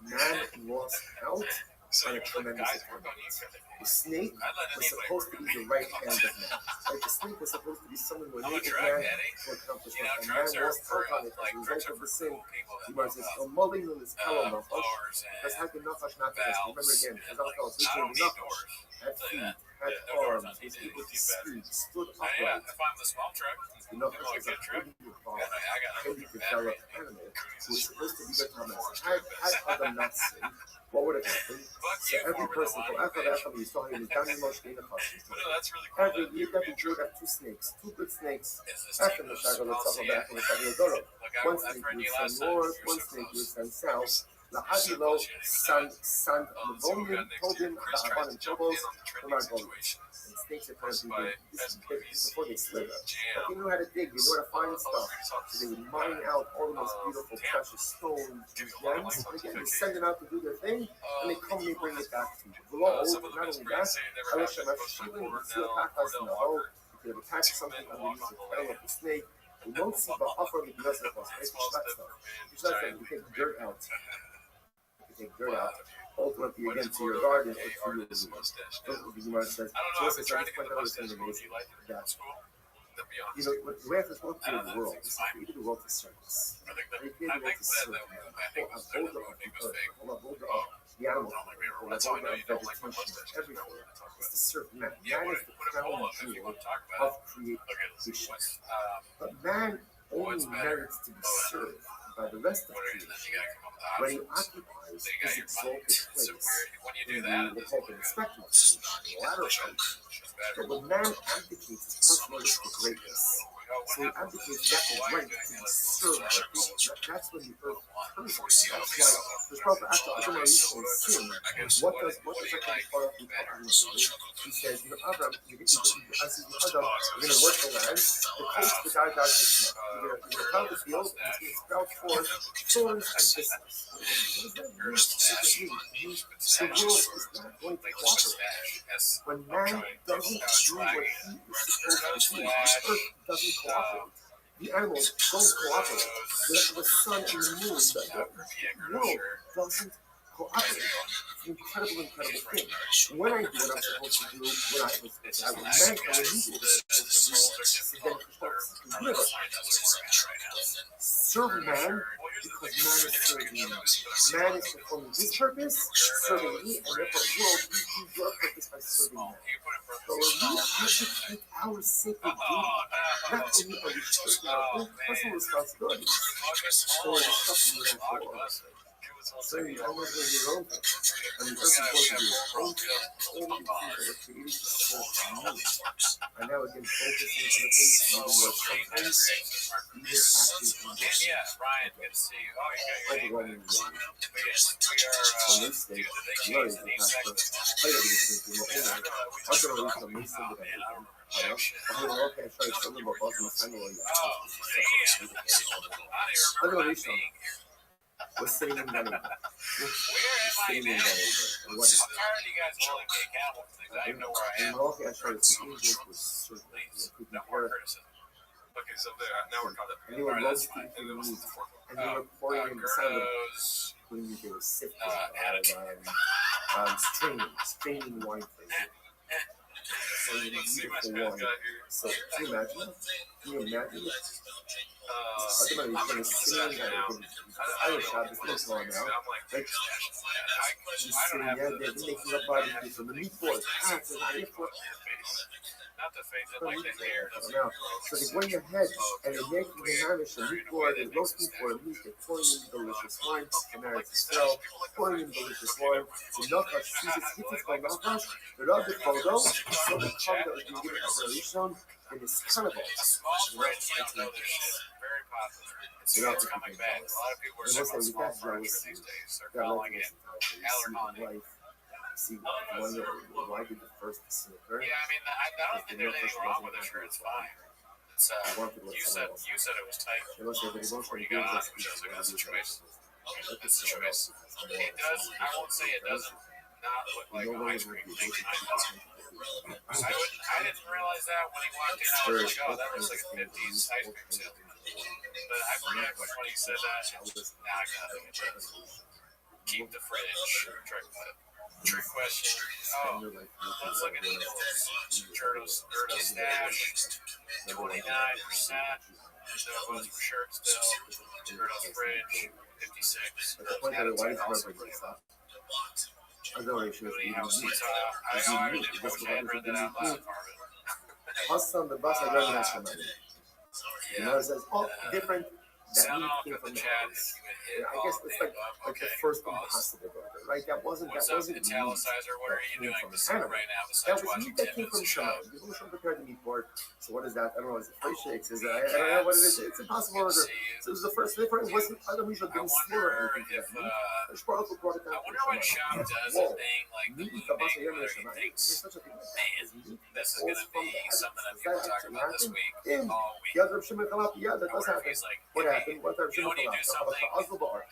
Speaker 1: Man lost out
Speaker 2: So
Speaker 1: on a
Speaker 2: you let
Speaker 1: tremendous
Speaker 2: guys
Speaker 1: attack.
Speaker 2: work on you for the
Speaker 1: The snake
Speaker 2: I'd let
Speaker 1: was
Speaker 2: anybody
Speaker 1: supposed to
Speaker 2: work
Speaker 1: be
Speaker 2: on
Speaker 1: the
Speaker 2: you.
Speaker 1: right hand of man. Right? The snake was supposed to be someone who
Speaker 2: I'm a
Speaker 1: enabled
Speaker 2: truck
Speaker 1: man
Speaker 2: daddy.
Speaker 1: to accomplish
Speaker 2: You know,
Speaker 1: what. And man
Speaker 2: trucks are
Speaker 1: lost
Speaker 2: for
Speaker 1: out on it as
Speaker 2: like
Speaker 1: a
Speaker 2: trucks
Speaker 1: result
Speaker 2: are
Speaker 1: of the
Speaker 2: for
Speaker 1: sin.
Speaker 2: cool people that
Speaker 1: Gemara
Speaker 2: love
Speaker 1: says, "Omolim is kalo nachash."
Speaker 2: blowers
Speaker 1: Because how
Speaker 2: and
Speaker 1: can nachash not be? Remember
Speaker 2: valves
Speaker 1: again,
Speaker 2: and
Speaker 1: Chazal
Speaker 2: like
Speaker 1: tells us
Speaker 2: I don't
Speaker 1: the
Speaker 2: need
Speaker 1: nachash
Speaker 2: doors.
Speaker 1: had
Speaker 2: Say
Speaker 1: feet,
Speaker 2: that.
Speaker 1: had
Speaker 2: Yeah, no doors
Speaker 1: arms,
Speaker 2: on
Speaker 1: was
Speaker 2: these
Speaker 1: able to
Speaker 2: deep
Speaker 1: speak, stood
Speaker 2: Yeah,
Speaker 1: upright.
Speaker 2: if I'm the small truck,
Speaker 1: The nachash
Speaker 2: like
Speaker 1: is a
Speaker 2: a truck.
Speaker 1: highly
Speaker 2: I
Speaker 1: evolved,
Speaker 2: got a
Speaker 1: highly
Speaker 2: battery.
Speaker 1: developed animal who is supposed to be the Thomas. Had Adam not sinned, what would have happened?
Speaker 2: Fuck
Speaker 1: So
Speaker 2: you,
Speaker 1: every
Speaker 2: Formula
Speaker 1: person,
Speaker 2: One,
Speaker 1: from Echad
Speaker 2: bitch.
Speaker 1: Echad, you saw him, Daniel Moshe in the Chashim.
Speaker 2: No, that's really cool.
Speaker 1: Every
Speaker 2: that
Speaker 1: year,
Speaker 2: you would be
Speaker 1: every
Speaker 2: a truck.
Speaker 1: Jew got 2 snakes, 2 good snakes.
Speaker 2: Is this
Speaker 1: After
Speaker 2: team
Speaker 1: the
Speaker 2: moves
Speaker 1: Shagol, the
Speaker 2: policy?
Speaker 1: Tzachal, back in the Shagol, the Doro.
Speaker 2: Look,
Speaker 1: One
Speaker 2: I
Speaker 1: snake
Speaker 2: friend
Speaker 1: would
Speaker 2: you
Speaker 1: send
Speaker 2: last time.
Speaker 1: north,
Speaker 2: You're
Speaker 1: one
Speaker 2: so
Speaker 1: snake would
Speaker 2: close.
Speaker 1: send south.
Speaker 2: So
Speaker 1: Lahadilo,
Speaker 2: close you didn't even
Speaker 1: San
Speaker 2: know. So we got
Speaker 1: Levonim,
Speaker 2: next
Speaker 1: told
Speaker 2: to
Speaker 1: him
Speaker 2: you. Chris
Speaker 1: the
Speaker 2: tries
Speaker 1: Abanim
Speaker 2: to jump
Speaker 1: Chobos,
Speaker 2: in on the
Speaker 1: from
Speaker 2: trending
Speaker 1: our goals.
Speaker 2: situation.
Speaker 1: And snakes are
Speaker 2: Posted
Speaker 1: apparently
Speaker 2: by
Speaker 1: this is before they slither. But
Speaker 2: Jam.
Speaker 1: they knew how to dig, they knew how to find stuff. So they would mine out all the most beautiful, precious stones, gems, and again, they send it out to do their thing, and they come and they bring it back to you. Below,
Speaker 2: Some of
Speaker 1: not
Speaker 2: the
Speaker 1: only
Speaker 2: best
Speaker 1: that,
Speaker 2: say it never happened. Posted by Cordell Walker.
Speaker 1: you could have attached something underneath the tail of the snake. We don't see the upper of the dust of us. It's that stuff. It's not that you take dirt out. You take dirt out. Ultimately, again, to your garden or to your room. That's what the Gemara says.
Speaker 2: I don't know. I've been trying to get the mustache cool. Do you like it? That's cool. To be honest.
Speaker 1: You know, the way it's supposed to be in the world is created the world to service.
Speaker 2: I think
Speaker 1: They
Speaker 2: that
Speaker 1: created the world to serve.
Speaker 2: I think was the movie was fake.
Speaker 1: You the animal
Speaker 2: Well,
Speaker 1: kingdom,
Speaker 2: that's how I know you don't like my
Speaker 1: vegetation,
Speaker 2: mustache.
Speaker 1: everything, is to serve man.
Speaker 2: Yeah,
Speaker 1: Man
Speaker 2: what
Speaker 1: is
Speaker 2: if
Speaker 1: the
Speaker 2: hold
Speaker 1: crown
Speaker 2: on, if you
Speaker 1: jewel
Speaker 2: want to talk about
Speaker 1: of
Speaker 2: it. Okay, let's see
Speaker 1: creation.
Speaker 2: what's
Speaker 1: But man only
Speaker 2: what's better?
Speaker 1: merits to be served by the rest of
Speaker 2: What are you, then you
Speaker 1: creation
Speaker 2: gotta come up with
Speaker 1: when he
Speaker 2: options.
Speaker 1: occupies
Speaker 2: So you got
Speaker 1: his
Speaker 2: your money.
Speaker 1: exalted
Speaker 2: So
Speaker 1: place
Speaker 2: when you do
Speaker 1: in
Speaker 2: that,
Speaker 1: the
Speaker 2: it doesn't
Speaker 1: hope
Speaker 2: look
Speaker 1: and
Speaker 2: good.
Speaker 1: spectrum of creation, the latter
Speaker 2: It's
Speaker 1: creation.
Speaker 2: better.
Speaker 1: But when man abdicates his personalistic greatness, so he abdicates that right to be served by people, that's when the earth turns on him. That's why the prophet, after Adam and Eve sin, what does actually the Father do? He says, Adam, as you Adam, you're going to work the land, the coast of the guy dies to smell. You're going to plow the field, and it's going to sprout forth thorns and thistles. What does that mean? The world is not going to cooperate. When man doesn't do what he is supposed to do, the earth doesn't cooperate. The animals don't cooperate. The sun and the moon, the world doesn't cooperate. It's an incredible thing. When I do what I'm supposed to do, when I was meant to do serve man because man is serving me. Man is performing his purpose, serving me, and therefore world, you do your purpose by serving man. But when we abdicate our sacred duty, not only are we taking our own personal responsibilities for the stuff we have for us, so you always do your own thing. And the person is going to do his own thing, only the things that are created to serve me. And now again, focusing on the things even where sometimes even acting in the
Speaker 2: Yeah, Ryan, good to see you. Oh,
Speaker 1: overwhelming way.
Speaker 2: we are
Speaker 1: From this state, learning the fact that player is going to be more. I'm going to reach the least of the day. I'm going to look at try to show them a buzz and send away. I'm going to reach them. We're sitting in Denver. Sitting in Denver. And what is
Speaker 2: I'm tired of you guys holding me accountable for things. I don't even know where I am.
Speaker 1: in Milwaukee, I tried to see angels was certain.
Speaker 2: No more criticism. Okay, so there, now we're caught up.
Speaker 1: And they were
Speaker 2: Alright, that's
Speaker 1: roasting
Speaker 2: fine.
Speaker 1: for
Speaker 2: And
Speaker 1: the
Speaker 2: then what's
Speaker 1: meat.
Speaker 2: the fourth one?
Speaker 1: And they were pouring in the sound of
Speaker 2: Gerdo's,
Speaker 1: when they were sifting straining wine for you. So you
Speaker 2: let's see what
Speaker 1: beautiful
Speaker 2: this guy's
Speaker 1: wine.
Speaker 2: got here.
Speaker 1: So can you imagine? Can you imagine?
Speaker 2: I'm
Speaker 1: Ultimately,
Speaker 2: gonna
Speaker 1: you're sitting there
Speaker 2: now.
Speaker 1: again. Irish shop is not going now.
Speaker 2: I'm like,
Speaker 1: Like,
Speaker 2: I
Speaker 1: sitting
Speaker 2: don't have
Speaker 1: there,
Speaker 2: the
Speaker 1: they're making up barbecues from the meat board. Ah, it's a meat board.
Speaker 2: not the face, I like the hair.
Speaker 1: Now, so they go in your head and they're making the mamish, the meat board, they're roasting for the meat, they're pouring in delicious wine, and there it's still pouring in delicious wine. The Nakash sees it, hits it by Nakash, the Rabbi Kodo, so the cover that was being given as a Rishon in this carnival.
Speaker 2: A small fridge, you don't know this shit. Very popular. It's coming back. A lot of people are sick on small furniture these days. They're calling it Allergonic.
Speaker 1: See, why did the first sin occur?
Speaker 2: Yeah, I mean, I don't think there's anything wrong with it. Sure, it's fine. It's you said it was tight before you got on, which is like that's a choice. That's a choice. It does. I won't say it doesn't not look like ice cream making my I didn't realize that when he walked in. I was like, oh, that looks like a 50s ice cream sale. But I forget which one he said that. Now I gotta think of it. Keep the fridge. Trick question. Oh, let's look at these. Gerdo's stash. 29%. No votes for shirt still. Gerdo's fridge. 56. I already wish I had read that out loud, Marvin.
Speaker 1: Hassan the bus I read has come out. You know, it says, oh, different. That
Speaker 2: Sound off
Speaker 1: came
Speaker 2: in the
Speaker 1: from the
Speaker 2: chat
Speaker 1: house.
Speaker 2: if you hit
Speaker 1: I
Speaker 2: all
Speaker 1: guess
Speaker 2: the
Speaker 1: it's like
Speaker 2: above.
Speaker 1: the first Impossible Burger, right? That wasn't
Speaker 2: What's up, Italicizer? What are you doing right now
Speaker 1: that
Speaker 2: besides
Speaker 1: was
Speaker 2: watching
Speaker 1: meat that
Speaker 2: 10
Speaker 1: came
Speaker 2: minutes
Speaker 1: from
Speaker 2: of show?
Speaker 1: Shine. People should prepare the meat board. So what is that? I don't know. Is it fish shakes? Is it? I don't know what it is. It's Impossible Burger. So it was the first. It wasn't. I don't usually didn't slur anything.
Speaker 2: If,
Speaker 1: The Sparkle brought it down.
Speaker 2: I wonder when Shop does a thing like the
Speaker 1: Meat
Speaker 2: movie
Speaker 1: kabasa
Speaker 2: where
Speaker 1: yemesh
Speaker 2: he
Speaker 1: and
Speaker 2: thinks,
Speaker 1: such a thing.
Speaker 2: man, this is going to be something that people talk about this week,
Speaker 1: In
Speaker 2: all week.
Speaker 1: yeah, that does
Speaker 2: Or if
Speaker 1: happen.
Speaker 2: he's like,
Speaker 1: What happened? What happened?
Speaker 2: you know when you do something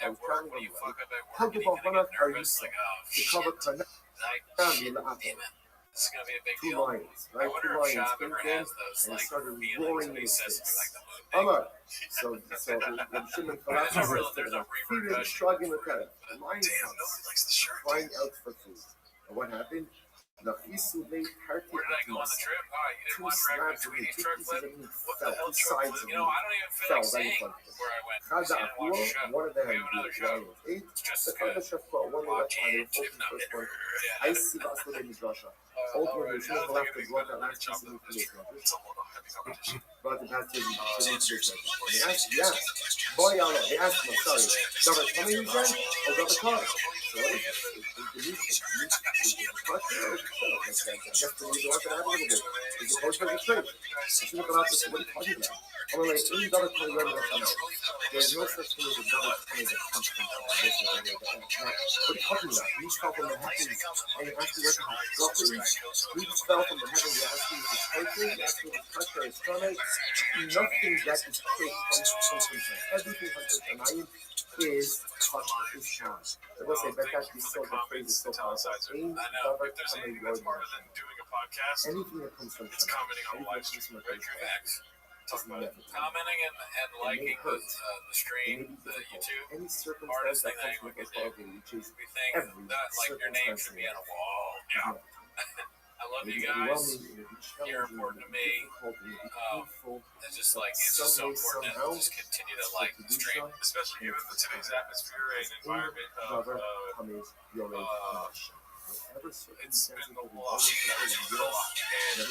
Speaker 2: at work, when you fuck up at work,
Speaker 1: How
Speaker 2: and you
Speaker 1: about
Speaker 2: kind of get nervous, like, oh,
Speaker 1: The
Speaker 2: shit,
Speaker 1: cover connect
Speaker 2: like,
Speaker 1: down the
Speaker 2: damn it, this is going to be a big
Speaker 1: two
Speaker 2: deal.
Speaker 1: lions,
Speaker 2: I
Speaker 1: right?
Speaker 2: wonder
Speaker 1: Two
Speaker 2: if
Speaker 1: lions
Speaker 2: Shop
Speaker 1: came
Speaker 2: ever
Speaker 1: in
Speaker 2: has those,
Speaker 1: and
Speaker 2: like,
Speaker 1: started
Speaker 2: feelings
Speaker 1: roaring
Speaker 2: when
Speaker 1: in
Speaker 2: he
Speaker 1: his
Speaker 2: says
Speaker 1: face.
Speaker 2: something like the moon thing.
Speaker 1: Amar. So the Shimon collapsed.
Speaker 2: There's no repercussion.
Speaker 1: Struggling with that.
Speaker 2: But
Speaker 1: Lions
Speaker 2: damn, nobody likes the shirt.
Speaker 1: crying out for food. And what happened? Nafisu lay party
Speaker 2: Where did I go on the
Speaker 1: atmas.
Speaker 2: trip? Oh, you didn't
Speaker 1: Two
Speaker 2: want to drag me
Speaker 1: slabs of
Speaker 2: 3D
Speaker 1: meat, two
Speaker 2: truck
Speaker 1: pieces
Speaker 2: clip?
Speaker 1: of meat
Speaker 2: What the
Speaker 1: fell,
Speaker 2: hell
Speaker 1: two
Speaker 2: truck
Speaker 1: sides
Speaker 2: clip?
Speaker 1: of
Speaker 2: You know,
Speaker 1: meat
Speaker 2: I don't even feel
Speaker 1: fell
Speaker 2: like
Speaker 1: very
Speaker 2: saying
Speaker 1: funny.
Speaker 2: where I went.
Speaker 1: Kada
Speaker 2: I didn't watch the show.
Speaker 1: one of them
Speaker 2: We have another show.
Speaker 1: Lions 8.
Speaker 2: It's just
Speaker 1: The
Speaker 2: good.
Speaker 1: father chef for one of
Speaker 2: Watch
Speaker 1: the
Speaker 2: it.
Speaker 1: first one.
Speaker 2: Yeah.
Speaker 1: I see that's what they Midrasha. Ultimately, some of the left is what that last piece of meat for this one. But the past years, they asked, yeah. Boy, they asked me, sorry, Governor, how many you said? Oh, Governor Carr. So what is it? The meat, crusher or shell? Just the meat, the one that I have a little bit. Is it post or the trade? I should have come out and said, what are you talking about? I'm like, any Governor Carr, you're not coming out. There's no such thing as a Governor Carr that comes from what are you talking about? You fell from the heavens and you asked me what the heck you fell from the heavens, you asked me if it's poetry, you asked me if it's touch or it's stomach. Nothing that is quick comes from something. Everything from Shemayim is kosher, is sound. I will say, but that is so, the phrase is so powerful. Ain't Davar Kamei Yod Hashem. Anything that comes from Shemayim, anything that comes from a place is never
Speaker 2: Commenting and liking the stream, the YouTube.
Speaker 1: any circumstance that comes from a place, which is
Speaker 2: We think
Speaker 1: every
Speaker 2: that like your name should be on a wall. Yeah. I love you guys. You're important to me. It's just like it's just so important to just continue to like the stream,
Speaker 4: Especially given today's atmosphere and environment
Speaker 2: it's been a lot. It's been a lot. And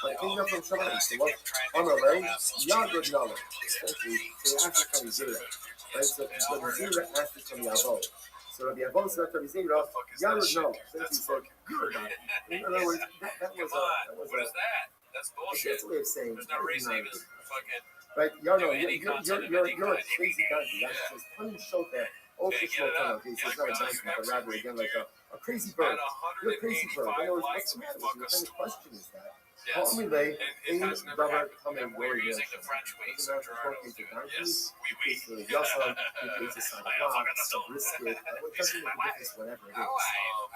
Speaker 1: But kingdom from Shemayim, so what? Amalei, Yagod Nala, essentially, so they asked from Zera, right? So Rabbi Zera asked it from Yavo. So Rabbi Yavo said to Rabbi Zera, Yagod Nala, essentially said, you're a guy. In other words, that was
Speaker 2: what is that? That's bullshit.
Speaker 1: That's a way of saying,
Speaker 2: there's no reason to even fucking
Speaker 1: right? You're a crazy donkey. That's just putting show there. Also, show time. Okay, so it's not a donkey, but rather again like a crazy bird. You're a crazy bird. In other words, what's the matter with you? What kind of question is that?
Speaker 2: Yes.
Speaker 1: Formulate
Speaker 2: It has
Speaker 1: in
Speaker 2: never
Speaker 1: Davar
Speaker 2: happened.
Speaker 1: Kamei
Speaker 2: We're
Speaker 1: Yod
Speaker 2: using
Speaker 1: Hashem.
Speaker 2: the French way,
Speaker 1: It's
Speaker 2: so
Speaker 1: not
Speaker 2: Gerardo
Speaker 1: talking
Speaker 2: will do
Speaker 1: to
Speaker 2: it.
Speaker 1: donkeys.
Speaker 2: Yes, oui,
Speaker 1: It's the Yasam, it's a side of rocks, a brisket. It doesn't make a difference whatever it is.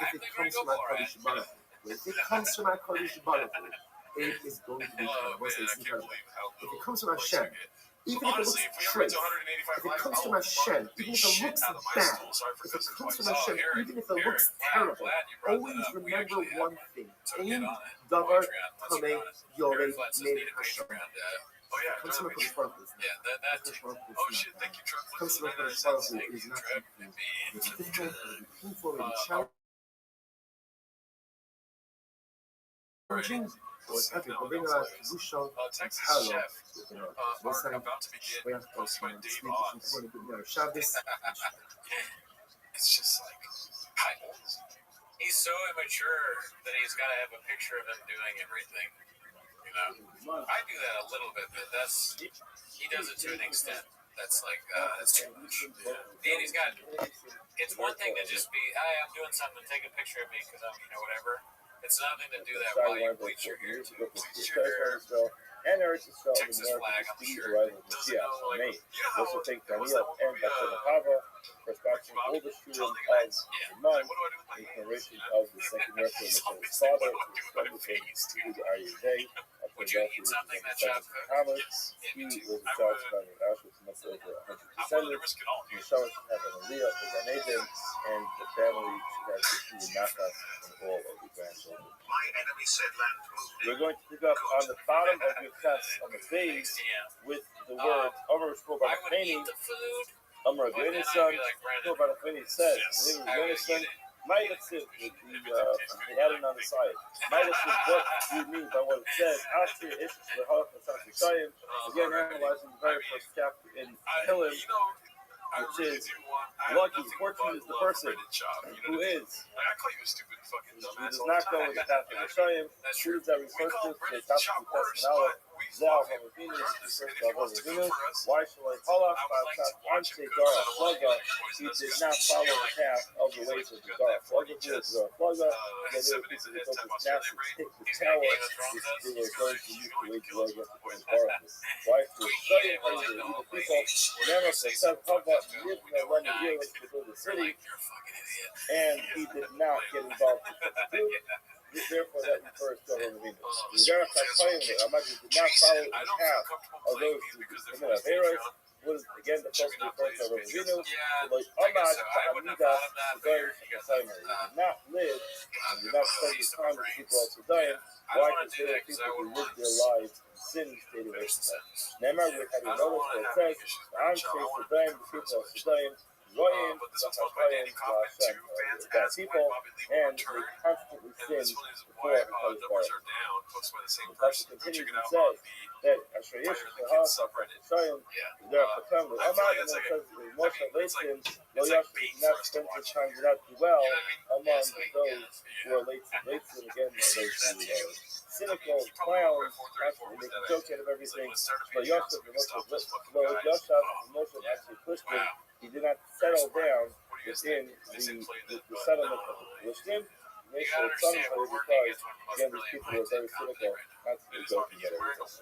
Speaker 1: If it comes from our Kodesh Baruch Hu, if it comes from our Kodesh Baruch Hu, it is going to be incredible. If it comes from Hashem, even if it looks straight, if it comes from Hashem, even if it looks bad, if it comes from Hashem, even if it looks terrible, always remember one thing. Ein Davar Kamei Yod Hashem.
Speaker 2: Oh yeah,
Speaker 1: Comes from a Kodesh Baruch Hu.
Speaker 2: that too. Oh shit, thank you, Truck.
Speaker 1: Comes from a Kodesh Baruch Hu is not it's difficult, it's painful, it's challenging. Whatever, but bring a Gushon,
Speaker 2: Texas
Speaker 1: Hello,
Speaker 2: chef
Speaker 1: what's
Speaker 2: are
Speaker 1: that?
Speaker 2: about to begin
Speaker 1: We have to
Speaker 2: hosted by Dave
Speaker 1: speak
Speaker 2: Oz.
Speaker 1: Shabbos.
Speaker 2: It's just like he's so immature that he's got to have a picture of him doing everything. You know, I do that a little bit, but he does it to an extent. That's like that's too much. And he's got. It's one thing to just be, hey, I'm doing something, take a picture of me because I'm, whatever. It's nothing to do that while you bleach your hair.
Speaker 1: And
Speaker 2: Texas flag on the shirt.
Speaker 1: Also take Daniel and Dr. Mahava for sponsoring all the students of the month in commemoration of the second birthday of his father, who was to the RUJ.
Speaker 2: Would you eat something that Chef cooked?
Speaker 1: He was a child survivor of Auschwitz, much over 100 descendants. The Shawans have an Aliyah for Gan Eden, and the family has received Nachas and all of the grandchildren.
Speaker 4: My enemy said land moved.
Speaker 1: We're going to pick up on the bottom of your test on the page with the word Amar Shmuel
Speaker 2: I would
Speaker 1: Barachmeni.
Speaker 2: eat the food,
Speaker 1: Amar
Speaker 2: but then I'd
Speaker 1: Yonason.
Speaker 2: be like,
Speaker 1: Shmuel
Speaker 2: Brandon,
Speaker 1: Barachmeni says,
Speaker 2: I would
Speaker 1: Yonason,
Speaker 2: eat it.
Speaker 1: Maidatzit, the adding on the side. Maidatzit, what do you mean by what it says? Asher Ish L'Halach Matzah Shayim. Again, analyzing the very first chapter in Hillim, which is lucky, fortunate is the person who is. Who does not go with the path of Rishayim, chooses that refers to the top of the test and Zal Hamavinu, the first Hamavinu, why shall I call off Anshe Dara Flaga? He did not follow the path of the ways of the Dara Flaga. Who is Dara Flaga? They were people who built this massive stick, the tower, which they were going to use to wage war against the Darkness. Why? For studying how the people never said Pava lived in one year to build a city, and he did not get involved with the therefore, that refers to Avinu. The Derech HaKoyin, Amadi did not follow the path of those who commit Averos, was again the first reference to Avinu. Like Amad Ta'amidas, the Derech HaKoyin, he did not live and did not spend his time with people of Sudan. Why? Because there were people who lived their lives in sin, stayed away from that. Neymar, we had a notice that says, I'm saying Sudan, the people of Sudan, Goyim, the HaKoyin, Hashem, God's people, and they constantly sin before the Baruch. The Pasuk continues and says that Asher Yesh Hashem, there are Patam, the Amad, and then says that Moshe Leitzim, Lo Yash did not spend his time, did not do well among those who are Leitzim. Leitzim, again, those who are cynical, clowns, constantly making jokes out of everything. Lo Yashav, the Moshe actually pushed him. He did not settle down within the settlement of the Philistine. They should have sung because, again, these people were very cynical, constantly joking at everything.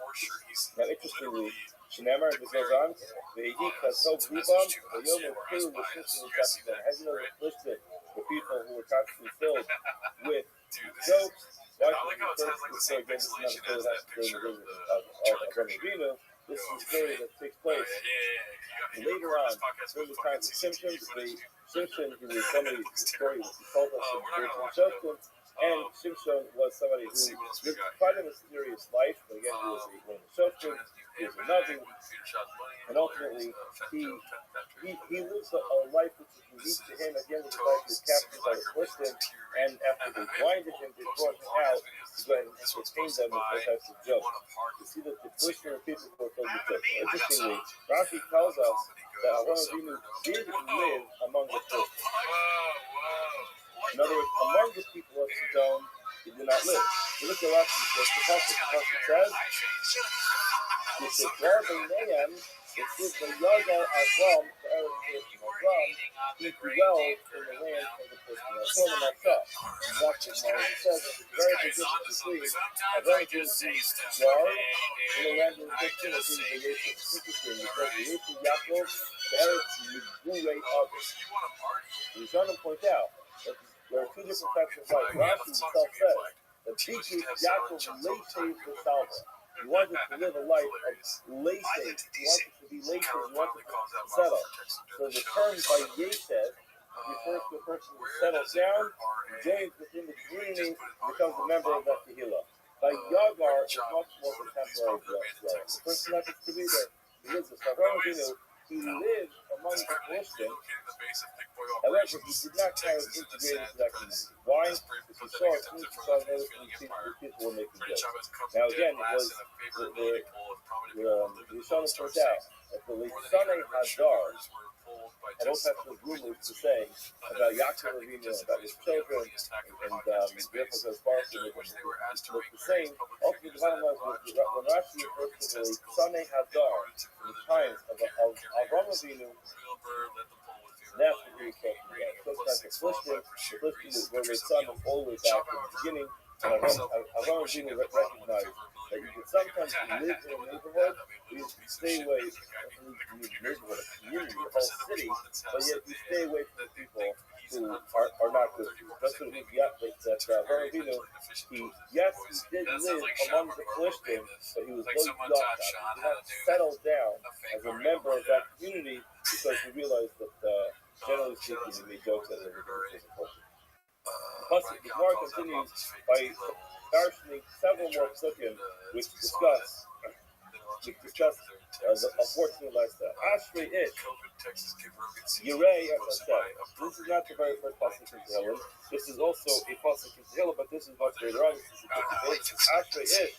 Speaker 1: Now, interestingly, Shinamar, this goes on, the Edik has held Rubam, the Yom of Kuru, the Philistine Chapter, has no Philistine, the people who were constantly filled with jokes. Why should we first, again, this is not a story that has to do with the Avinu. This is a story that takes place later on, during the time of Simpson. Simpson, who was somebody, the story he told us in the Shoftim, and Simpson was somebody who lived quite a mysterious life, but again, he was one of the Shoftim, he was a Navi, and ultimately, he lives a life which is unique to him. At the end of his life, he was captured by the Philistines, and after they blinded him, they brought him out to go ahead and entertain them with all types of jokes. You see that the Philistine people were filled with jokes. Interestingly, Rashi tells us that Avinu did live among the Philistines. In other words, among the people of Sodom, he did not live. You look at Rashi, the Pasuk says, it says, it says the Yagar Avram, the Arab person Avram, he dwelled in the land of the person of Sodom and Gomorrah. Exactly, it says it's very difficult to see. Avram did dwell in the land of the person of the Yeshua. Interesting, because the Yeshua Yaakov, the Arab, you grew of it. The Rishonim point out that there are two different types of life. Rashi himself says that Bikut Yaakov Leishev V'Salva. He wanted to live a life of Leishev. He wanted to be Leishev. He wanted to settle. So the term by Yeshev refers to a person who settles down, joins within the community, becomes a member of that Kehillah. By Yagar is much more of a temporary dwelling. The person happens to be there. He lives with Avram. He lived among the Philistines. However, he did not kind of integrate into that community. Why? Because he saw as soon as he saw those people were making jokes. Now again, it was the Rishonim points out that the Lisanei Hadar had all types of rumors to say about Yaakov Avinu, about his children, and therefore as far as they look the same. Ultimately, the bottom line was when Rashi refers to the Lisanei Hadar in the times of Avram Avinu, that's what he was talking about. So it's not the Philistines were their son all the way back in the beginning, and Avram Avinu recognized that you can sometimes live in a neighborhood, you stay away from the neighborhood, a community, a whole city, but yet you stay away from the people who are not good. That's what we got that Avram Avinu, he did live among the Philistines, but he was low young. He did not settle down as a member of that community because he realized that generally speaking, he made jokes at everything. The Gemara continues by mentioning several more psukim which discuss the unfortunate lifestyle. Ashrei Ish, Yirei Hashem. This is not the very first pasuk in Tehillim. This is also a pasuk in Tehillim, but this is much later on. This is Ashrei Ish,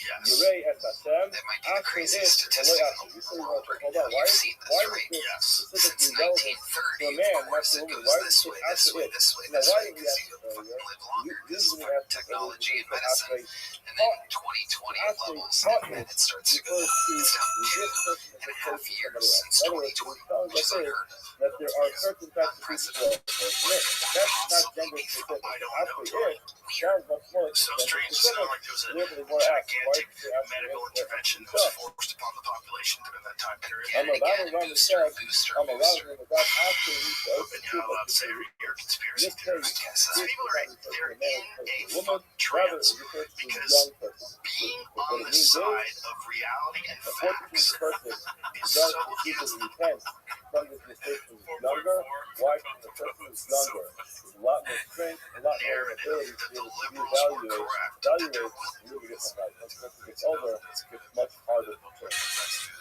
Speaker 4: Yes.
Speaker 1: Yirei et Hashem,
Speaker 2: That might be the
Speaker 1: Asher
Speaker 2: craziest
Speaker 1: it,
Speaker 2: statistic
Speaker 1: V'lo
Speaker 2: in
Speaker 1: Yaseh.
Speaker 2: the
Speaker 1: You say,
Speaker 2: world
Speaker 1: well,
Speaker 2: right
Speaker 1: hold
Speaker 2: now.
Speaker 1: on, why
Speaker 2: You've seen
Speaker 1: is
Speaker 2: this, right?
Speaker 1: this
Speaker 4: Yes.
Speaker 1: specifically
Speaker 2: Since
Speaker 1: relevant
Speaker 2: 1930,
Speaker 1: to a man,
Speaker 2: of
Speaker 1: not
Speaker 2: course,
Speaker 1: to a
Speaker 2: it
Speaker 1: woman?
Speaker 2: goes
Speaker 1: Why
Speaker 2: this
Speaker 1: does
Speaker 2: way,
Speaker 1: it
Speaker 2: this
Speaker 1: Asher
Speaker 2: way,
Speaker 1: it?
Speaker 2: this way,
Speaker 1: Now,
Speaker 2: this
Speaker 1: why
Speaker 2: way,
Speaker 1: did we
Speaker 2: because
Speaker 1: ask
Speaker 2: you
Speaker 1: this
Speaker 2: fucking
Speaker 1: earlier?
Speaker 2: live longer, because
Speaker 1: Usually we
Speaker 2: fucking
Speaker 1: ask this earlier
Speaker 2: technology and
Speaker 1: because
Speaker 2: medicine.
Speaker 1: Asher
Speaker 2: And then 2020 it levels, and then it starts to go,
Speaker 1: refers
Speaker 2: it's down
Speaker 1: to this person as
Speaker 2: 2.5
Speaker 1: opposed to
Speaker 2: years
Speaker 1: somebody else.
Speaker 2: since
Speaker 1: In other words,
Speaker 2: 2020,
Speaker 1: it's telling
Speaker 2: which
Speaker 1: us
Speaker 2: is unheard of.
Speaker 1: that there are certain types of people who are men. That's not gender specific.
Speaker 4: I don't know,
Speaker 1: After
Speaker 4: Tony.
Speaker 1: it sounds much more like
Speaker 4: So
Speaker 1: gender
Speaker 4: strange. It
Speaker 1: specific.
Speaker 4: sounded like there was a
Speaker 1: Therefore, they want to ask, why
Speaker 4: gigantic
Speaker 1: did they ask
Speaker 4: medical
Speaker 1: for
Speaker 4: intervention that
Speaker 1: Sure.
Speaker 4: was forced upon the population during that time period.
Speaker 2: Again and again, booster, booster,
Speaker 1: I'm
Speaker 2: booster.
Speaker 1: arousing that after we go
Speaker 4: And you're not allowed to say you're a conspiracy
Speaker 1: this case,
Speaker 4: theorist.
Speaker 2: Guess
Speaker 4: So
Speaker 2: that.
Speaker 4: people are they're in a
Speaker 1: woman,
Speaker 4: fucking
Speaker 1: rather
Speaker 4: trance
Speaker 1: it refers to a
Speaker 4: because
Speaker 1: young person.
Speaker 4: being
Speaker 1: What
Speaker 4: on
Speaker 1: it
Speaker 4: the
Speaker 1: means
Speaker 4: side
Speaker 1: is,
Speaker 4: of reality and
Speaker 1: unfortunately,
Speaker 4: facts
Speaker 1: the person
Speaker 4: is
Speaker 1: does
Speaker 4: so
Speaker 1: receive
Speaker 4: useless.
Speaker 1: the repent from this mistake when he's younger. Why? Because the person is younger. There's a lot more strength, a lot more ability to
Speaker 4: That
Speaker 1: be
Speaker 4: the
Speaker 1: able to
Speaker 4: liberals were
Speaker 1: evaluate
Speaker 4: correct. That there
Speaker 1: in
Speaker 4: was
Speaker 1: a really different light. Once the person gets older, it's much harder to change.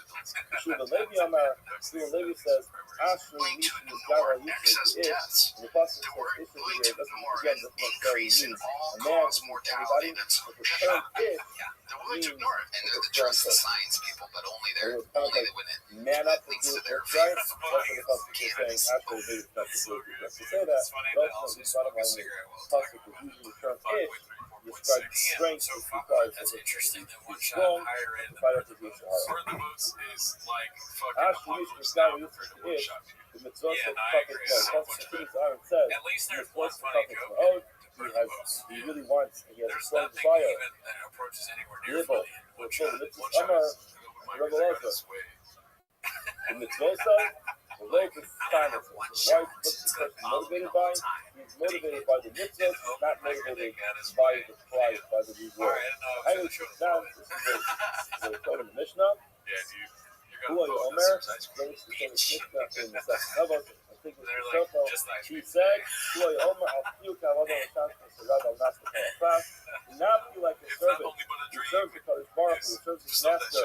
Speaker 1: Shula Levi Amar, Shula Levi says, Asher
Speaker 4: willing to
Speaker 1: Mishnah
Speaker 4: ignore
Speaker 1: Gara
Speaker 4: excess
Speaker 1: Yisrael
Speaker 4: deaths.
Speaker 1: and the Pasuk
Speaker 4: They
Speaker 1: says
Speaker 4: were
Speaker 1: Ishmael
Speaker 4: willing
Speaker 1: here
Speaker 4: to
Speaker 1: doesn't
Speaker 4: ignore
Speaker 1: again
Speaker 4: an
Speaker 1: doesn't necessarily
Speaker 4: increase in
Speaker 1: mean
Speaker 4: all
Speaker 1: a man
Speaker 4: cause
Speaker 1: who's
Speaker 4: mortality.
Speaker 1: anybody,
Speaker 4: That's
Speaker 1: but the term ish
Speaker 4: they're willing to
Speaker 1: means
Speaker 4: ignore it.
Speaker 2: And
Speaker 1: it's
Speaker 2: they're
Speaker 1: a
Speaker 2: the
Speaker 1: strong
Speaker 2: trust the
Speaker 1: person.
Speaker 2: science people, but only
Speaker 1: So
Speaker 2: they're
Speaker 1: it sounds
Speaker 2: only
Speaker 1: like
Speaker 2: when it
Speaker 1: man up to
Speaker 2: leads
Speaker 1: do
Speaker 2: to
Speaker 1: it
Speaker 2: their
Speaker 1: right.
Speaker 2: faith.
Speaker 1: That's what the Pasuk is saying. Asher Levi is not the to say that. But ultimately, the bottom line is Pasuk is using the term ish to describe the strength that's required for the
Speaker 2: Interesting
Speaker 1: to
Speaker 2: that
Speaker 1: be
Speaker 2: one shot
Speaker 1: strong
Speaker 2: higher
Speaker 1: to
Speaker 2: end than
Speaker 1: fight up against the
Speaker 2: Part
Speaker 1: higher.
Speaker 2: of the votes is like fucking
Speaker 1: Asher Mishnah Gara Yisrael ish the mitzvah
Speaker 2: Yeah,
Speaker 1: of
Speaker 2: no, I
Speaker 1: Prophet
Speaker 2: agree.
Speaker 1: Mode.
Speaker 2: So
Speaker 1: Once
Speaker 2: much
Speaker 1: the Phoenix Iron says,
Speaker 2: At least
Speaker 1: he
Speaker 2: there's
Speaker 1: supports
Speaker 2: one
Speaker 1: the
Speaker 2: funny
Speaker 1: Prophet
Speaker 2: joke
Speaker 1: Mode.
Speaker 2: for the votes.
Speaker 1: He really wants, he has a
Speaker 2: There's
Speaker 1: strong
Speaker 2: nothing
Speaker 1: desire.
Speaker 2: even that approaches anywhere near
Speaker 1: Rebel,
Speaker 2: funny. One
Speaker 1: which
Speaker 2: shot,
Speaker 1: is
Speaker 2: one shot
Speaker 1: Amar,
Speaker 2: is
Speaker 1: Rebel also.
Speaker 2: this way.
Speaker 1: The mitzvah side, the Lord is silence.
Speaker 2: One
Speaker 1: Why?
Speaker 2: shot.
Speaker 1: What's
Speaker 2: It's
Speaker 1: the
Speaker 2: gonna
Speaker 1: person
Speaker 2: follow me
Speaker 1: motivated
Speaker 2: the
Speaker 1: by?
Speaker 2: whole time.
Speaker 1: He's motivated by the mitzvahs. He's not motivated by the prize, by the
Speaker 2: All
Speaker 1: reward.
Speaker 2: right, I didn't know
Speaker 1: I
Speaker 2: I
Speaker 1: would
Speaker 2: was
Speaker 1: put
Speaker 2: going to
Speaker 1: down,
Speaker 2: show
Speaker 1: this is the quote in the Mishnah.
Speaker 2: Yeah, dude. You're
Speaker 1: Who
Speaker 2: going
Speaker 1: are you,
Speaker 2: to vote.
Speaker 1: Omer?
Speaker 2: That's ice
Speaker 1: Then
Speaker 2: cream.
Speaker 1: it's the famous Mishnah in the second Navas. I think it's
Speaker 2: They're
Speaker 1: the
Speaker 2: like,
Speaker 1: Shofar.
Speaker 2: just ice
Speaker 1: He
Speaker 2: cream.
Speaker 1: said, Who are you, Omer? I'll feel Kavada and Shanta Sarada al Nasta Kalafas. Do not be like a
Speaker 2: It's not
Speaker 1: servant
Speaker 2: only but a
Speaker 1: who
Speaker 2: dream.
Speaker 1: serves the Kadosh Baruch Hu, who serves his
Speaker 2: Stop that
Speaker 1: master.
Speaker 2: shit.